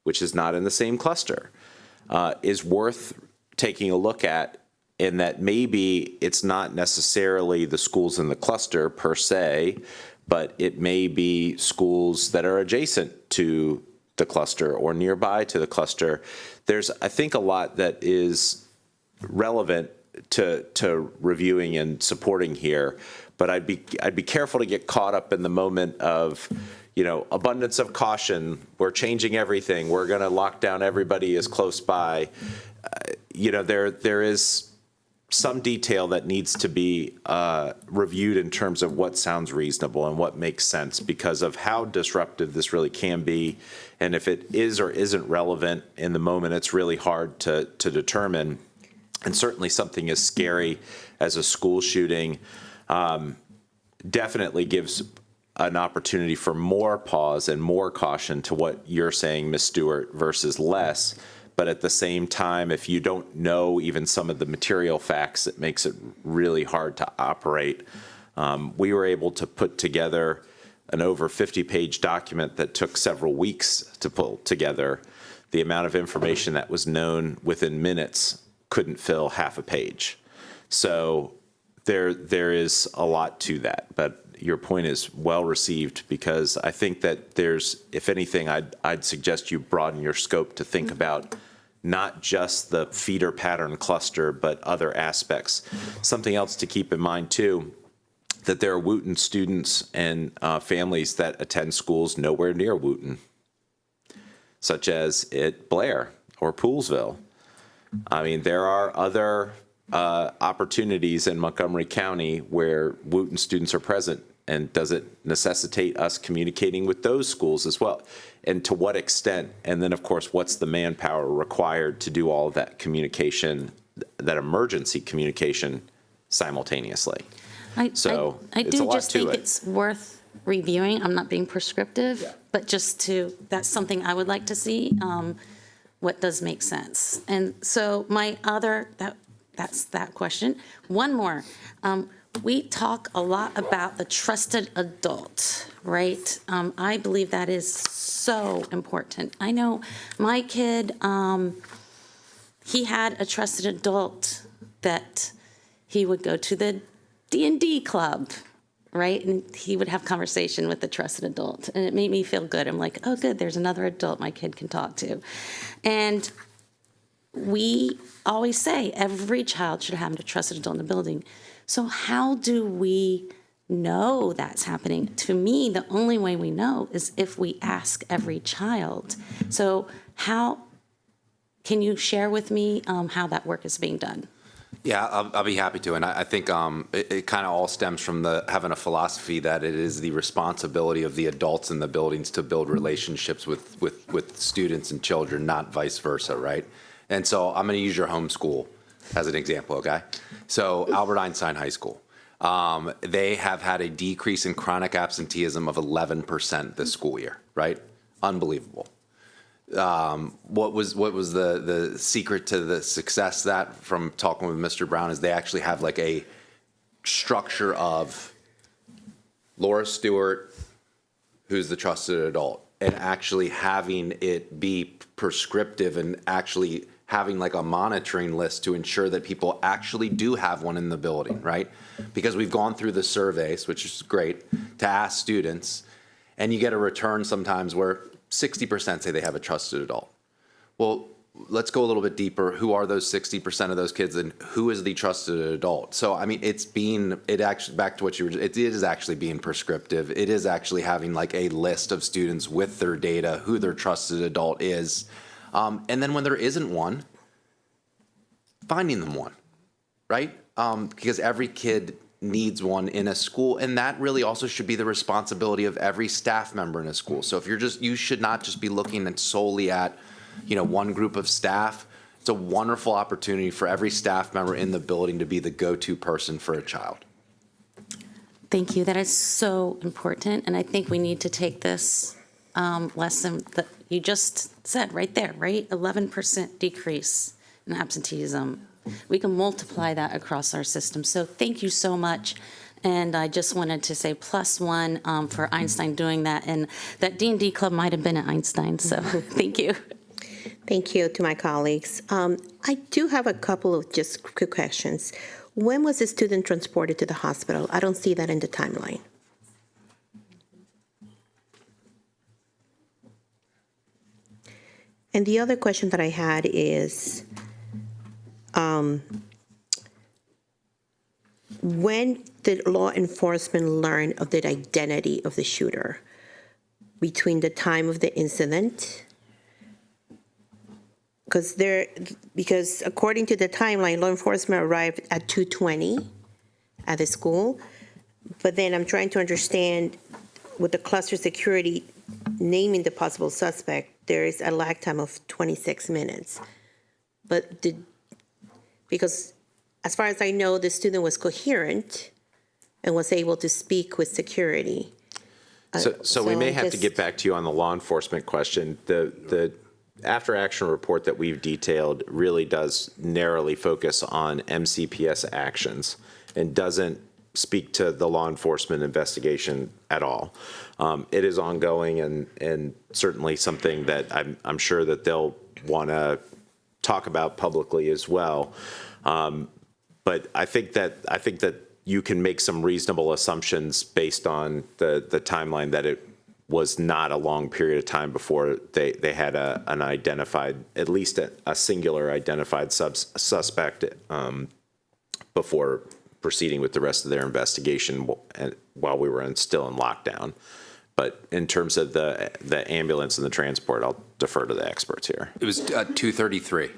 which is not in the same cluster, is worth taking a look at, in that maybe it's not necessarily the schools in the cluster per se, but it may be schools that are adjacent to the cluster or nearby to the cluster. There's, I think, a lot that is relevant to reviewing and supporting here, but I'd be careful to get caught up in the moment of, you know, abundance of caution. We're changing everything. We're going to lock down everybody as close by. You know, there is some detail that needs to be reviewed in terms of what sounds reasonable and what makes sense, because of how disruptive this really can be. And if it is or isn't relevant in the moment, it's really hard to determine. And certainly something as scary as a school shooting definitely gives an opportunity for more pause and more caution to what you're saying, Ms. Stewart, versus less. But at the same time, if you don't know even some of the material facts, it makes it really hard to operate. We were able to put together an over 50-page document that took several weeks to pull together. The amount of information that was known within minutes couldn't fill half a page. So there is a lot to that. But your point is well received, because I think that there's, if anything, I'd suggest you broaden your scope to think about not just the feeder pattern cluster, but other aspects. Something else to keep in mind, too, that there are Wooten students and families that attend schools nowhere near Wooten, such as at Blair or Poolesville. I mean, there are other opportunities in Montgomery County where Wooten students are present. And does it necessitate us communicating with those schools as well? And to what extent? And then, of course, what's the manpower required to do all of that communication, that emergency communication simultaneously? I it's do a lot just to think it. it's worth reviewing. I'm not being prescriptive, but that's something I would like to see, what does make sense. And so that's that question. One more. We talk a lot about the trusted adult, right? I believe that is so important. I know my kid, he had a trusted adult that he would go to the D&D club, right? And he would have conversation with the trusted adult. And it made me feel good. I'm like, oh, good, there's another adult my kid can talk to. And we always say every child should have a trusted adult in the building. So how do we know that's happening? To me, the only way we know is if we ask every child. So can you share with me how that work is being done? Yeah, I'll be happy to. And I think it kind of all stems from having a philosophy that it is the responsibility of the adults in the buildings to build relationships with students and children, not vice versa, right? And so I'm going to use your home school as an example, okay? So Albert Einstein High School, they have had a decrease in chronic absenteeism of 11% this school year, right? Unbelievable. What was the secret to the success that, from talking with Mr. Brown, is they actually have like a structure of Laura Stewart, who's the trusted adult, and actually having it be prescriptive and actually having like a monitoring list to ensure that people actually do have one in the building, right? Because we've gone through the surveys, which is great, to ask students, and you get a return sometimes where 60% say they have a trusted adult. Well, let's go a little bit deeper. Who are those 60% of those kids, and who is the trusted adult? So, I mean, back to what it is actually being prescriptive. It is actually having like a list of students with their data, who their trusted adult is. And then when there isn't one, finding them one, right? Because every kid needs one in a school, and that really also should be the responsibility of every staff member in a school. So if you should not just be looking solely at, one group of staff. It's a wonderful opportunity for every staff member in the building to be the go-to person for a child. Thank you. That is so important. And I think we need to take this lesson that you just said right there, right? 11% decrease in absenteeism. We can multiply that across our system. So thank you so much. And I just wanted to say +1 for Einstein doing that. And that D&D club might have been at Einstein. So thank you. Thank you to my colleagues. I do have a couple of just quick questions. When was the student transported to the hospital? I don't see that in the timeline. And the other question that I had is, when did law enforcement learn of the identity of the shooter? Between the time of the incident? Because according to the timeline, law enforcement arrived at 2:20 at the school. But then I'm trying to understand, with the cluster security naming the possible suspect, there is a lag time of 26 minutes. But because as far as I know, the student was coherent and was able to speak with security. So we may have to get back to you on the law enforcement question. The after-action report that we've detailed really does narrowly focus on MCPS actions and doesn't speak to the law enforcement investigation at all. It is ongoing and certainly something that I'm sure that they'll want to talk about publicly as well. But I think that you can make some reasonable assumptions based on the timeline that it was not a long period of time before they had an identified, at least a singular identified suspect before proceeding with the rest of their investigation while we were still in lockdown. But in terms of the ambulance and the transport, I'll defer to the experts here. It was 2:33.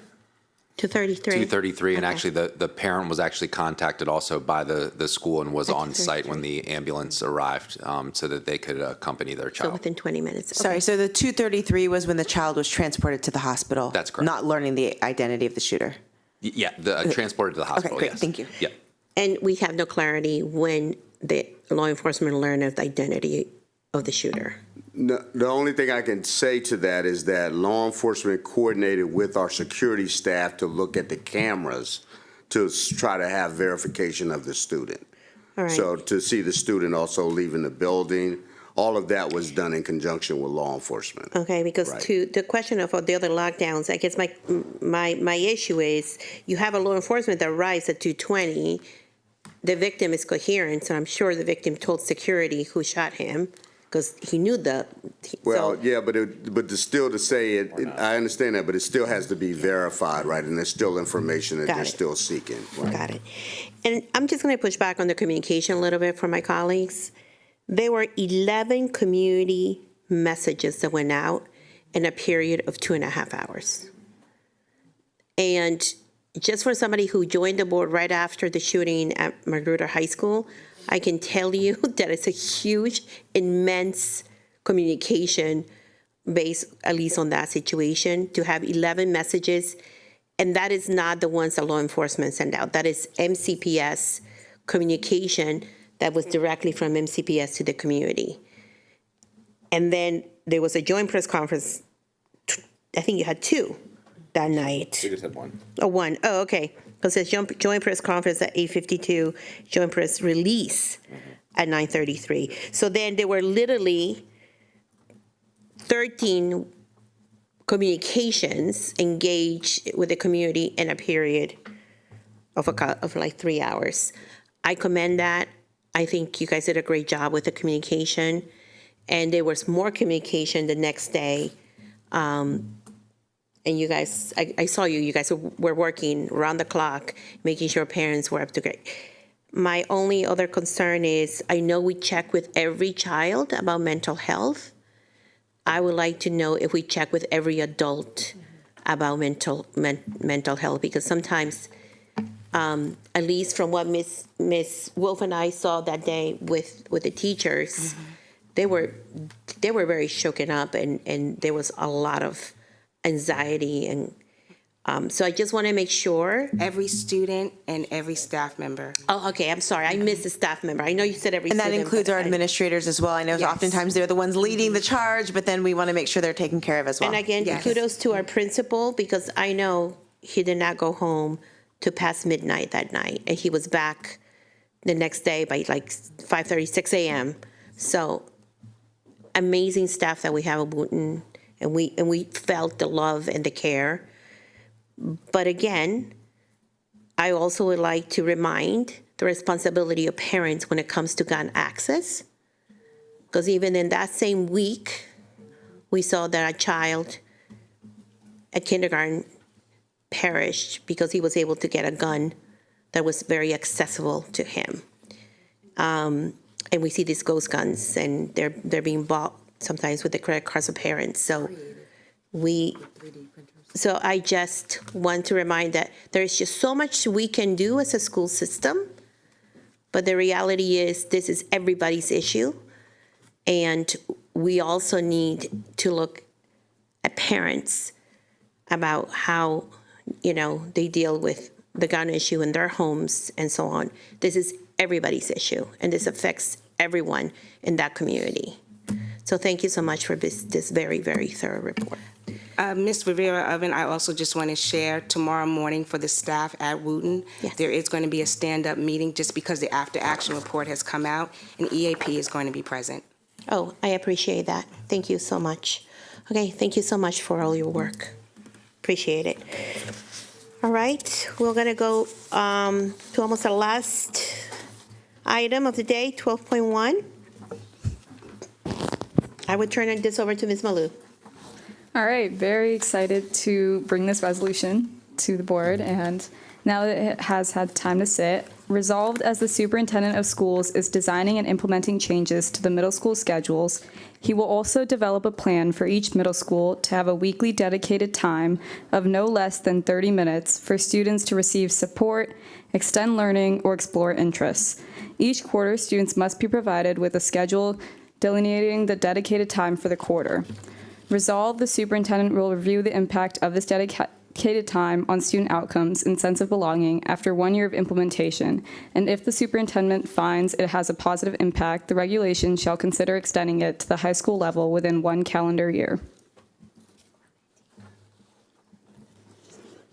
2:33. 2:33, and actually the parent was actually contacted also by the school and was on site when the ambulance arrived, so that they could accompany their So child. within 20 minutes. Okay. Sorry, so the 2:33 was when the child was transported to the hospital? That's correct. Not learning the identity of the shooter? Yeah, transported to the hospital, Okay, great, yes. thank you. Yeah. And we have no clarity when the law enforcement learned of the identity of the shooter. No, the only thing I can say to that is that law enforcement coordinated with our security staff to look at the cameras to try to have verification of the student. All right. So to see the student also leaving the building, all of that was done in conjunction with law enforcement. Okay, because Right. to the question of the other lockdowns, I guess my issue is you have a law enforcement that arrives at 2:20. The victim is coherent, so I'm sure the victim told security who shot him because he knew Well, yeah, but still to say it, I understand that, but it still has to be verified, right? And there's still information that Got they're it. still seeking. Right? Got it. And I'm just going to push back on the communication a little bit for my colleagues. There were 11 community messages that went out in a period of 2.5 hours. And just for somebody who joined the board right after the shooting at Magruder High School, I can tell you that it's a huge, immense communication based, at least on that situation, to have 11 messages. And that is not the ones that law enforcement send out. That is MCPS communication that was directly from MCPS to the community. And then there was a joint press conference. I think you had two that night. We just had one. Oh, one. Oh, okay. Because it says joint press conference at 8:52, joint press release at 9:33. So then there were literally 13 communications engaged with the community in a period of like 3 hours. I commend that. I think you guys did a great job with the communication. And there was more communication the next day. And you guys, I saw you guys were working around the clock, making sure parents were up to date. My only other concern is, I know we check with every child about mental health. I would like to know if we check with every adult about mental health, because sometimes, at least from what Miss Wolf and I saw that day with the teachers, they were very shaken up, and there was a lot of anxiety, and so I just want to make sure. Every student and every staff member. Oh, okay, I'm sorry, I missed the staff member. I know you said every And that student, includes but our administrators as well. I know Yes. oftentimes they're the ones leading the charge, but then we want to make sure they're taken care of as well. And again, kudos to our principal, because I know he did not go home to past midnight that night, and he was back the next day by like 5:30, 6 a.m. So amazing staff that we have at Wooten, and we felt the love and the care. But again, I also would like to remind the responsibility of parents when it comes to gun access, because even in that same week, we saw that a child at kindergarten perished because he was able to get a gun that was very accessible to him. And we see these ghost guns, and they're being bought sometimes with the credit cards of parents. So I just want to remind that there's just so much we can do as a school system, but the reality is this is everybody's issue. And we also need to look at parents about how, they deal with the gun issue in their homes and so on. This is everybody's issue, and this affects everyone in that community. So thank you so much for this very, very thorough report. Ms. Rivera-Oven, I also just want to share tomorrow morning for the staff at Wooten, there is going to be a stand-up meeting just because the after-action report has come out, and EAP is going to be present. Oh, I appreciate that. Thank you so much. Okay, thank you so much for all your work. Appreciate it. All right, we're going to go to almost the last item of the day, 12.1. I would turn this over to Ms. Malou. All right, very excited to bring this resolution to the board, and now that it has had time to sit, Resolved as the superintendent of schools is designing and implementing changes to the middle school schedules, he will also develop a plan for each middle school to have a weekly dedicated time of no less than 30 minutes for students to receive support, extend learning, or explore interests. Each quarter, students must be provided with a schedule delineating the dedicated time for the quarter. Resolved, the superintendent will review the impact of this dedicated time on student outcomes and sense of belonging after 1 year of implementation, and if the superintendent finds it has a positive impact, the regulation shall consider extending it to the high school level within 1 calendar year.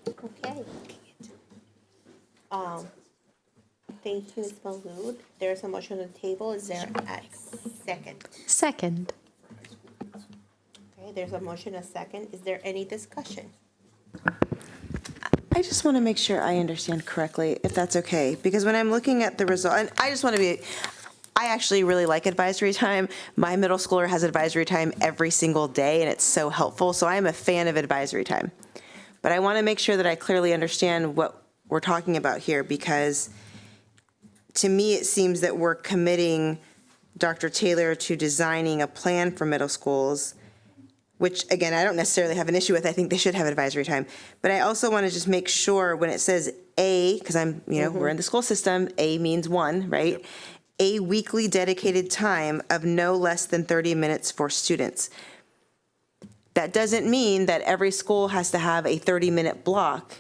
Okay. Thank you, Ms. Malud. There's a motion on the table. Is there a second? Second. Okay, there's a motion, a second. Is there any discussion? I just want to make sure I understand correctly, if that's okay, because when I'm looking at the result, and I just want to be, I actually really like advisory time. My middle schooler has advisory time every single day, and it's so helpful, so I am a fan of advisory time. But I want to make sure that I clearly understand what we're talking about here, because to me, it seems that we're committing Dr. Taylor to designing a plan for middle schools, which, again, I don't necessarily have an issue with. I think they should have advisory time. But I also want to just make sure when it says A, because we're in the school system, A means 1, right? Yep. A weekly dedicated time of no less than 30 minutes for students. That doesn't mean that every school has to have a 30-minute block.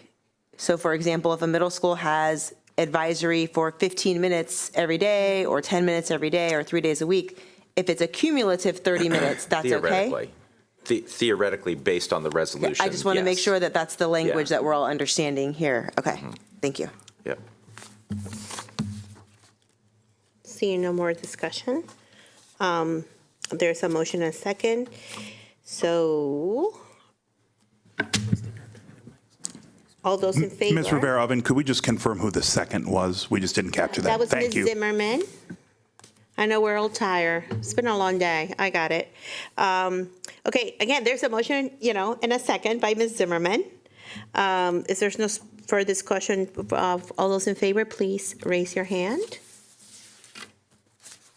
So, for example, if a middle school has advisory for 15 minutes every day, or 10 minutes every day, or 3 days a week, if it's a cumulative 30 minutes, that's okay? Theoretically, based on the resolution. I just want to make sure that that's the language that we're all understanding here. Okay, thank you. Yep. Seeing no more discussion. There's a motion and a second. So, all those in favor? Ms. Rivera-Oven, could we just confirm who the second was? We just didn't capture that. That was Thank Ms. you. Zimmerman. I know we're all tired. It's been a long day. I got it. Okay, again, there's a motion, and a second by Ms. Zimmerman. If there's no further discussion of all those in favor, please raise your hand.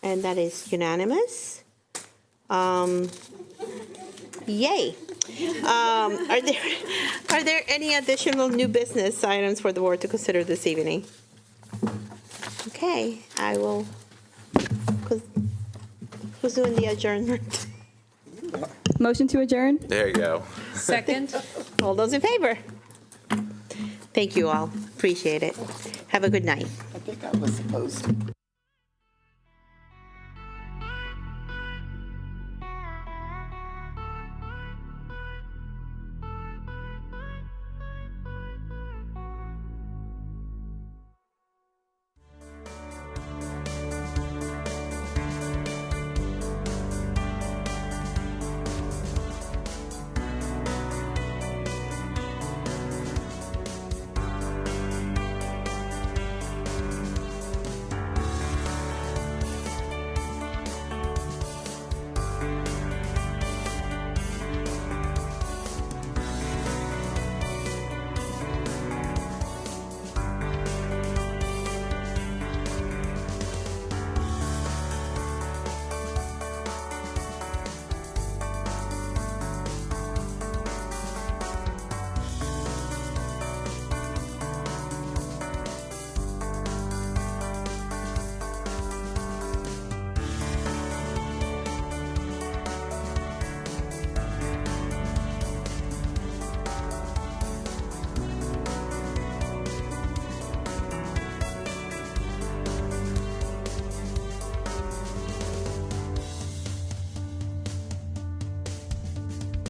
And that is unanimous. Yay. Are there any additional new business items for the board to consider this evening? Okay, I will. Who's doing the adjournment? Motion to adjourn? There you go. Second. All those in favor? Thank you all. Appreciate it. Have a good night. I think I was supposed to.